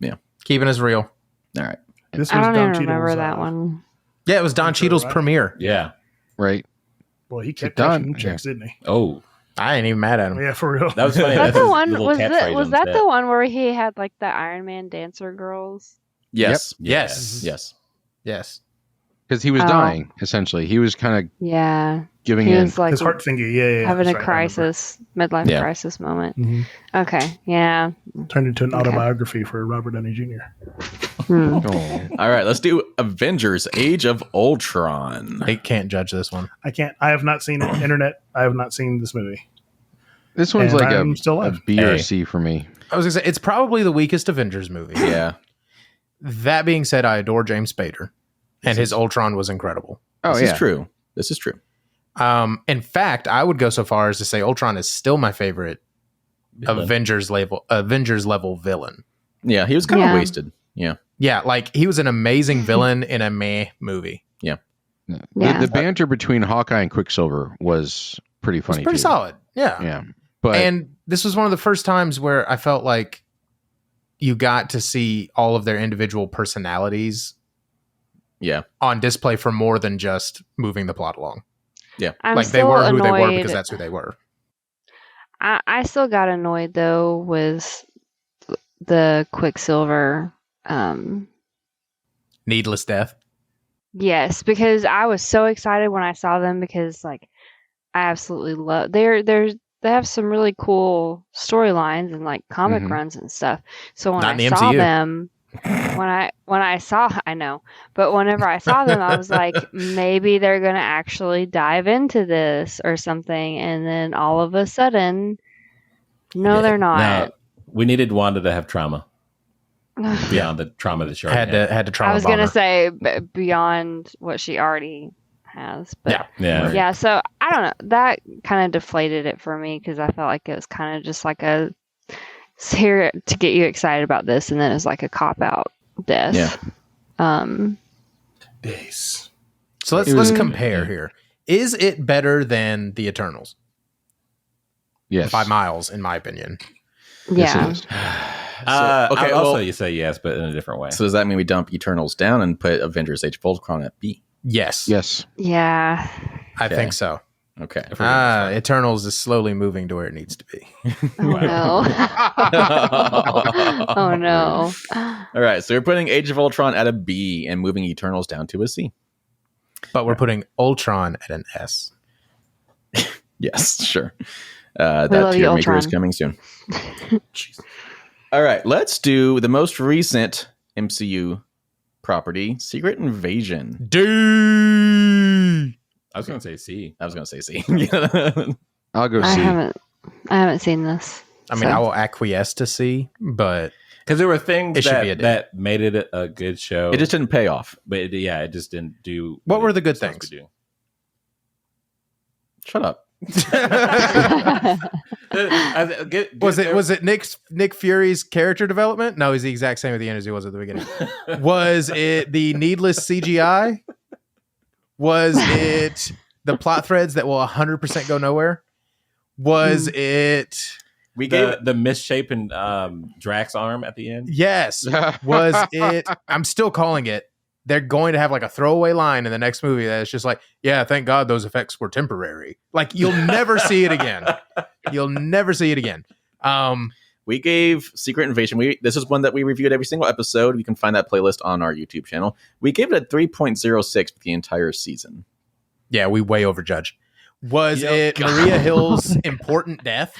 Speaker 2: Yeah.
Speaker 1: Keeping us real.
Speaker 2: All right.
Speaker 6: This
Speaker 4: I
Speaker 6: was
Speaker 4: don't
Speaker 6: Don
Speaker 4: even remember
Speaker 6: Cheadle's,
Speaker 4: that one.
Speaker 1: Yeah, it was Don
Speaker 6: Sure,
Speaker 1: Cheadle's
Speaker 6: right?
Speaker 1: premiere.
Speaker 5: Yeah.
Speaker 3: Right.
Speaker 6: Well, he kept
Speaker 3: Don-
Speaker 6: cashing checks, didn't he?
Speaker 5: Oh,
Speaker 1: I ain't even mad at him.
Speaker 6: Yeah, for real.
Speaker 5: that was funny.
Speaker 4: Was that
Speaker 5: That's
Speaker 4: the
Speaker 5: his
Speaker 4: one?
Speaker 5: little
Speaker 4: Was
Speaker 5: catchphrase
Speaker 4: that
Speaker 5: on
Speaker 4: the
Speaker 5: set.
Speaker 4: one where he had like the Iron Man dancer girls?
Speaker 2: Yes.
Speaker 1: Yes.
Speaker 2: Yes.
Speaker 1: Yes.
Speaker 3: Because he was
Speaker 4: Oh.
Speaker 3: dying, essentially. He was kind of
Speaker 4: Yeah,
Speaker 3: giving
Speaker 4: he
Speaker 3: in.
Speaker 4: was like
Speaker 6: His heart thingy. Yeah.
Speaker 4: having
Speaker 6: that's
Speaker 4: a
Speaker 6: right, I remember.
Speaker 4: crisis, midlife
Speaker 2: Yeah.
Speaker 4: crisis moment.
Speaker 6: Mhm.
Speaker 4: Okay, yeah.
Speaker 6: Turned into an
Speaker 4: Okay.
Speaker 6: autobiography for Robert Downey Jr.
Speaker 4: Hmm.
Speaker 3: Oh.
Speaker 2: All right. Let's do Avengers: Age of Ultron.
Speaker 1: I can't judge this one.
Speaker 6: I have not seen it. Internet. I have not seen this movie.
Speaker 3: This one's
Speaker 6: And
Speaker 3: like
Speaker 6: I'm still
Speaker 3: a
Speaker 6: alive.
Speaker 3: B or
Speaker 5: A.
Speaker 3: C for me.
Speaker 1: I was gonna say it's probably the weakest Avengers movie.
Speaker 2: Yeah.
Speaker 1: That being said, I adore James Spader, and his Ultron was incredible.
Speaker 3: Oh,
Speaker 2: This
Speaker 3: yeah.
Speaker 2: is true. This is true.
Speaker 1: In fact, I would go so far as to say Ultron is still my favorite
Speaker 5: Villain.
Speaker 1: Avengers level villain.
Speaker 2: Yeah. He was kind of
Speaker 4: Yeah.
Speaker 2: wasted. Yeah.
Speaker 1: Yeah, like he was an amazing villain in a meh movie.
Speaker 4: Yeah.
Speaker 3: The banter between Hawkeye and Quicksilver was pretty
Speaker 1: It was
Speaker 3: funny.
Speaker 1: pretty
Speaker 3: too.
Speaker 1: solid. Yeah.
Speaker 3: Yeah. But
Speaker 1: And this was one of the first times where I felt like you got to see all of their individual personalities
Speaker 2: Yeah.
Speaker 1: on display for more than just moving the plot along.
Speaker 4: I'm
Speaker 1: like they
Speaker 4: still
Speaker 1: were who
Speaker 4: annoyed.
Speaker 1: they were because that's who they were.
Speaker 4: I still got annoyed though with the Quicksilver.
Speaker 1: Needless death.
Speaker 4: Yes, because I was so excited when I saw them because like I absolutely love they have some really cool storylines and like comic
Speaker 3: Mhm.
Speaker 4: runs and stuff. So when
Speaker 1: Not in
Speaker 4: I
Speaker 1: the
Speaker 4: saw
Speaker 1: MCU.
Speaker 4: them, when I saw I know, but whenever I saw them, I was like, maybe they're gonna actually dive into this or something, and then all of a sudden, no,
Speaker 5: Yeah.
Speaker 4: they're not.
Speaker 5: Now, we needed Wanda to have trauma beyond the trauma that she already
Speaker 1: Had to trauma
Speaker 4: I was
Speaker 1: bomb
Speaker 4: gonna
Speaker 1: her.
Speaker 4: say beyond what she already has, but
Speaker 1: Yeah.
Speaker 5: Yeah.
Speaker 4: yeah. So I don't know. That kind of deflated it for me because I felt like it was kind of just like a it's here to get you excited about this, and then it's like a cop out death.
Speaker 2: Yeah.
Speaker 6: Days.
Speaker 1: So let's compare here. Is it better than the Eternals?
Speaker 3: yes.
Speaker 1: By miles, in my opinion.
Speaker 3: Yes,
Speaker 4: Yeah.
Speaker 3: it is.
Speaker 5: I would also
Speaker 2: well,
Speaker 5: you say yes, but in a different way.
Speaker 2: so does that mean we dump Eternals down and put Avengers: Age of Ultron at B?
Speaker 1: Yes.
Speaker 3: Yes.
Speaker 4: Yeah.
Speaker 1: I
Speaker 2: Okay.
Speaker 1: think so.
Speaker 2: Okay.
Speaker 1: Eternals is slowly moving to where it needs to be.
Speaker 4: Oh no. Oh no.
Speaker 2: All right, so we're putting Age of Ultron at a B and moving Eternals down to a C.
Speaker 1: But we're putting Ultron at an S.
Speaker 2: Yes, sure.
Speaker 4: We
Speaker 2: That
Speaker 4: love you,
Speaker 2: Tiermaker is
Speaker 4: Ultron.
Speaker 2: coming soon. All right, let's do the most recent MCU property, Secret Invasion.
Speaker 1: D.
Speaker 5: I was gonna say C.
Speaker 2: I was going to say C.
Speaker 3: I'll go
Speaker 4: I
Speaker 3: C.
Speaker 4: haven't seen this.
Speaker 1: I mean, I will acquiesce to C, but
Speaker 5: Because there were things
Speaker 1: It should be a D.
Speaker 5: that made it a good show.
Speaker 2: It just didn't pay off.
Speaker 5: but it just didn't do.
Speaker 1: What were
Speaker 5: it
Speaker 1: the good
Speaker 5: was supposed
Speaker 1: things?
Speaker 5: to do.
Speaker 2: Shut up.
Speaker 1: Was it Nick Fury's character development? No, he's the exact same at the end as he was at the beginning. Was it the needless CGI? Was it the plot threads that will 100% go nowhere? Was it
Speaker 2: We gave
Speaker 5: the misshapen Drax arm at the end?
Speaker 1: yes? Was it? I'm still calling it. They're going to have like a throwaway line in the next movie that's just like, yeah, thank God those effects were temporary. Like you'll never see it again. You'll never see it again.
Speaker 2: We gave Secret Invasion. This is one that we reviewed every single episode. You can find that playlist on our YouTube channel. We gave it a 3.06 for the entire season.
Speaker 1: Yeah, we way overjudged. Was
Speaker 2: Yep.
Speaker 1: it Maria Hill's important death?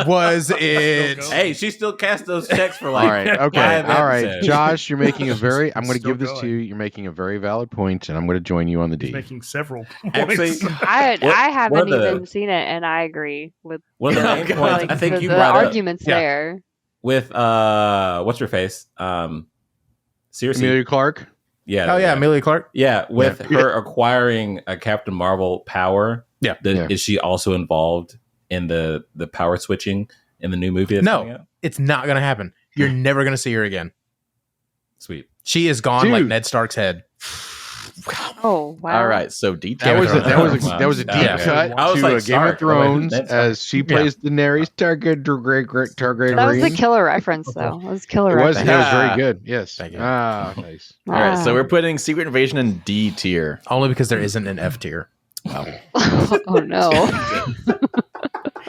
Speaker 1: Was it?
Speaker 5: Hey, she still cast those checks for like.
Speaker 3: All right. Okay.
Speaker 5: 5
Speaker 3: All right.
Speaker 5: episodes.
Speaker 3: Josh, you're making a very. I'm going to
Speaker 6: Still
Speaker 3: give this to
Speaker 6: going.
Speaker 3: you. You're making a very valid point, and I'm going to join you on the
Speaker 6: He's
Speaker 3: D.
Speaker 6: making several
Speaker 5: Actually,
Speaker 6: points.
Speaker 4: I
Speaker 5: What-
Speaker 4: haven't
Speaker 5: what are the-
Speaker 4: even seen it, and I agree with
Speaker 5: One of the main
Speaker 2: Okay.
Speaker 5: points
Speaker 4: like,
Speaker 5: I think you
Speaker 4: the
Speaker 5: brought up
Speaker 4: arguments
Speaker 1: Yeah.
Speaker 4: there.
Speaker 5: with what's her face? Seriously,
Speaker 3: Amelia Clark.
Speaker 5: yeah.
Speaker 1: Oh yeah, Amelia Clark.
Speaker 5: Yeah, with her acquiring a Captain Marvel power.
Speaker 1: Yeah.
Speaker 3: Yeah.
Speaker 5: Is she also involved in the power switching in the new movie that's
Speaker 1: No.
Speaker 5: coming out?
Speaker 1: It's not going to happen. You're never going to see her again.
Speaker 5: Sweet.
Speaker 1: She is gone like
Speaker 3: Dude.
Speaker 1: Ned Stark's head.
Speaker 4: Oh wow!
Speaker 2: All right, so D.
Speaker 3: That was a, that was a,
Speaker 5: Wow.
Speaker 3: that was a deep
Speaker 5: Yeah.
Speaker 3: cut
Speaker 5: I was
Speaker 3: to
Speaker 5: like,
Speaker 3: Game
Speaker 5: Stark.
Speaker 3: of Thrones
Speaker 5: That's-
Speaker 3: as she plays Daenerys Targaryen.
Speaker 4: That was a killer reference, though. That was a killer
Speaker 3: It was.
Speaker 4: reference.
Speaker 3: That was very good. Yes.
Speaker 1: Thank you.
Speaker 3: Ah, nice.
Speaker 2: All right, so
Speaker 4: Ah.
Speaker 2: we're putting Secret Invasion in D tier.
Speaker 1: Only because there isn't an F tier.
Speaker 4: Oh no!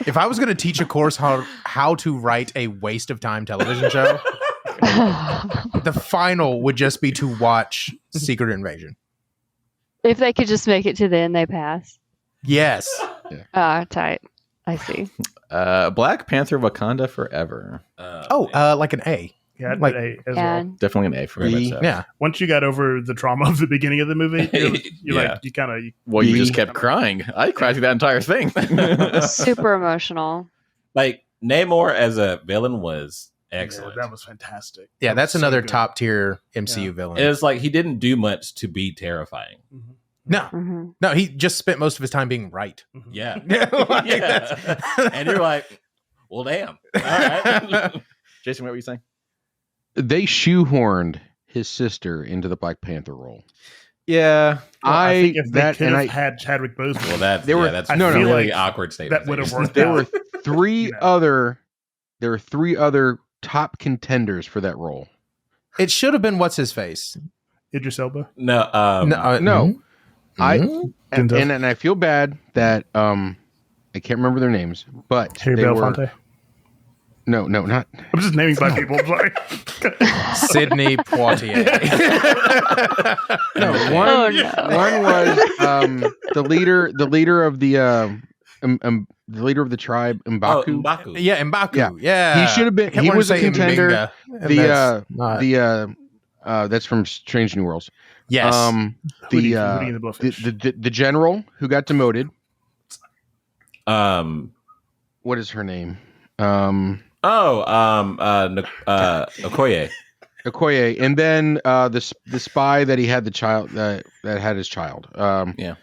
Speaker 1: If I was going to teach a course how to write a waste of time television show, the final would just be to watch Secret Invasion.
Speaker 4: If they could just make it to the end, they pass.
Speaker 1: Yes.
Speaker 4: Tight. I see.
Speaker 2: Black Panther Wakanda Forever.
Speaker 1: Like an A.
Speaker 6: Yeah, I'd
Speaker 1: Like-
Speaker 6: put A as well.
Speaker 4: And
Speaker 2: Definitely an A for
Speaker 3: B.
Speaker 2: me. So.
Speaker 1: Yeah.
Speaker 6: Once you got over the trauma of the beginning of the movie, you're
Speaker 5: Yeah.
Speaker 6: like, you kind of
Speaker 2: Well, you
Speaker 3: B.
Speaker 2: just kept crying. I cried through that entire thing.
Speaker 4: super emotional.
Speaker 5: Like Namor as a villain was
Speaker 6: yeah,
Speaker 5: excellent.
Speaker 6: that was fantastic.
Speaker 1: Yeah,
Speaker 6: That
Speaker 1: that's
Speaker 6: was so
Speaker 1: another
Speaker 6: good.
Speaker 1: top tier MCU
Speaker 6: Yeah.
Speaker 1: villain.
Speaker 5: It's like he didn't do much to be terrifying.
Speaker 6: Mhm.
Speaker 1: No,
Speaker 4: hmm
Speaker 1: no, he just spent most of his time being right.
Speaker 6: Mhm.
Speaker 5: Yeah.
Speaker 1: Like,
Speaker 5: Yeah.
Speaker 1: that's-
Speaker 5: And you're like, well, damn. All right.
Speaker 2: Jason, what were you saying?
Speaker 3: They shoehorned his sister into the Black Panther role.
Speaker 2: Yeah.
Speaker 6: Well, I think if they
Speaker 3: that
Speaker 6: could
Speaker 3: and
Speaker 6: have
Speaker 3: I
Speaker 6: had Chadwick Boseman,
Speaker 5: Well, that's
Speaker 3: They were-
Speaker 5: that's
Speaker 6: I
Speaker 5: no,
Speaker 6: feel
Speaker 5: really
Speaker 6: like
Speaker 5: awkward statement.
Speaker 6: that would have worked
Speaker 3: There
Speaker 6: out.
Speaker 3: were three
Speaker 6: You know.
Speaker 3: other. There were three other top contenders for that role.
Speaker 1: it should have been what's his face.
Speaker 6: Idris Elba.
Speaker 5: No,
Speaker 3: No. I
Speaker 1: mhm.
Speaker 3: and,
Speaker 6: Denzel.
Speaker 3: and I feel bad that I can't remember their names, but
Speaker 6: Harry
Speaker 3: they were
Speaker 6: Belafonte.
Speaker 3: no, not
Speaker 6: I'm just naming five people. I'm sorry.
Speaker 1: Sidney Poitier.
Speaker 3: no
Speaker 5: Okay.
Speaker 3: one.
Speaker 4: Oh, no.
Speaker 3: One was the leader of the leader of the tribe M'Baku.
Speaker 5: M'Baku.
Speaker 1: Yeah, M'Baku.
Speaker 3: Yeah.
Speaker 1: Yeah.
Speaker 3: He should have been-
Speaker 1: I kept
Speaker 3: he
Speaker 1: wanting
Speaker 3: was
Speaker 1: to
Speaker 3: a
Speaker 1: say
Speaker 3: contender.
Speaker 1: M'Benga, and
Speaker 3: The,
Speaker 1: that's not-
Speaker 3: that's from Strange New Worlds.
Speaker 1: yes.
Speaker 6: Hootie and the Blowfish.
Speaker 3: The general who got demoted.
Speaker 5: Um.
Speaker 3: What is her name?
Speaker 5: Okoye.
Speaker 3: Okoye, and then the spy that he had the child that had his child.
Speaker 2: Yeah.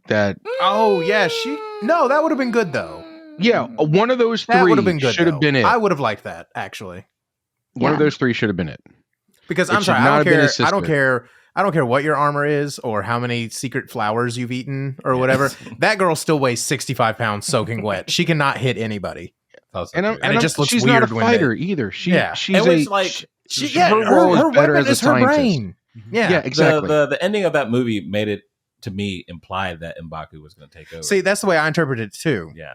Speaker 3: That
Speaker 1: Oh yeah, No, that would have been good though.
Speaker 3: one of those
Speaker 1: That would
Speaker 3: three
Speaker 1: have been good.
Speaker 3: should have
Speaker 1: though.
Speaker 3: been it.
Speaker 1: I would have liked that actually.
Speaker 3: One of
Speaker 4: Yeah.
Speaker 3: those three should have been it.
Speaker 1: Because
Speaker 3: It
Speaker 1: I'm
Speaker 3: should
Speaker 1: sorry,
Speaker 3: not
Speaker 1: I
Speaker 3: have
Speaker 1: don't
Speaker 3: been
Speaker 1: care.
Speaker 3: his
Speaker 1: I don't
Speaker 3: sister.
Speaker 1: care. I don't care what your armor is or how many secret flowers you've eaten or whatever. That girl still weighs 65 pounds soaking wet. She cannot hit anybody.
Speaker 3: And
Speaker 1: it just looks
Speaker 3: she's not a
Speaker 1: weird when
Speaker 3: fighter either. She's
Speaker 5: And which, like,
Speaker 1: She,
Speaker 3: her role is
Speaker 1: her
Speaker 3: better
Speaker 1: weapon
Speaker 3: as a
Speaker 1: is her
Speaker 3: scientist.
Speaker 1: brain. Yeah.
Speaker 3: Yeah, exactly.
Speaker 5: The ending of that movie made it to me implied that M'Baku was going to take over.
Speaker 1: See, that's the way I interpreted it too.
Speaker 5: Yeah.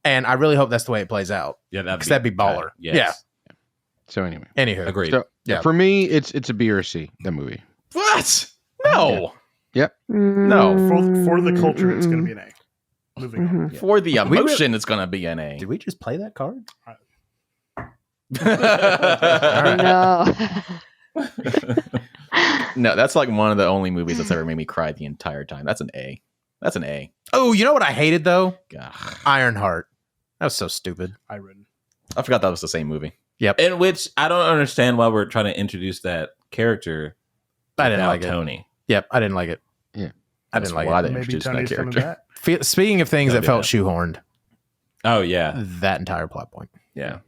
Speaker 1: And I really hope that's the way it plays out.
Speaker 5: Yeah,
Speaker 1: Because that'd be baller.
Speaker 5: Yes.
Speaker 3: So anyway,
Speaker 1: Yeah. Anywho.
Speaker 5: Agreed.
Speaker 3: so
Speaker 1: Yeah.
Speaker 3: for me, it's a B or C. That movie.
Speaker 2: What? No.
Speaker 6: For the culture, it's going to be an A. Moving on.
Speaker 4: Mhm.
Speaker 2: For the emotion, it's going to be an A.
Speaker 1: Did we just play that card?
Speaker 4: No.
Speaker 2: No, that's like one of the only movies that's ever made me cry the entire time. That's an A. That's an A.
Speaker 1: Oh, you know what I hated though?
Speaker 2: God.
Speaker 1: Ironheart. That was so stupid.
Speaker 6: Iron.
Speaker 2: I forgot that was the same movie.
Speaker 5: In which I don't understand why we're trying to introduce that character.
Speaker 1: I didn't
Speaker 5: without
Speaker 1: like it.
Speaker 5: Tony.
Speaker 1: Yep, I didn't like it.
Speaker 3: Yeah.
Speaker 1: I didn't like
Speaker 2: why
Speaker 1: it.
Speaker 2: they
Speaker 6: Maybe
Speaker 2: introduced that
Speaker 6: Tony's coming
Speaker 2: character.
Speaker 6: back.
Speaker 1: Speaking of things
Speaker 5: Don't
Speaker 1: that
Speaker 5: do
Speaker 1: felt
Speaker 5: that.
Speaker 1: shoehorned,
Speaker 5: Oh yeah,
Speaker 1: that entire plot point.
Speaker 5: yeah.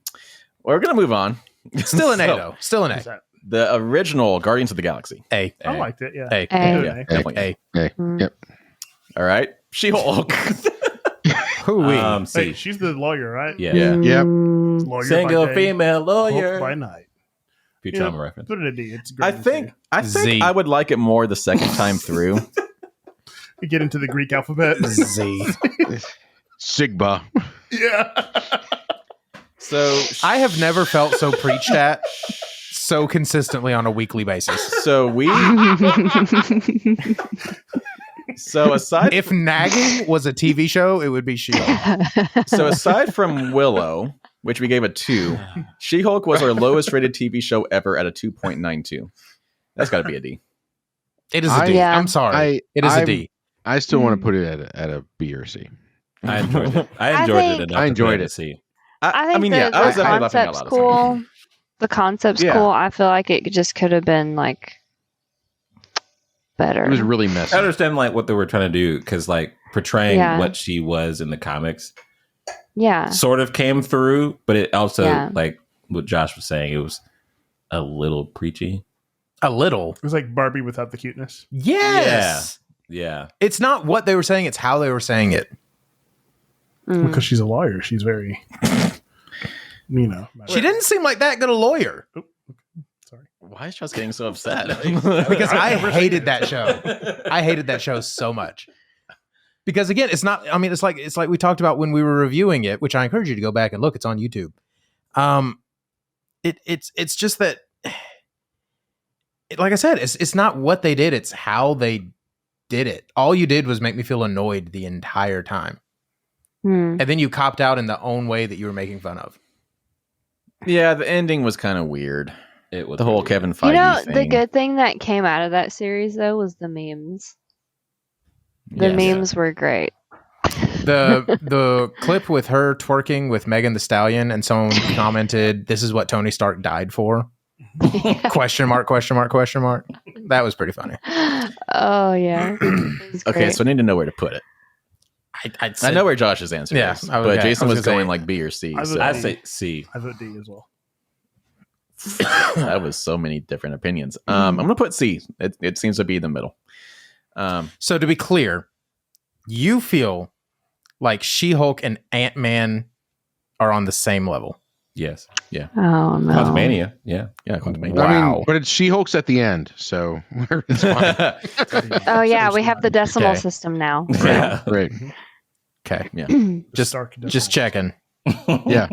Speaker 2: We're going to move on.
Speaker 1: Still an A
Speaker 2: So,
Speaker 1: though. Still an
Speaker 6: Is
Speaker 1: A.
Speaker 6: that-
Speaker 2: The original Guardians of the Galaxy.
Speaker 1: A.
Speaker 6: I liked it. Yeah.
Speaker 1: A.
Speaker 4: A.
Speaker 2: Yeah,
Speaker 6: A.
Speaker 2: definitely.
Speaker 1: A.
Speaker 3: Okay.
Speaker 4: Mm.
Speaker 3: Yep.
Speaker 2: All right. She-Hulk.
Speaker 1: Hoo-wee.
Speaker 5: C.
Speaker 6: Hey, she's the lawyer, right?
Speaker 5: Yeah.
Speaker 2: Yeah.
Speaker 3: Yep.
Speaker 4: Mm,
Speaker 6: Lawyer
Speaker 5: Single
Speaker 6: by day,
Speaker 5: female
Speaker 6: Hulk
Speaker 5: lawyer.
Speaker 6: by night.
Speaker 5: Futurama
Speaker 6: Yeah.
Speaker 5: reference.
Speaker 6: Put it in a D. It's great.
Speaker 2: I think
Speaker 1: Z.
Speaker 2: I would like it more the second time through.
Speaker 6: we get into the Greek alphabet.
Speaker 1: Z.
Speaker 3: Sigma.
Speaker 6: Yeah.
Speaker 2: So
Speaker 1: I have never felt so preached at so consistently on a weekly basis.
Speaker 2: so aside
Speaker 1: If nagging was a TV show, it would be She-Hulk.
Speaker 2: so aside from Willow, which we gave a 2, She-Hulk was our lowest rated TV show ever at a 2.92. That's got to be a D.
Speaker 1: It is a D.
Speaker 4: Yeah.
Speaker 1: I'm sorry. It is a D.
Speaker 3: I still want to put it at a B or C.
Speaker 5: I enjoyed it. I
Speaker 4: I
Speaker 5: enjoyed
Speaker 4: think-
Speaker 5: it enough.
Speaker 3: I
Speaker 5: to
Speaker 3: enjoyed
Speaker 5: put
Speaker 3: it.
Speaker 5: C.
Speaker 4: I think
Speaker 2: yeah, I was
Speaker 4: the
Speaker 2: definitely laughing out
Speaker 4: concept's
Speaker 2: loud.
Speaker 4: cool. The concept's
Speaker 2: Yeah.
Speaker 4: cool. I feel like it just could have been like better.
Speaker 3: It was really messy.
Speaker 5: I understand like what they were trying to do because like portraying
Speaker 4: Yeah.
Speaker 5: what she was in the comics
Speaker 4: Yeah.
Speaker 5: sort of came through, but it also
Speaker 4: Yeah.
Speaker 5: like what Josh was saying, it was a little preachy.
Speaker 1: A little.
Speaker 6: It was like Barbie without the cuteness.
Speaker 1: Yes.
Speaker 5: Yeah.
Speaker 1: It's not what they were saying, it's how they were saying it.
Speaker 4: Mm.
Speaker 6: Because she's a lawyer. She's very,
Speaker 1: She didn't seem like that good a lawyer
Speaker 6: Sorry.
Speaker 2: Why is Josh getting so upset?
Speaker 1: because I
Speaker 6: I've never
Speaker 1: hated
Speaker 6: seen
Speaker 1: that
Speaker 6: it.
Speaker 1: show. I hated that show so much. Because again, it's not, I mean, it's like we talked about when we were reviewing it, which I encourage you to go back and look. It's on YouTube. It's just that, like I said, it's not what they did, it's how they did it. All you did was make me feel annoyed the entire time.
Speaker 4: Mm.
Speaker 1: And then you copped out in the own way that you were making fun of.
Speaker 2: Yeah, the ending was kind of weird.
Speaker 5: It was
Speaker 2: The whole
Speaker 5: weird.
Speaker 2: Kevin Feige
Speaker 4: You know,
Speaker 2: thing.
Speaker 4: the good thing that came out of that series though was the memes. The
Speaker 2: Yes.
Speaker 4: memes were great.
Speaker 1: The clip with her twerking with Megan the Stallion and someone commented, "This is what Tony Stark died for?" Question mark, question mark, question mark. That was pretty funny.
Speaker 4: Oh yeah. It was
Speaker 2: Okay,
Speaker 4: great.
Speaker 2: so I need to know where to put it. I know where Josh's answer
Speaker 1: Yeah,
Speaker 2: is,
Speaker 1: I was-
Speaker 2: but
Speaker 1: okay,
Speaker 2: Jason
Speaker 1: I was
Speaker 2: was
Speaker 1: gonna
Speaker 2: going
Speaker 1: say-
Speaker 2: like B or C.
Speaker 6: I was-
Speaker 2: So
Speaker 5: I say C.
Speaker 6: I vote D as well.
Speaker 2: that was so many different opinions. I'm going to put C. It seems to be the middle.
Speaker 1: So to be clear, you feel like She-Hulk and Ant-Man are on the same level.
Speaker 5: Yes.
Speaker 4: Oh no.
Speaker 5: Quantumania. Yeah.
Speaker 2: Yeah, Quantumania.
Speaker 3: I
Speaker 1: Wow.
Speaker 3: mean, but it's She-Hulk's at the end, so it's fine.
Speaker 4: Oh yeah, we have the decimal
Speaker 1: Okay.
Speaker 4: system now.
Speaker 5: Yeah.
Speaker 3: Right.
Speaker 1: Okay.
Speaker 6: Just
Speaker 1: Just checking.
Speaker 3: Yeah.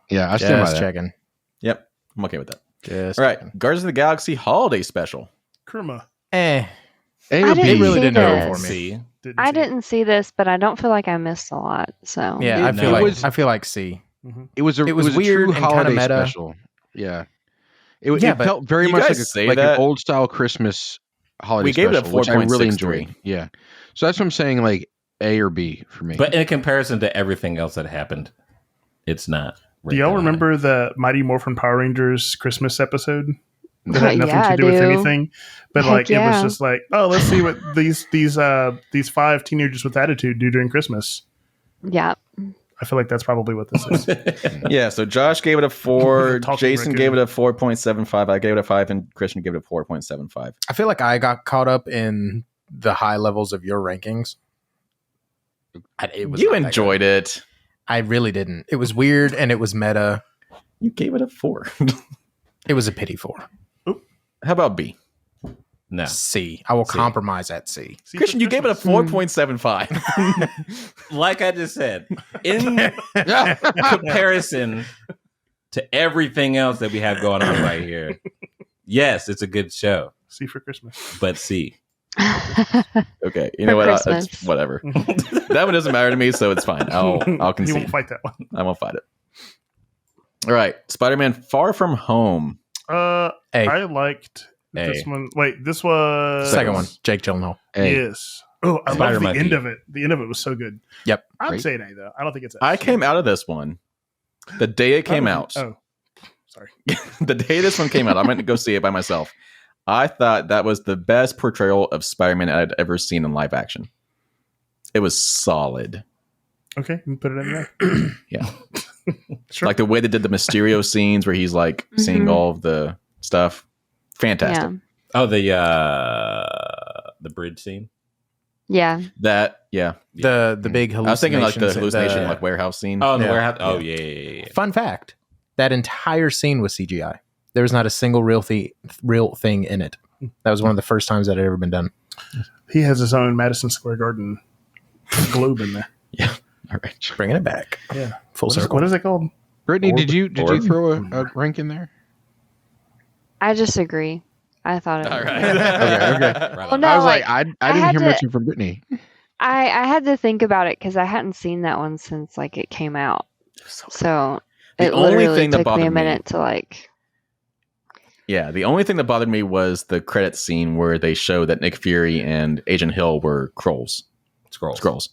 Speaker 3: Yeah, I stand by
Speaker 1: Just
Speaker 3: that.
Speaker 1: checking.
Speaker 2: Yep, I'm okay with that.
Speaker 1: Just
Speaker 2: All right,
Speaker 1: checking.
Speaker 2: Guardians of the Galaxy Holiday Special.
Speaker 6: Kurma.
Speaker 1: Eh.
Speaker 3: A
Speaker 4: I
Speaker 3: or B?
Speaker 4: didn't
Speaker 1: It really
Speaker 4: see
Speaker 1: didn't go
Speaker 4: this.
Speaker 1: for me.
Speaker 5: C.
Speaker 4: I didn't see this, but I don't feel like I missed a lot. So
Speaker 1: Yeah,
Speaker 3: It
Speaker 1: I feel like C.
Speaker 3: It was a,
Speaker 1: It was
Speaker 3: a
Speaker 1: weird
Speaker 3: true
Speaker 1: and kinda
Speaker 3: holiday
Speaker 1: meta.
Speaker 3: special. Yeah. It
Speaker 1: Yeah,
Speaker 3: it
Speaker 1: but
Speaker 3: felt very
Speaker 2: you
Speaker 3: much
Speaker 2: guys
Speaker 3: like,
Speaker 2: say
Speaker 3: like
Speaker 2: that.
Speaker 3: an old style Christmas holiday
Speaker 2: We gave it a
Speaker 3: special, which I really
Speaker 2: 4.63.
Speaker 3: enjoyed. Yeah. So that's what I'm saying, like A or B for me.
Speaker 5: But in comparison to everything else that happened, it's not.
Speaker 6: Do y'all
Speaker 5: right behind.
Speaker 6: remember the Mighty Morphin Power Rangers Christmas episode? That had nothing
Speaker 4: Yeah,
Speaker 6: to
Speaker 4: I
Speaker 6: do with
Speaker 4: do.
Speaker 6: anything, but
Speaker 4: Heck
Speaker 6: like it was
Speaker 4: yeah.
Speaker 6: just like, oh, let's see what these 5 teenagers with attitude do during Christmas.
Speaker 4: yeah.
Speaker 6: I feel like that's probably what this is.
Speaker 2: Yeah, so Josh gave it a 4,
Speaker 6: Talking
Speaker 2: Jason
Speaker 6: raccoon.
Speaker 2: gave it a 4.75, I gave it a 5, and Christian gave it a 4.75.
Speaker 1: I feel like I got caught up in the high levels of your rankings. It was
Speaker 2: You
Speaker 1: not that
Speaker 2: enjoyed it.
Speaker 1: good. I really didn't. It was weird and it was meta.
Speaker 2: You gave it a 4.
Speaker 1: It was a pity 4.
Speaker 2: How about B?
Speaker 5: No.
Speaker 1: C. I will
Speaker 5: C.
Speaker 1: compromise at C.
Speaker 6: See,
Speaker 2: Christian, you gave it a
Speaker 6: Christmas.
Speaker 2: 4.75.
Speaker 5: Like I just said, in comparison to everything else that we have going on right here, yes, it's a good show,
Speaker 6: See for Christmas.
Speaker 5: but C.
Speaker 2: Okay, you
Speaker 4: For
Speaker 2: know what?
Speaker 4: Christmas.
Speaker 2: It's whatever. That one doesn't matter to me, so it's fine. I'll
Speaker 6: You
Speaker 2: concede.
Speaker 6: won't fight that one.
Speaker 2: I won't fight it. All right, Spider-Man: Far From Home.
Speaker 1: A.
Speaker 6: I liked
Speaker 5: A.
Speaker 6: this one. Wait, this was
Speaker 1: Second one. Jake Gyllenhaal.
Speaker 6: Yes. Oh, I love
Speaker 5: Spider
Speaker 6: the
Speaker 5: Monkey.
Speaker 6: end of it. The end of it was so good.
Speaker 1: Yep.
Speaker 6: I'd
Speaker 3: Great.
Speaker 6: say an A though. I don't think it's.
Speaker 2: I came out of this one the day it came out.
Speaker 6: Oh, sorry.
Speaker 2: The day this one came out, I went to go see it by myself. I thought that was the best portrayal of Spider-Man I'd ever seen in live action. It was solid.
Speaker 6: Okay, you can put it in there.
Speaker 2: Yeah.
Speaker 6: Sure.
Speaker 2: Like the way they did the Mysterio scenes where he's like seeing
Speaker 4: Mhm.
Speaker 2: all of the stuff. Fantastic.
Speaker 4: Yeah.
Speaker 5: Oh, the bridge scene.
Speaker 4: Yeah.
Speaker 2: That, yeah.
Speaker 1: The big
Speaker 2: I was thinking like the
Speaker 1: hallucinations,
Speaker 2: hallucination, like warehouse scene.
Speaker 5: Oh, the
Speaker 1: Yeah.
Speaker 5: warehouse. Oh, yeah.
Speaker 1: Fun fact: that entire scene was CGI. There was not a single real thing in it. That was one of the first times that had ever been done.
Speaker 6: He has his own Madison Square Garden globe in there.
Speaker 2: All right.
Speaker 1: Bringing it back.
Speaker 6: Yeah.
Speaker 1: Full
Speaker 6: What is,
Speaker 1: circle.
Speaker 6: what is it called?
Speaker 3: Brittany,
Speaker 6: Orb.
Speaker 3: did you
Speaker 2: Orb.
Speaker 3: throw a rank in there?
Speaker 4: I disagree. I thought it
Speaker 2: All
Speaker 4: was
Speaker 2: right.
Speaker 3: Okay.
Speaker 5: Right
Speaker 4: Well,
Speaker 5: on.
Speaker 4: no,
Speaker 3: I was
Speaker 4: like,
Speaker 3: I
Speaker 4: I
Speaker 3: didn't
Speaker 4: had
Speaker 3: hear
Speaker 4: to-
Speaker 3: mention from Brittany.
Speaker 4: I had to think about it because I hadn't seen that one since like it came out. So
Speaker 2: The
Speaker 4: it
Speaker 2: only
Speaker 4: literally
Speaker 2: thing that
Speaker 4: took me
Speaker 2: bothered
Speaker 4: a
Speaker 2: me-
Speaker 4: minute to like.
Speaker 2: Yeah, the only thing that bothered me was the credit scene where they show that Nick Fury and Agent Hill were Skrulls.
Speaker 5: Scrolls.
Speaker 2: Skrulls.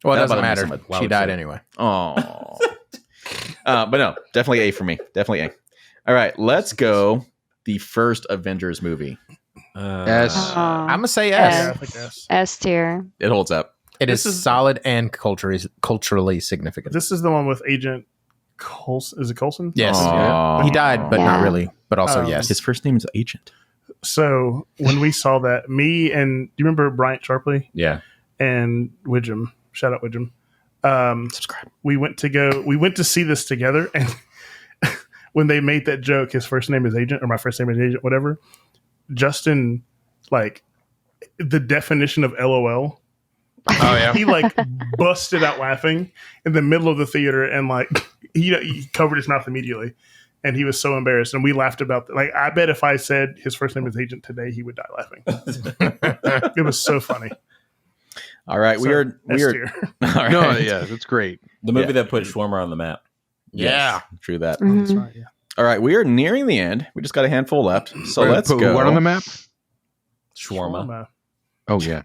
Speaker 1: Well, it
Speaker 2: That
Speaker 1: doesn't
Speaker 2: bothered me
Speaker 1: matter.
Speaker 2: so much.
Speaker 5: Why
Speaker 1: She
Speaker 5: would
Speaker 1: died
Speaker 5: you?
Speaker 1: anyway.
Speaker 2: Oh. But no, definitely A for me. Definitely A. All right, let's go. The first Avengers movie.
Speaker 3: S.
Speaker 1: I'm gonna say
Speaker 6: Yeah,
Speaker 1: S.
Speaker 6: I think S.
Speaker 4: S tier.
Speaker 2: It holds up.
Speaker 1: It is
Speaker 6: This is-
Speaker 1: solid and culturally significant.
Speaker 6: This is the one with Agent Coulson. Is it Coulson?
Speaker 1: Yes.
Speaker 2: Aw.
Speaker 1: He died, but not
Speaker 4: Yeah.
Speaker 1: really. But also,
Speaker 6: Um,
Speaker 1: yes.
Speaker 2: His first name is Agent.
Speaker 6: So when we saw that, me and do you remember Bryant Sharpley
Speaker 5: Yeah.
Speaker 6: and Widgeom? Shout out Widgeom.
Speaker 2: Subscribe.
Speaker 6: We went to see this together, and when they made that joke, his first name is Agent, or my first name is Agent, whatever. Justin, like the definition of LOL.
Speaker 1: Oh, yeah.
Speaker 6: He like busted out laughing in the middle of the theater, and like he covered his mouth immediately, and he was so embarrassed. And we laughed about like I bet if I said his first name is Agent today, he would die laughing. It was so funny.
Speaker 2: All right, we
Speaker 6: So,
Speaker 2: are
Speaker 6: S tier.
Speaker 2: all right.
Speaker 3: No, yeah, that's great.
Speaker 5: The movie
Speaker 2: Yeah.
Speaker 5: that put Schwarmer on the map.
Speaker 1: Yeah.
Speaker 2: True that.
Speaker 4: Mhm.
Speaker 6: That's right. Yeah.
Speaker 2: All right, we are nearing the end. We just got a handful left. So
Speaker 3: Wait,
Speaker 2: let's
Speaker 3: put
Speaker 2: go.
Speaker 3: What on the map?
Speaker 5: Shawarma.
Speaker 3: Oh yeah.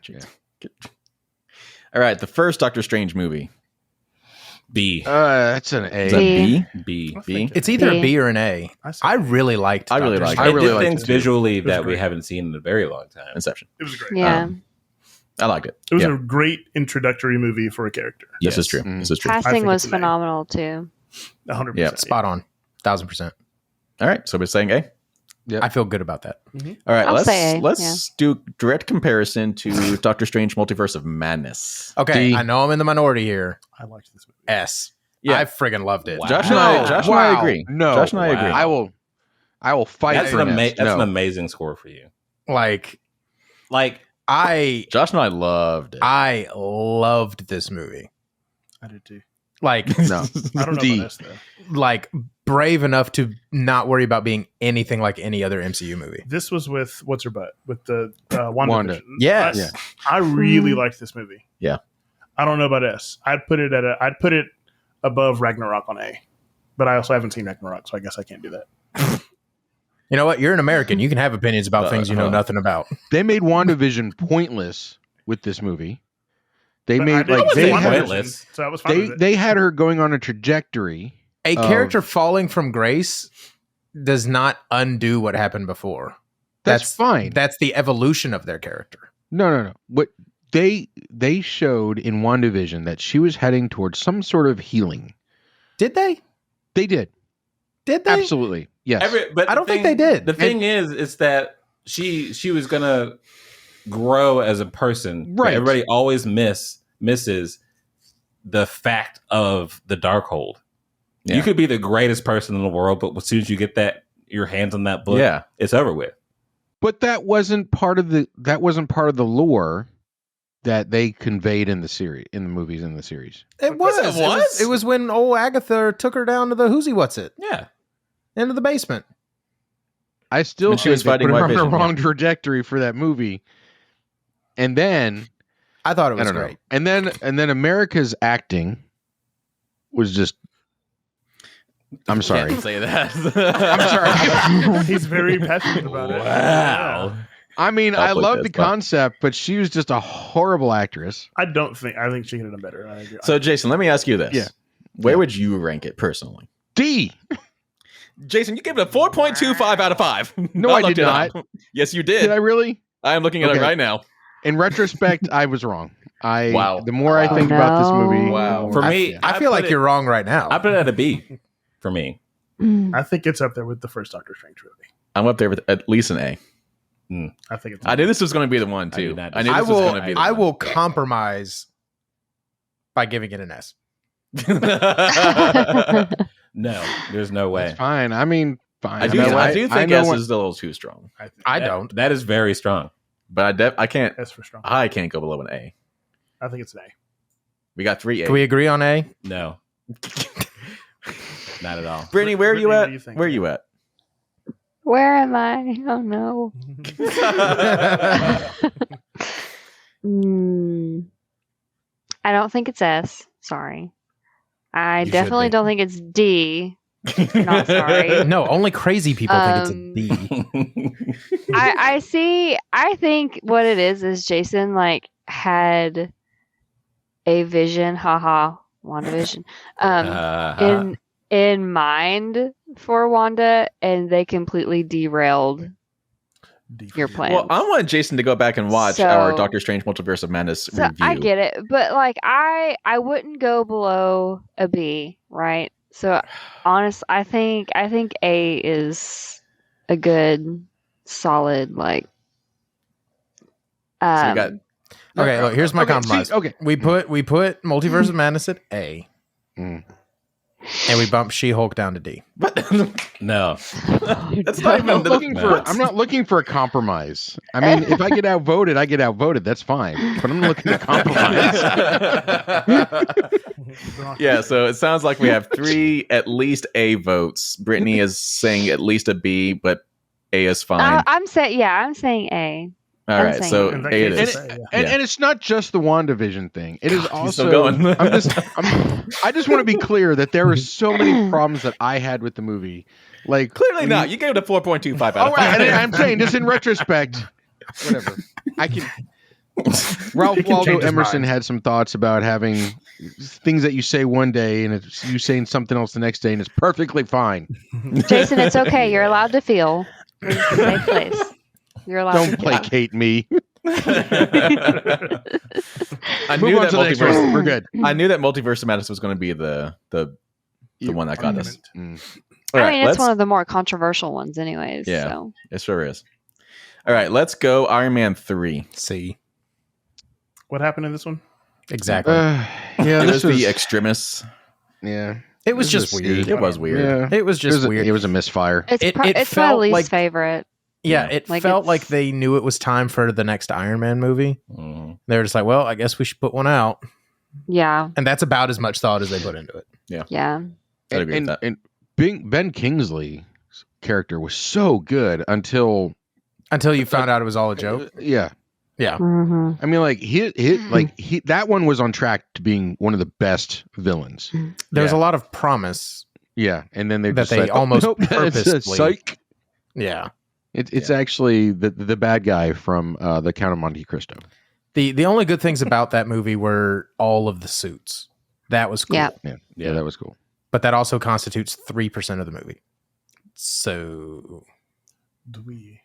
Speaker 2: All right, the first Doctor Strange movie.
Speaker 5: B.
Speaker 3: That's an A.
Speaker 2: Is that B?
Speaker 5: B.
Speaker 2: B?
Speaker 1: It's either a
Speaker 4: B.
Speaker 1: B or an A. I really liked.
Speaker 2: I really
Speaker 1: Doctor
Speaker 2: liked
Speaker 1: Strange.
Speaker 3: I really
Speaker 5: It did
Speaker 3: liked
Speaker 5: things
Speaker 3: it, too.
Speaker 5: visually
Speaker 6: It was
Speaker 5: that we
Speaker 6: great.
Speaker 5: haven't seen in a very long time.
Speaker 2: Inception.
Speaker 6: It was great.
Speaker 4: Yeah.
Speaker 2: I liked it.
Speaker 6: It was
Speaker 2: Yeah,
Speaker 6: a great introductory movie for a character.
Speaker 2: this is
Speaker 5: Yes.
Speaker 2: true.
Speaker 3: Mm.
Speaker 2: This is true.
Speaker 6: I
Speaker 4: Casting
Speaker 6: think
Speaker 4: was
Speaker 6: it's an A.
Speaker 4: phenomenal too.
Speaker 6: 100%.
Speaker 2: Yeah,
Speaker 1: Spot on. 1,000%.
Speaker 2: All right, so we're saying A.
Speaker 1: I feel good about that.
Speaker 2: All right,
Speaker 4: I'll say A,
Speaker 2: let's do direct comparison to Doctor Strange Multiverse of Madness.
Speaker 1: Okay,
Speaker 3: D.
Speaker 1: I know I'm in the minority here.
Speaker 6: I liked this movie.
Speaker 1: S.
Speaker 2: Yeah.
Speaker 1: I friggin' loved it.
Speaker 5: Wow.
Speaker 2: Josh and I,
Speaker 3: No,
Speaker 2: Josh and I
Speaker 3: wow.
Speaker 2: agree.
Speaker 3: No,
Speaker 2: Josh and I
Speaker 5: wow.
Speaker 2: agree.
Speaker 3: I will fight
Speaker 5: That's
Speaker 3: for
Speaker 5: an,
Speaker 3: an S.
Speaker 5: that's
Speaker 3: No.
Speaker 5: an amazing score for you.
Speaker 1: Like
Speaker 5: Like,
Speaker 2: Josh and I loved it.
Speaker 1: I loved this movie.
Speaker 6: I did too.
Speaker 1: Like
Speaker 3: No.
Speaker 6: I don't know
Speaker 3: D.
Speaker 6: about this though.
Speaker 1: like brave enough to not worry about being anything like any other MCU movie.
Speaker 6: This was with what's her butt with the
Speaker 3: Wanda.
Speaker 6: WandaVision.
Speaker 1: Yes.
Speaker 3: Yeah.
Speaker 6: I really liked this movie.
Speaker 2: Yeah.
Speaker 6: I don't know about S. I'd put it above Ragnarok on A, but I also haven't seen Ragnarok, so I guess I can't do that.
Speaker 1: You know what? You're an American. You can have opinions about things you know nothing about.
Speaker 3: They made WandaVision pointless with this movie. They
Speaker 6: But I
Speaker 3: made
Speaker 6: did
Speaker 3: like
Speaker 6: see
Speaker 3: they
Speaker 5: WandaVision.
Speaker 3: had,
Speaker 5: Pointless.
Speaker 6: so I was fine with it.
Speaker 3: they had her going on a trajectory.
Speaker 1: A
Speaker 3: Oh.
Speaker 1: character falling from grace does not undo what happened before.
Speaker 3: That's fine.
Speaker 1: That's the evolution of their character.
Speaker 3: No. What they showed in WandaVision that she was heading towards some sort of healing.
Speaker 1: Did they?
Speaker 3: They did.
Speaker 1: Did they?
Speaker 3: Absolutely. Yes.
Speaker 5: but
Speaker 1: I
Speaker 5: the
Speaker 1: don't think
Speaker 5: thing-
Speaker 1: they did.
Speaker 5: The thing is that she was gonna grow as a person.
Speaker 3: Right.
Speaker 5: Everybody always misses the fact of the Darkhold.
Speaker 2: Yeah.
Speaker 5: You could be the greatest person in the world, but as soon as you get your hands on that book,
Speaker 2: Yeah.
Speaker 5: it's over with.
Speaker 3: But that wasn't part of the lore that they conveyed in the movies in the series.
Speaker 1: It was.
Speaker 5: It was?
Speaker 1: It was when old Agatha took her down to the who's he what's it
Speaker 5: Yeah.
Speaker 1: into the basement.
Speaker 3: I still
Speaker 2: When she
Speaker 3: think
Speaker 2: was
Speaker 3: they
Speaker 2: fighting
Speaker 3: put her
Speaker 2: White
Speaker 3: on the
Speaker 2: Vision, yeah.
Speaker 3: wrong trajectory for that movie. And then
Speaker 1: I thought it
Speaker 3: I
Speaker 1: was
Speaker 3: don't know.
Speaker 1: great.
Speaker 3: And then America's acting was just. I'm sorry.
Speaker 5: Can't say that.
Speaker 3: I'm sorry.
Speaker 6: He's very passionate about it.
Speaker 5: Wow.
Speaker 3: I mean,
Speaker 2: I'll
Speaker 3: I
Speaker 2: put
Speaker 3: love
Speaker 2: this
Speaker 3: the
Speaker 2: back.
Speaker 3: concept, but she was just a horrible actress.
Speaker 6: I think she could have done better. I agree.
Speaker 2: So, Jason, let me ask you this.
Speaker 3: Yeah.
Speaker 2: Where would you rank it personally?
Speaker 3: D.
Speaker 2: Jason, you gave it a 4.25 out of 5.
Speaker 3: No, I did not.
Speaker 2: Yes, you did.
Speaker 3: Did I really?
Speaker 2: I am looking at it
Speaker 3: Okay.
Speaker 2: right now.
Speaker 3: In retrospect, I was wrong.
Speaker 2: Wow.
Speaker 3: The more I
Speaker 4: Oh,
Speaker 3: think about this
Speaker 4: no.
Speaker 3: movie,
Speaker 2: Wow.
Speaker 3: the more
Speaker 5: For
Speaker 3: I-
Speaker 5: me,
Speaker 3: yeah.
Speaker 1: I feel like you're wrong right now.
Speaker 5: I put it at a B for me.
Speaker 6: I think it's up there with the first Doctor Strange movie.
Speaker 2: I'm up there with at least an A.
Speaker 6: I think it's.
Speaker 2: I knew this was going to be the one,
Speaker 5: I do
Speaker 2: too.
Speaker 5: not
Speaker 2: I knew
Speaker 1: I
Speaker 2: this was
Speaker 1: will.
Speaker 2: going to be the
Speaker 1: I
Speaker 2: one.
Speaker 1: will compromise by giving it an S.
Speaker 5: No, there's no way.
Speaker 3: It's fine. I mean, fine.
Speaker 2: I do,
Speaker 3: You know,
Speaker 2: I do think
Speaker 3: know
Speaker 2: S
Speaker 3: what-
Speaker 2: is a little too strong.
Speaker 1: I
Speaker 5: That-
Speaker 1: don't.
Speaker 5: That is very strong.
Speaker 2: But I can't.
Speaker 6: S for strong.
Speaker 2: I can't go below an A.
Speaker 6: I think it's an A.
Speaker 2: We got 3 A.
Speaker 1: Can we agree on A?
Speaker 5: No. Not at all.
Speaker 2: Brittany, where are you
Speaker 6: Brittany,
Speaker 2: at?
Speaker 6: what do you think?
Speaker 2: Where are you at?
Speaker 4: Where am I? Oh no. I don't think it's S. Sorry. I
Speaker 1: You should
Speaker 4: definitely
Speaker 1: be.
Speaker 4: don't think it's D. Not sorry.
Speaker 1: No, only crazy people think it's a D.
Speaker 4: I think what it is Jason like had a vision, haha, WandaVision, in mind for Wanda, and they completely derailed
Speaker 6: D for
Speaker 4: your
Speaker 6: you.
Speaker 4: plan.
Speaker 2: Well, I want Jason to go back and watch
Speaker 4: So-
Speaker 2: our Doctor Strange Multiverse of Madness
Speaker 4: So
Speaker 2: review.
Speaker 4: I get it, but like I wouldn't go below a B, right? So I think A is a good solid like.
Speaker 2: So we got
Speaker 1: Okay, look, here's my
Speaker 3: Okay,
Speaker 1: compromise.
Speaker 3: see, okay.
Speaker 1: We put Multiverse of Madness at A,
Speaker 3: Mm.
Speaker 1: and we bumped She-Hulk down to D.
Speaker 5: No.
Speaker 2: That's not
Speaker 3: I'm
Speaker 2: even
Speaker 3: not looking for.
Speaker 2: nuts.
Speaker 3: I'm not looking for a compromise. I mean, if I get outvoted, I get outvoted. That's fine. But I'm looking to compromise.
Speaker 2: Yeah, so it sounds like we have 3 at least A votes. Brittany is saying at least a B, but A is fine.
Speaker 4: I'm saying A.
Speaker 2: All
Speaker 4: I'm
Speaker 2: right,
Speaker 4: saying
Speaker 2: so
Speaker 4: A.
Speaker 6: In that
Speaker 2: A it
Speaker 6: case,
Speaker 2: is.
Speaker 6: it's A, yeah.
Speaker 3: And it's not just the WandaVision thing. It is
Speaker 2: God, he's
Speaker 3: also.
Speaker 2: still going.
Speaker 3: I just want to be clear that there were so many problems that I had with the movie. Like
Speaker 2: Clearly
Speaker 3: when
Speaker 2: not. You gave it a 4.25 out
Speaker 3: Oh,
Speaker 2: of 5.
Speaker 3: right. I'm saying just in retrospect. Whatever. I can. Ralph
Speaker 6: He can
Speaker 3: Waldo
Speaker 6: change his
Speaker 3: Emerson
Speaker 6: mind.
Speaker 3: had some thoughts about having things that you say one day and it's you saying something else the next day, and it's perfectly fine.
Speaker 4: Jason, it's okay. You're allowed to feel. It's a safe place. You're allowed
Speaker 3: Don't
Speaker 4: to feel.
Speaker 3: placate me.
Speaker 2: I
Speaker 3: Move
Speaker 2: knew
Speaker 3: on
Speaker 2: that
Speaker 3: to the next
Speaker 2: multiverse.
Speaker 3: one. We're good.
Speaker 2: I knew that Multiverse of Madness was going to be the one that got us.
Speaker 3: Mm.
Speaker 2: All
Speaker 4: I
Speaker 2: right,
Speaker 4: mean, it's
Speaker 2: let's-
Speaker 4: one of the more controversial ones, anyways.
Speaker 2: Yeah.
Speaker 4: So.
Speaker 2: It sure is. All right, let's go. Iron Man 3.
Speaker 1: C.
Speaker 6: What happened in this one?
Speaker 1: Exactly.
Speaker 3: Yeah,
Speaker 2: It
Speaker 3: this
Speaker 2: was the extremists.
Speaker 3: yeah.
Speaker 1: it was
Speaker 3: this
Speaker 1: just
Speaker 3: was
Speaker 1: weird.
Speaker 2: It was weird.
Speaker 3: Yeah.
Speaker 1: It was just weird.
Speaker 3: It was a misfire.
Speaker 4: It's
Speaker 1: It
Speaker 4: it's my
Speaker 1: felt
Speaker 4: least
Speaker 1: like-
Speaker 4: favorite.
Speaker 1: Yeah,
Speaker 2: Yeah.
Speaker 1: it
Speaker 4: Like,
Speaker 1: felt
Speaker 4: it's-
Speaker 1: like they knew it was time for the next Iron Man movie.
Speaker 5: Mhm.
Speaker 1: They were just like, well, I guess we should put one out.
Speaker 4: Yeah,
Speaker 1: And that's about as much thought as they put into it.
Speaker 4: yeah.
Speaker 2: I'd agree with that.
Speaker 3: And Ben Kingsley's character was so good until
Speaker 1: Until you found out it was all a joke.
Speaker 3: yeah.
Speaker 1: Yeah.
Speaker 4: Mm-hmm.
Speaker 3: I mean, like he that one was on track to being one of the best villains.
Speaker 1: There's
Speaker 2: Yeah.
Speaker 1: a lot of promise.
Speaker 3: Yeah, and then they
Speaker 1: That
Speaker 3: just
Speaker 1: they
Speaker 3: said,
Speaker 1: almost
Speaker 3: nope, it's a
Speaker 1: purposely-
Speaker 3: psych.
Speaker 1: Yeah.
Speaker 3: It's actually the bad guy from the Count of Monte Cristo.
Speaker 1: The only good things about that movie were all of the suits. That was cool.
Speaker 4: Yeah.
Speaker 3: Yeah, that was cool.
Speaker 1: But that also constitutes 3% of the movie. So
Speaker 6: Do we?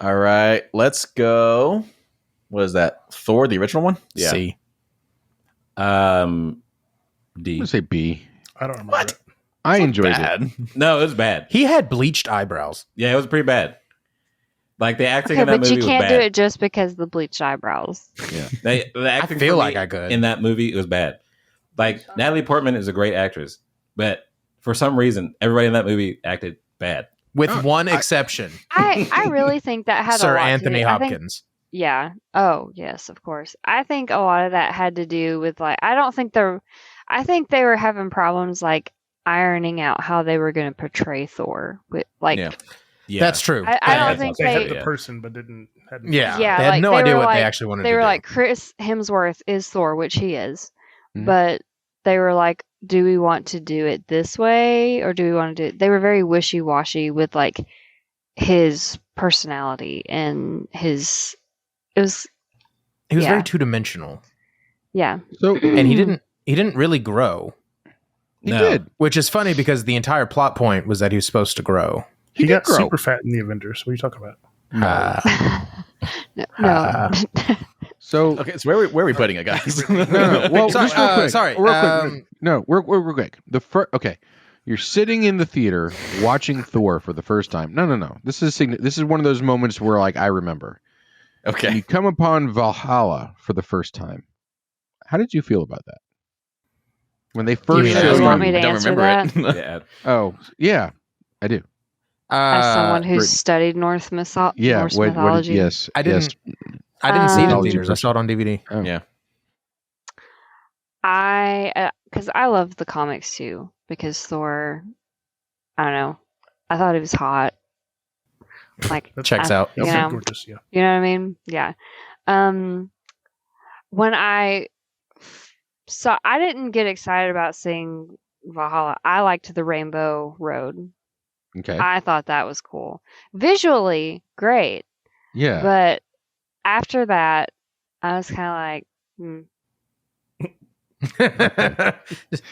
Speaker 2: All right, let's go. What is that? Thor, the original one?
Speaker 5: Yeah.
Speaker 1: C.
Speaker 5: D.
Speaker 3: I'm gonna say B.
Speaker 6: I don't remember.
Speaker 2: What?
Speaker 6: It.
Speaker 3: I enjoyed it.
Speaker 2: Bad.
Speaker 5: No, it was bad.
Speaker 1: He had bleached eyebrows.
Speaker 5: Yeah, it was pretty bad. Like the acting
Speaker 4: Okay,
Speaker 5: in that
Speaker 4: but
Speaker 5: movie
Speaker 4: you
Speaker 5: was
Speaker 4: can't
Speaker 5: bad.
Speaker 4: do it just because of the bleached eyebrows.
Speaker 5: The acting
Speaker 1: I feel
Speaker 5: for
Speaker 1: like
Speaker 5: me
Speaker 1: I could.
Speaker 5: in that movie. It was bad. Like Natalie Portman is a great actress, but for some reason, everybody in that movie acted bad.
Speaker 1: with one exception.
Speaker 4: I really think that had a
Speaker 1: Sir
Speaker 4: lot
Speaker 1: Anthony
Speaker 4: to do. I think-
Speaker 1: Hopkins.
Speaker 4: yeah. Oh, yes, of course. I think a lot of that had to do with like I think they were having problems like ironing out how they were going to portray Thor. With like,
Speaker 2: Yeah.
Speaker 5: Yeah.
Speaker 1: That's true.
Speaker 4: I don't think
Speaker 6: They had
Speaker 4: they.
Speaker 6: the person, but didn't. Hadn't
Speaker 1: Yeah.
Speaker 4: Yeah,
Speaker 1: They had
Speaker 4: like,
Speaker 1: no
Speaker 4: they
Speaker 1: idea
Speaker 4: were
Speaker 1: what
Speaker 4: like-
Speaker 1: they actually wanted
Speaker 4: They
Speaker 1: to
Speaker 4: were
Speaker 1: do.
Speaker 4: like Chris Hemsworth is Thor, which he is,
Speaker 3: Mhm.
Speaker 4: but they were like, do we want to do it this way or do we want to do it? They were very wishy washy with like his personality and his. It was
Speaker 1: he was
Speaker 4: yeah.
Speaker 1: very two-dimensional,
Speaker 4: yeah.
Speaker 3: So
Speaker 1: and he didn't really grow,
Speaker 3: he
Speaker 5: No.
Speaker 3: did.
Speaker 1: which is funny because the entire plot point was that he was supposed to grow.
Speaker 6: He
Speaker 3: did
Speaker 6: got
Speaker 3: grow.
Speaker 6: super fat in the Avengers. What are you talking about?
Speaker 4: No.
Speaker 3: So
Speaker 2: Okay, so where are we putting it, guys?
Speaker 3: no. Well,
Speaker 1: Sorry,
Speaker 3: just real quick.
Speaker 1: sorry,
Speaker 3: Real quick. No, real quick. Okay, you're sitting in the theater watching Thor for the first time. No. This is one of those moments where like I remember. And
Speaker 2: Okay.
Speaker 3: you come upon Valhalla for the first time. How did you feel about that? When they first
Speaker 1: mean
Speaker 3: show
Speaker 1: as
Speaker 3: you?
Speaker 4: want me to
Speaker 2: I don't
Speaker 4: answer
Speaker 2: remember it.
Speaker 5: Yeah.
Speaker 3: Oh, yeah, I do.
Speaker 4: As someone who's
Speaker 3: Brittany.
Speaker 4: studied Norse
Speaker 3: Yeah,
Speaker 4: Norse
Speaker 3: what
Speaker 4: mythology.
Speaker 3: yes,
Speaker 1: I didn't-
Speaker 3: yes.
Speaker 1: I didn't see it in
Speaker 4: Um,
Speaker 1: theaters. I saw it on DVD.
Speaker 3: Oh.
Speaker 2: Yeah.
Speaker 4: Because I love the comics too. Because Thor, I don't know. I thought he was hot. Like
Speaker 1: Checks out.
Speaker 4: You
Speaker 6: Okay,
Speaker 4: know,
Speaker 6: gorgeous. Yeah.
Speaker 4: you know what I mean? Yeah. When I saw, I didn't get excited about seeing Valhalla. I liked the Rainbow Road.
Speaker 3: Okay.
Speaker 4: I thought that was cool. Visually, great.
Speaker 3: Yeah.
Speaker 4: But after that, I was kind of like,
Speaker 1: Just,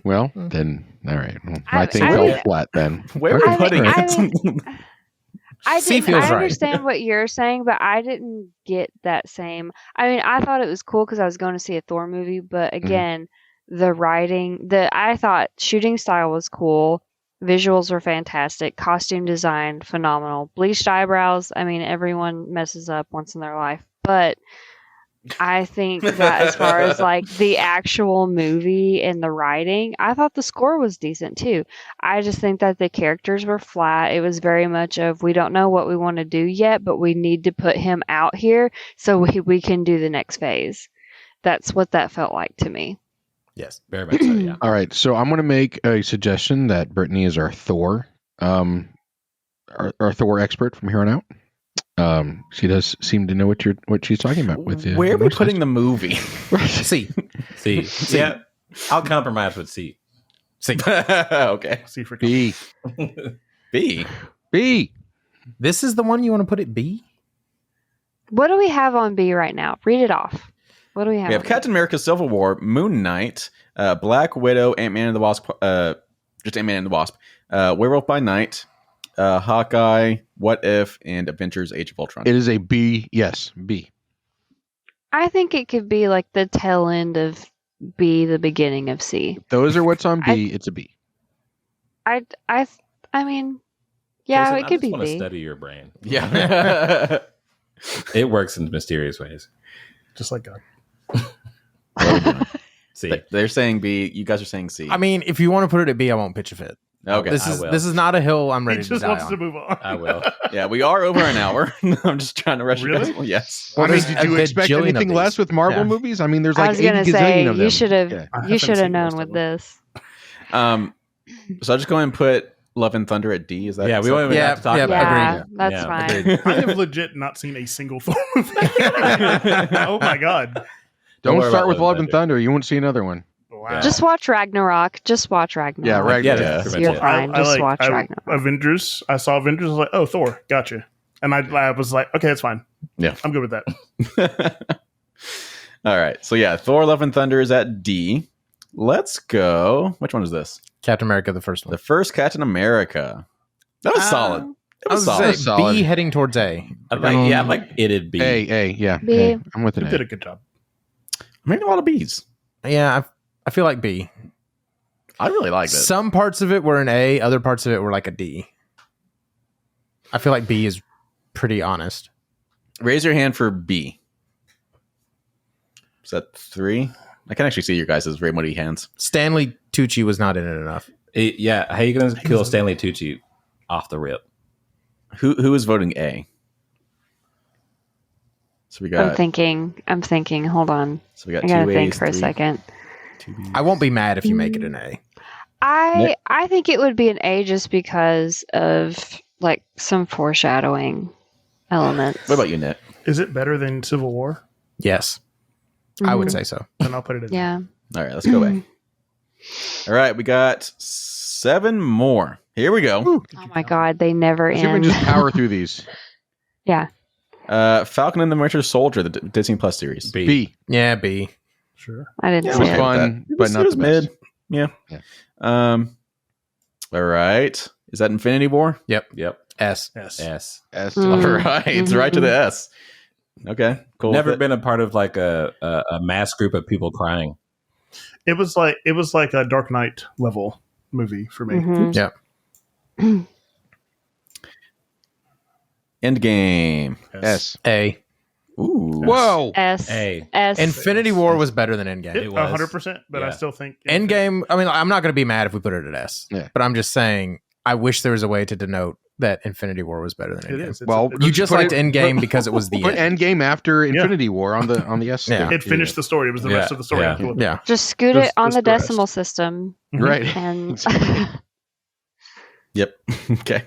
Speaker 3: Well, then, all right. Well,
Speaker 4: I-
Speaker 3: my thing
Speaker 4: I
Speaker 3: fell
Speaker 4: mean-
Speaker 3: flat then.
Speaker 2: Where are we
Speaker 4: I
Speaker 2: putting
Speaker 4: mean-
Speaker 2: it?
Speaker 1: C
Speaker 4: I
Speaker 1: feels right.
Speaker 4: understand what you're saying, but I didn't get that same. I mean, I thought it was cool because I was going to see a Thor movie, but again, the writing, I thought shooting style was cool. Visuals were fantastic. Costume design, phenomenal. Bleached eyebrows. I mean, everyone messes up once in their life, but I think that as far as like the actual movie and the writing, I thought the score was decent too. I just think that the characters were flat. It was very much of we don't know what we want to do yet, but we need to put him out here so we can do the next phase. That's what that felt like to me.
Speaker 1: yes.
Speaker 5: Very much so, yeah.
Speaker 3: All right. So I'm going to make a suggestion that Brittany is our Thor, our Thor expert from here on out. She does seem to know what she's talking about with the.
Speaker 2: Where are we
Speaker 3: voice
Speaker 2: putting the movie?
Speaker 1: C.
Speaker 5: C. Yeah. I'll compromise with C.
Speaker 1: C.
Speaker 2: Okay.
Speaker 6: See for
Speaker 3: B.
Speaker 2: B.
Speaker 3: B.
Speaker 1: This is the one you want to put at B?
Speaker 4: What do we have on B right now? Read it off. What do we have?
Speaker 2: We have
Speaker 4: on
Speaker 2: Captain America: Civil War, Moon Knight, Black Widow, Ant-Man and the Wasp, just Ant-Man and the Wasp, Werewolf by Night, Hawkeye, What If, and Avengers: Age of Ultron.
Speaker 3: It is a B. Yes, B.
Speaker 4: I think it could be like the tail end of B, the beginning of C.
Speaker 3: Those are what's on B. It's a B.
Speaker 4: I mean, yeah,
Speaker 5: Jason,
Speaker 4: it could
Speaker 5: I
Speaker 4: be
Speaker 5: just want to
Speaker 4: B.
Speaker 5: study your brain.
Speaker 2: Yeah.
Speaker 5: It works in mysterious ways.
Speaker 6: just like God.
Speaker 5: C.
Speaker 2: They're saying B. You guys are saying C.
Speaker 1: I mean, if you want to put it at B, I won't pitch a fit.
Speaker 2: Okay.
Speaker 1: This
Speaker 5: I
Speaker 1: is
Speaker 5: will.
Speaker 1: this is not a hill I'm
Speaker 6: He
Speaker 1: ready to
Speaker 6: just
Speaker 1: die
Speaker 6: wants
Speaker 1: on.
Speaker 6: to move on.
Speaker 5: I will.
Speaker 2: Yeah, we are over an hour. I'm just trying to rush you guys.
Speaker 6: Really?
Speaker 2: Well, yes.
Speaker 1: Well,
Speaker 3: I mean,
Speaker 1: there's
Speaker 3: did you
Speaker 1: a
Speaker 3: expect
Speaker 1: gajillion of
Speaker 3: anything
Speaker 1: these.
Speaker 3: less with Marvel
Speaker 1: Yeah.
Speaker 3: movies? I mean, there's
Speaker 4: I
Speaker 3: like
Speaker 4: was
Speaker 3: 80
Speaker 4: gonna
Speaker 3: gazillion
Speaker 4: say
Speaker 3: of them.
Speaker 4: you should have
Speaker 3: Yeah.
Speaker 6: I
Speaker 4: you
Speaker 6: haven't
Speaker 4: should have
Speaker 6: seen
Speaker 4: known
Speaker 6: most
Speaker 4: with
Speaker 6: of them.
Speaker 4: this.
Speaker 2: So I'll just go ahead and put Love and Thunder at D. Is that?
Speaker 5: Yeah, we won't even
Speaker 1: Yeah,
Speaker 5: have to talk
Speaker 1: yeah,
Speaker 5: about
Speaker 4: Yeah,
Speaker 5: it.
Speaker 4: that's
Speaker 5: Yeah,
Speaker 4: fine.
Speaker 5: agreed.
Speaker 6: I have legit not seen a single Thor movie. Oh my God.
Speaker 3: Don't
Speaker 5: worry
Speaker 3: start
Speaker 5: about
Speaker 3: with
Speaker 5: Love
Speaker 3: Love
Speaker 5: and
Speaker 3: and Thunder. You won't see another one.
Speaker 6: Wow.
Speaker 4: Just watch Ragnarok. Just watch Ragnarok.
Speaker 3: Yeah, right.
Speaker 5: Yeah,
Speaker 2: Yeah.
Speaker 5: that's pretty
Speaker 4: You're
Speaker 5: much it.
Speaker 4: fine. Just watch
Speaker 6: I,
Speaker 4: Ragnarok.
Speaker 6: Avengers. I saw Avengers. I was like, oh, Thor. Gotcha. And I was like, okay, that's fine.
Speaker 2: Yeah.
Speaker 6: I'm good with that.
Speaker 2: All right. So yeah, Thor: Love and Thunder is at D. Let's go. Which one is this?
Speaker 1: Captain America, the first one.
Speaker 2: The first Captain America. That was solid. It
Speaker 1: I
Speaker 2: was
Speaker 1: was
Speaker 2: solid.
Speaker 1: gonna say
Speaker 3: Solid.
Speaker 1: B heading towards A.
Speaker 5: I'm like, yeah, I'm like it'd be.
Speaker 3: A, yeah.
Speaker 4: B.
Speaker 3: A. I'm with
Speaker 6: You
Speaker 3: an
Speaker 6: did
Speaker 3: A.
Speaker 6: a good job.
Speaker 2: Maybe a lot of B's.
Speaker 1: Yeah, I feel like B.
Speaker 2: I really liked it.
Speaker 1: Some parts of it were an A, other parts of it were like a D. I feel like B is pretty honest.
Speaker 2: Raise your hand for B. Is that 3? I can actually see your guys' very muddy hands.
Speaker 1: Stanley Tucci was not in it enough.
Speaker 5: Yeah, how you gonna kill Stanley Tucci? off the rip.
Speaker 2: Who is voting A? So we got.
Speaker 4: I'm thinking. Hold on.
Speaker 2: So we got
Speaker 4: I gotta
Speaker 2: two
Speaker 4: think
Speaker 2: A's,
Speaker 4: for a
Speaker 2: three,
Speaker 4: second.
Speaker 2: two B's.
Speaker 1: I won't be mad if you make it an A.
Speaker 4: I think it would be an A just because of like some foreshadowing elements.
Speaker 2: What about you, Nick?
Speaker 6: Is it better than Civil War?
Speaker 1: Yes, I would
Speaker 4: Mhm.
Speaker 1: say so.
Speaker 6: Then I'll put it in.
Speaker 4: Yeah.
Speaker 2: All right, let's go A. All right, we got 7 more. Here we go.
Speaker 4: Oh my God, they never
Speaker 3: Should we
Speaker 4: end.
Speaker 3: just power through these?
Speaker 4: Yeah.
Speaker 2: Falcon and the Winter Soldier, the Disney Plus series.
Speaker 3: B.
Speaker 1: Yeah, B.
Speaker 6: Sure.
Speaker 4: I didn't
Speaker 2: Yeah,
Speaker 3: It
Speaker 4: see
Speaker 3: was
Speaker 2: okay
Speaker 4: it.
Speaker 2: with
Speaker 3: fun,
Speaker 2: that.
Speaker 3: but not
Speaker 2: it was
Speaker 3: the best.
Speaker 2: mid. Yeah.
Speaker 3: Yeah.
Speaker 2: All right. Is that Infinity War?
Speaker 5: Yep.
Speaker 1: S.
Speaker 6: Yes.
Speaker 5: S.
Speaker 3: S.
Speaker 4: Mm.
Speaker 2: All right. It's right to the S. Okay. Cool.
Speaker 5: Never
Speaker 2: with it.
Speaker 5: been a part of like a mass group of people crying.
Speaker 6: It was like a Dark Knight level movie for me.
Speaker 4: Mhm.
Speaker 1: Yeah.
Speaker 2: Endgame.
Speaker 3: S.
Speaker 1: A.
Speaker 2: Ooh.
Speaker 3: Whoa.
Speaker 4: S.
Speaker 5: A.
Speaker 4: S.
Speaker 1: Infinity War was better than Endgame.
Speaker 5: It was.
Speaker 6: 100%, but I
Speaker 5: Yeah.
Speaker 6: still think
Speaker 1: Endgame, I mean, I'm not going to be mad if we put it at S.
Speaker 3: Yeah.
Speaker 1: But I'm just saying, I wish there was a way to denote that Infinity War was better than
Speaker 6: it
Speaker 1: Endgame.
Speaker 6: is.
Speaker 3: Well,
Speaker 1: You just
Speaker 3: Put
Speaker 1: liked
Speaker 3: it-
Speaker 1: Endgame because it was the
Speaker 3: Put
Speaker 1: end.
Speaker 3: Endgame after Infinity War on the S.
Speaker 1: Yeah.
Speaker 3: thing.
Speaker 6: It finished the story. It was the
Speaker 5: Yeah,
Speaker 6: rest of the story.
Speaker 5: yeah.
Speaker 6: after the-
Speaker 1: Yeah.
Speaker 4: Just scoot
Speaker 6: Just-
Speaker 4: it on
Speaker 6: just
Speaker 4: the
Speaker 6: the rest.
Speaker 4: decimal system
Speaker 3: Right.
Speaker 4: and
Speaker 2: Yep. Okay.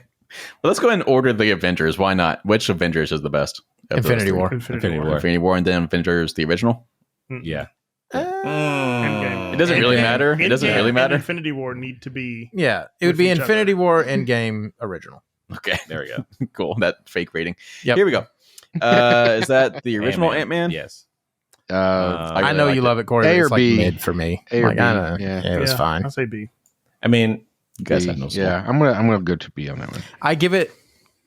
Speaker 2: Well, let's go ahead and order the Avengers. Why not? Which Avengers is the best? of those
Speaker 1: Infinity
Speaker 2: three?
Speaker 1: War.
Speaker 6: Infinity War.
Speaker 5: War.
Speaker 2: Infinity War and then Avengers, the original?
Speaker 5: Yeah.
Speaker 6: Endgame.
Speaker 2: It doesn't really
Speaker 1: Endgame.
Speaker 2: matter. It doesn't
Speaker 6: Endgame
Speaker 2: really
Speaker 6: and
Speaker 2: matter.
Speaker 6: Infinity War need to be.
Speaker 1: Yeah. It would
Speaker 6: With
Speaker 1: be
Speaker 6: each
Speaker 1: Infinity War, Endgame, original.
Speaker 2: Okay.
Speaker 5: There we go.
Speaker 2: Cool. That fake rating.
Speaker 1: Yep.
Speaker 2: Here we go. Is that the original Ant-Man?
Speaker 5: Yes.
Speaker 2: I
Speaker 1: I know
Speaker 2: liked
Speaker 1: you
Speaker 2: it.
Speaker 1: love it, Corey.
Speaker 3: A
Speaker 1: but
Speaker 3: or
Speaker 1: it's like
Speaker 3: B?
Speaker 1: mid for me.
Speaker 3: A or
Speaker 1: Like,
Speaker 3: B,
Speaker 1: I don't know.
Speaker 3: yeah.
Speaker 1: It was fine.
Speaker 6: I'll say B.
Speaker 5: I mean,
Speaker 2: You guys
Speaker 3: B.
Speaker 2: have no soul.
Speaker 3: Yeah, I'm gonna go to B on that one.
Speaker 1: I give it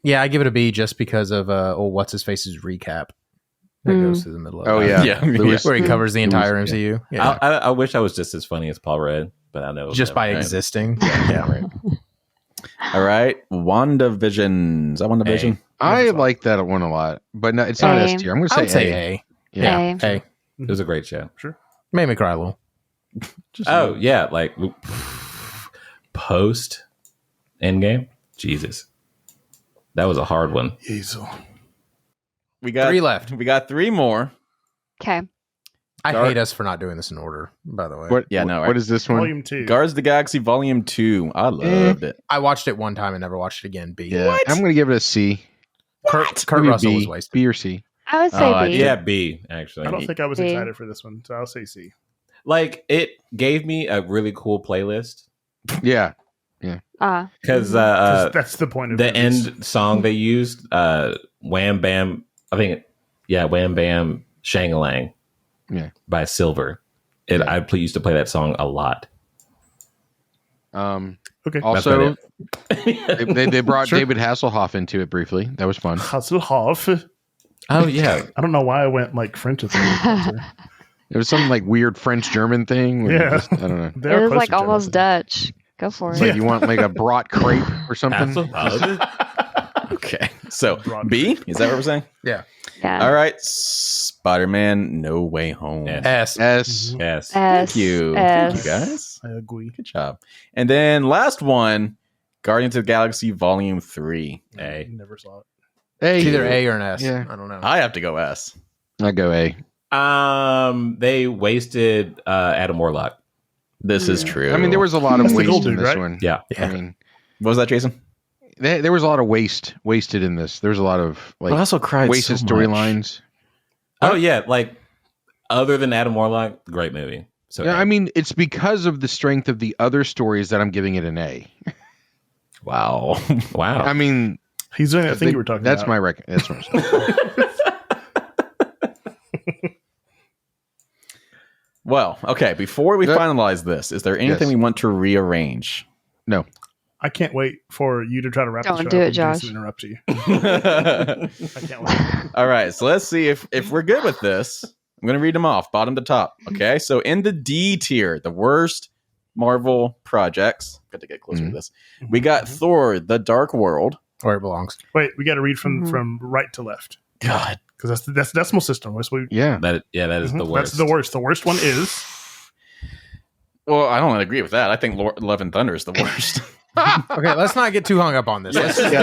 Speaker 1: a B just because of what's his face's recap that
Speaker 4: Mm.
Speaker 1: goes through the middle of
Speaker 3: Oh
Speaker 1: it.
Speaker 3: yeah,
Speaker 2: Yeah.
Speaker 3: Lewis.
Speaker 1: Where he covers the
Speaker 3: Lewis,
Speaker 1: entire
Speaker 3: yeah.
Speaker 1: MCU. Yeah.
Speaker 5: I wish I was just as funny as Paul Rudd, but I know
Speaker 1: Just by
Speaker 2: Right.
Speaker 1: existing. Yeah.
Speaker 3: Right.
Speaker 2: All right. WandaVision. Is that WandaVision?
Speaker 3: I like that one a lot, but no, it's not
Speaker 4: A.
Speaker 3: S tier. I'm gonna
Speaker 1: I
Speaker 3: say
Speaker 1: would say
Speaker 3: A.
Speaker 1: A.
Speaker 3: Yeah.
Speaker 4: A.
Speaker 1: Hey,
Speaker 5: it was a great show.
Speaker 1: made me cry a little.
Speaker 5: Oh yeah, like post Endgame. Jesus, that was a hard one.
Speaker 6: Hazel.
Speaker 2: We got
Speaker 1: 3 left.
Speaker 2: We got 3 more.
Speaker 4: okay.
Speaker 1: I
Speaker 2: Dark-
Speaker 1: hate us for not doing this in order, by the way.
Speaker 3: What?
Speaker 2: Yeah, no,
Speaker 3: What is this one?
Speaker 6: Volume 2.
Speaker 2: Guards of the Galaxy Volume 2. I loved it.
Speaker 1: I watched it one time and never watched it again. B.
Speaker 3: Yeah, I'm gonna give it a C.
Speaker 1: Kurt
Speaker 3: Maybe a
Speaker 1: Russell
Speaker 3: B.
Speaker 1: was wasted.
Speaker 3: B or C.
Speaker 4: I would say B.
Speaker 5: Yeah, B actually.
Speaker 6: I don't think I was
Speaker 4: B.
Speaker 6: excited for this one, so I'll say C.
Speaker 5: Like it gave me a really cool playlist
Speaker 3: Yeah.
Speaker 5: because
Speaker 6: 'Cause that's the point of
Speaker 5: the
Speaker 6: movies.
Speaker 5: end song they used, Wham Bam. I think, Wham Bam Shang-a-Lang.
Speaker 3: Yeah.
Speaker 5: By Silver. I used to play that song a lot.
Speaker 6: Okay.
Speaker 3: Also,
Speaker 5: That's
Speaker 3: they brought
Speaker 6: Sure.
Speaker 3: David Hasselhoff into it briefly. That was fun.
Speaker 6: Hasselhoff.
Speaker 5: Oh yeah,
Speaker 6: I don't know why I went like French with it.
Speaker 3: It was some like weird French German thing. where
Speaker 6: Yeah.
Speaker 3: I don't know.
Speaker 6: They're
Speaker 4: It was
Speaker 6: close
Speaker 4: like
Speaker 6: to each other.
Speaker 4: almost Dutch. Go for
Speaker 3: It's
Speaker 4: it.
Speaker 3: like you want like a brat crepe or something.
Speaker 2: Okay. So,
Speaker 6: Broad.
Speaker 2: B? Is that what we're saying?
Speaker 1: Yeah.
Speaker 4: Yeah.
Speaker 2: All right. Spider-Man No Way Home.
Speaker 5: Yeah.
Speaker 1: S.
Speaker 3: S.
Speaker 5: yes.
Speaker 4: S.
Speaker 2: Thank you.
Speaker 4: S.
Speaker 2: Thank you, guys.
Speaker 6: I agree.
Speaker 2: Good job. And then last one, Guardians of the Galaxy Volume 3.
Speaker 5: A.
Speaker 6: Never saw it.
Speaker 3: A.
Speaker 1: It's either A or an S.
Speaker 3: Yeah.
Speaker 1: I don't know.
Speaker 2: I have to go S.
Speaker 3: I go A.
Speaker 5: They wasted Adam Warlock.
Speaker 2: This is true.
Speaker 3: I mean, there was a lot of
Speaker 6: That's the
Speaker 3: waste
Speaker 6: gold
Speaker 3: in
Speaker 6: dude,
Speaker 3: this
Speaker 6: right?
Speaker 3: one.
Speaker 5: Yeah.
Speaker 3: I mean,
Speaker 2: What was that, Jason?
Speaker 3: there was a lot of wasted in this. There was a lot of like
Speaker 2: I also cried
Speaker 3: wasted
Speaker 2: so much.
Speaker 3: storylines.
Speaker 5: Oh yeah, like other than Adam Warlock, great movie. So
Speaker 3: Yeah,
Speaker 5: A.
Speaker 3: I mean, it's because of the strength of the other stories that I'm giving it an A.
Speaker 2: Wow.
Speaker 5: wow.
Speaker 3: I mean,
Speaker 6: He's doing that thing you were talking
Speaker 3: that's
Speaker 6: about.
Speaker 3: my record. That's what I'm saying.
Speaker 2: Well, okay. Before we
Speaker 3: Yeah.
Speaker 2: finalize this, is there anything
Speaker 3: Yes.
Speaker 2: we want to rearrange?
Speaker 3: No.
Speaker 6: I can't wait for you to try to wrap
Speaker 4: Don't
Speaker 6: the show
Speaker 4: do
Speaker 6: up
Speaker 4: it,
Speaker 6: and Jason
Speaker 4: Josh.
Speaker 6: interrupt you.
Speaker 2: All
Speaker 6: I can't wait.
Speaker 2: right. So let's see if we're good with this. I'm going to read them off, bottom to top. Okay. So in the D tier, the worst Marvel projects. Got to get closer to this. We got Thor: The Dark World.
Speaker 1: Where it belongs.
Speaker 6: Wait, we got to read
Speaker 4: Mhm.
Speaker 6: from right to left
Speaker 2: God.
Speaker 6: because that's the decimal system. That's what
Speaker 3: Yeah.
Speaker 5: that is the
Speaker 6: Mhm.
Speaker 5: worst.
Speaker 6: That's the worst. The worst one is
Speaker 2: Well, I don't agree with that. I think Love and Thunder is the worst.
Speaker 1: Okay, let's not get too hung up on this. Let's just
Speaker 2: All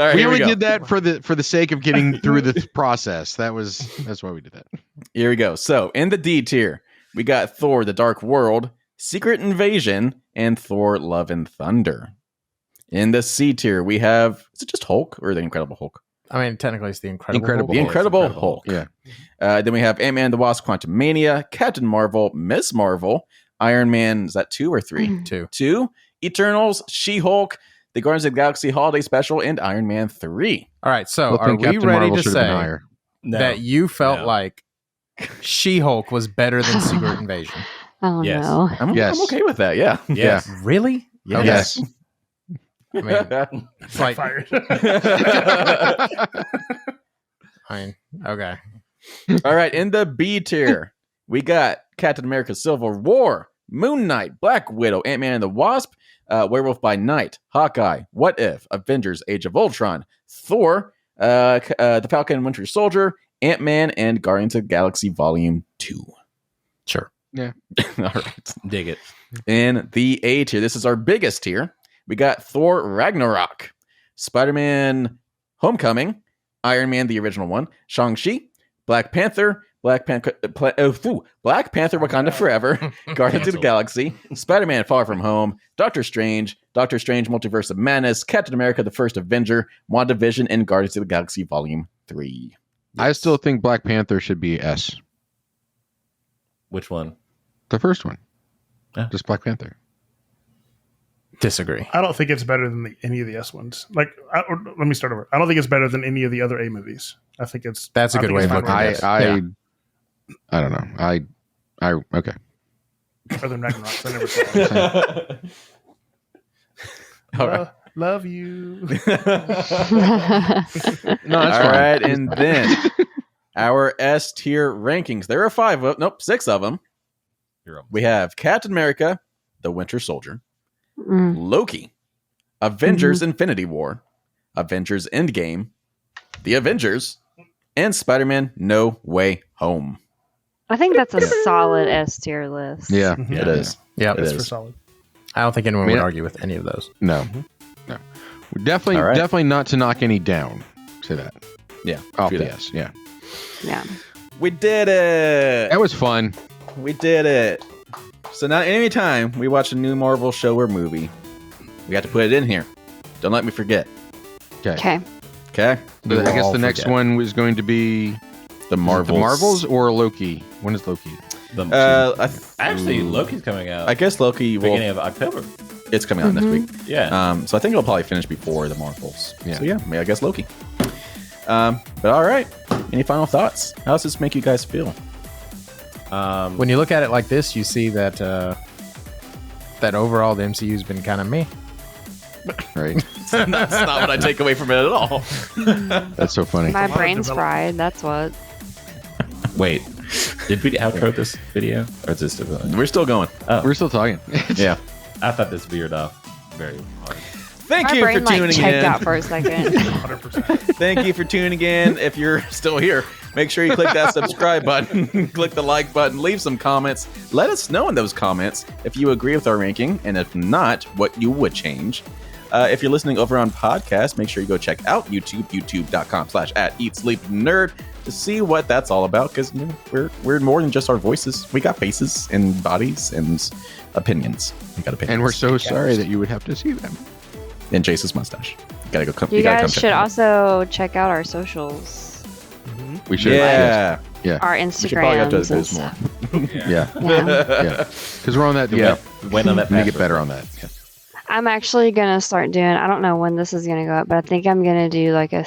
Speaker 2: right,
Speaker 3: we
Speaker 2: here
Speaker 3: only
Speaker 2: go.
Speaker 3: did that for the sake of getting through the process. That's why we did that.
Speaker 2: Here we go. So in the D tier, we got Thor: The Dark World, Secret Invasion, and Thor: Love and Thunder. In the C tier, we have, is it just Hulk or the Incredible Hulk?
Speaker 1: I mean, technically, it's the Incredible
Speaker 3: Incredible
Speaker 1: Hulk.
Speaker 2: The
Speaker 3: Hulk.
Speaker 2: Incredible Hulk.
Speaker 3: Yeah.
Speaker 2: Then we have Ant-Man and the Wasp: Quantumania, Captain Marvel, Miss Marvel, Iron Man. Is that 2 or 3?
Speaker 1: 2.
Speaker 2: 2. Eternals, She-Hulk, the Guardians of the Galaxy Holiday Special, and Iron Man 3.
Speaker 1: All right, so
Speaker 3: Well, I
Speaker 1: are
Speaker 3: think
Speaker 1: we
Speaker 3: Captain
Speaker 1: ready
Speaker 3: Marvel
Speaker 1: to
Speaker 3: should have been
Speaker 1: say
Speaker 3: higher.
Speaker 5: No.
Speaker 1: that you felt
Speaker 5: No.
Speaker 1: like She-Hulk was better than Secret Invasion?
Speaker 4: Oh
Speaker 5: Yes.
Speaker 4: no.
Speaker 3: Yes.
Speaker 2: I'm okay with that. Yeah.
Speaker 5: Yes.
Speaker 1: Really?
Speaker 2: Yeah.
Speaker 1: Okay.
Speaker 3: Yes.
Speaker 1: I mean, it's like,
Speaker 6: Fired.
Speaker 1: okay.
Speaker 2: All right, in the B tier, we got Captain America: Civil War, Moon Knight, Black Widow, Ant-Man and the Wasp, Werewolf by Night, Hawkeye, What If, Avengers: Age of Ultron, Thor, The Falcon and Winter Soldier, Ant-Man, and Guardians of the Galaxy Volume 2.
Speaker 1: Sure.
Speaker 2: All right.
Speaker 5: Dig it.
Speaker 2: In the A tier, this is our biggest tier. We got Thor: Ragnarok, Spider-Man: Homecoming, Iron Man, the original one, Shang-Chi, Black Panther, Black Panther Wakanda Forever, Guardians of the Galaxy, Spider-Man: Far From Home, Doctor Strange, Multiverse of Madness, Captain America: The First Avenger, WandaVision, and Guardians of the Galaxy Volume 3.
Speaker 3: I still think Black Panther should be S.
Speaker 5: Which one?
Speaker 3: The first one.
Speaker 5: Yeah.
Speaker 3: Just Black Panther.
Speaker 1: Disagree.
Speaker 6: I don't think it's better than any of the S ones. Like, let me start over. I don't think it's better than any of the other A movies. I think it's.
Speaker 1: That's a
Speaker 6: I
Speaker 1: good
Speaker 6: think
Speaker 1: way
Speaker 6: it's
Speaker 1: of
Speaker 6: fine
Speaker 1: looking
Speaker 6: with
Speaker 1: at
Speaker 6: it.
Speaker 1: it.
Speaker 3: I don't know. I okay.
Speaker 6: Better than Ragnarok. I never saw it.
Speaker 2: All right.
Speaker 6: Love you.
Speaker 3: No, that's
Speaker 2: All
Speaker 3: fine.
Speaker 2: right, and then our S tier rankings. There are 6 of them. We have Captain America: The Winter Soldier, Loki, Avengers: Infinity War, Avengers: Endgame, The Avengers, and Spider-Man: No Way Home.
Speaker 4: I think that's a solid S tier list.
Speaker 3: Yeah.
Speaker 2: It is.
Speaker 1: Yeah,
Speaker 2: It
Speaker 6: That's
Speaker 2: is.
Speaker 6: for solid.
Speaker 1: I don't think anyone
Speaker 3: I mean,
Speaker 1: would argue with any of those.
Speaker 3: No. No. Definitely
Speaker 2: All right.
Speaker 3: definitely not to knock any down to that.
Speaker 2: Yeah.
Speaker 3: Off
Speaker 2: do
Speaker 3: the
Speaker 2: that.
Speaker 3: S. Yeah.
Speaker 4: Yeah.
Speaker 2: We did it.
Speaker 3: That was fun.
Speaker 2: We did it. So now anytime we watch a new Marvel show or movie, we got to put it in here. Don't let me forget.
Speaker 3: Okay.
Speaker 4: Okay.
Speaker 2: Okay?
Speaker 3: So I guess
Speaker 1: all
Speaker 3: the next
Speaker 1: forget.
Speaker 3: one was going to be
Speaker 2: The Marvels.
Speaker 3: The Marvels or Loki. When is Loki?
Speaker 5: Actually, Loki's coming out
Speaker 2: I guess Loki will.
Speaker 5: beginning of October.
Speaker 2: It's coming out next week.
Speaker 5: Yeah.
Speaker 2: So I think it'll probably finish before the Marvels.
Speaker 3: Yeah.
Speaker 2: So yeah, maybe I guess Loki. But all right. Any final thoughts? How does this make you guys feel?
Speaker 1: When you look at it like this, you see that that overall the MCU's been kind of meh.
Speaker 3: Right.
Speaker 2: That's not what I take away from it at all.
Speaker 3: That's so funny.
Speaker 4: My
Speaker 6: lot of
Speaker 4: brain's
Speaker 6: development.
Speaker 4: fried. That's what.
Speaker 5: Wait, did we outro this video, or is this still going?
Speaker 2: We're still going.
Speaker 3: We're still talking.
Speaker 2: Yeah.
Speaker 5: I thought this veered off very hard.
Speaker 2: Thank
Speaker 4: My
Speaker 2: you
Speaker 4: brain
Speaker 2: for
Speaker 4: like
Speaker 2: tuning
Speaker 4: checked
Speaker 2: in.
Speaker 4: out for a second.
Speaker 6: 100%.
Speaker 2: Thank you for tuning in. If you're still here, make sure you click that subscribe button, click the like button, leave some comments. Let us know in those comments if you agree with our ranking, and if not, what you would change. If you're listening over on podcast, make sure you go check out YouTube, youtube.com/@eatsleepnerd to see what that's all about, because we're more than just our voices. We got faces and bodies and opinions. We got opinions.
Speaker 3: And we're so sorry that you would have to see them.
Speaker 2: And Jace's mustache. You gotta go come.
Speaker 4: You
Speaker 2: gotta
Speaker 4: guys
Speaker 2: come
Speaker 4: should
Speaker 2: check
Speaker 4: also check out our socials,
Speaker 3: We should.
Speaker 2: Yeah.
Speaker 4: our
Speaker 2: We should probably have to
Speaker 4: Instagrams.
Speaker 2: do
Speaker 4: And
Speaker 2: this more.
Speaker 4: stuff.
Speaker 3: Yeah.
Speaker 4: Yeah.
Speaker 3: Yeah. Because we're on that. Yeah.
Speaker 5: Waiting on that.
Speaker 3: We need to get
Speaker 5: password.
Speaker 3: better on that. Yeah.
Speaker 4: I'm actually gonna start doing. I don't know when this is gonna go up, but I think I'm gonna do like a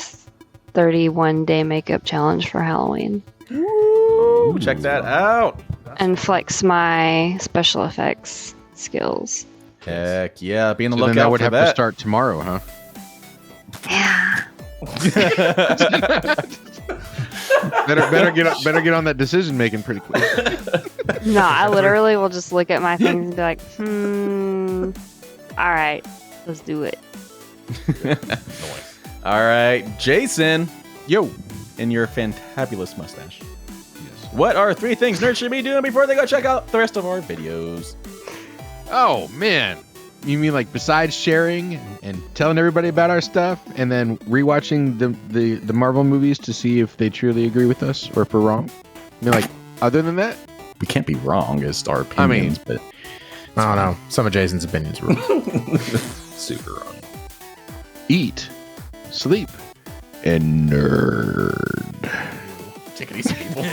Speaker 4: 31-day makeup challenge for Halloween
Speaker 2: Ooh, check that out.
Speaker 4: and flex my special effects skills.
Speaker 2: Heck yeah. Be on the
Speaker 3: So then
Speaker 2: lookout
Speaker 3: that would
Speaker 2: for
Speaker 3: have
Speaker 2: that.
Speaker 3: to start tomorrow, huh?
Speaker 4: Yeah.
Speaker 3: Better get on that decision making pretty quick.
Speaker 4: No, I literally will just look at my things and be like, all right, let's do it.
Speaker 2: All right, Jason,
Speaker 3: Yo.
Speaker 2: in your fantabulous mustache. What are 3 things nerds should be doing before they go check out the rest of our videos?
Speaker 3: Oh man. You mean like besides sharing and telling everybody about our stuff, and then rewatching the Marvel movies to see if they truly agree with us or if we're wrong? I mean, like other than that,
Speaker 2: we can't be wrong as our opinions. But
Speaker 1: I don't know. Some of Jason's opinions were
Speaker 5: Super wrong.
Speaker 3: eat, sleep, and nerd.
Speaker 2: take it easy, people.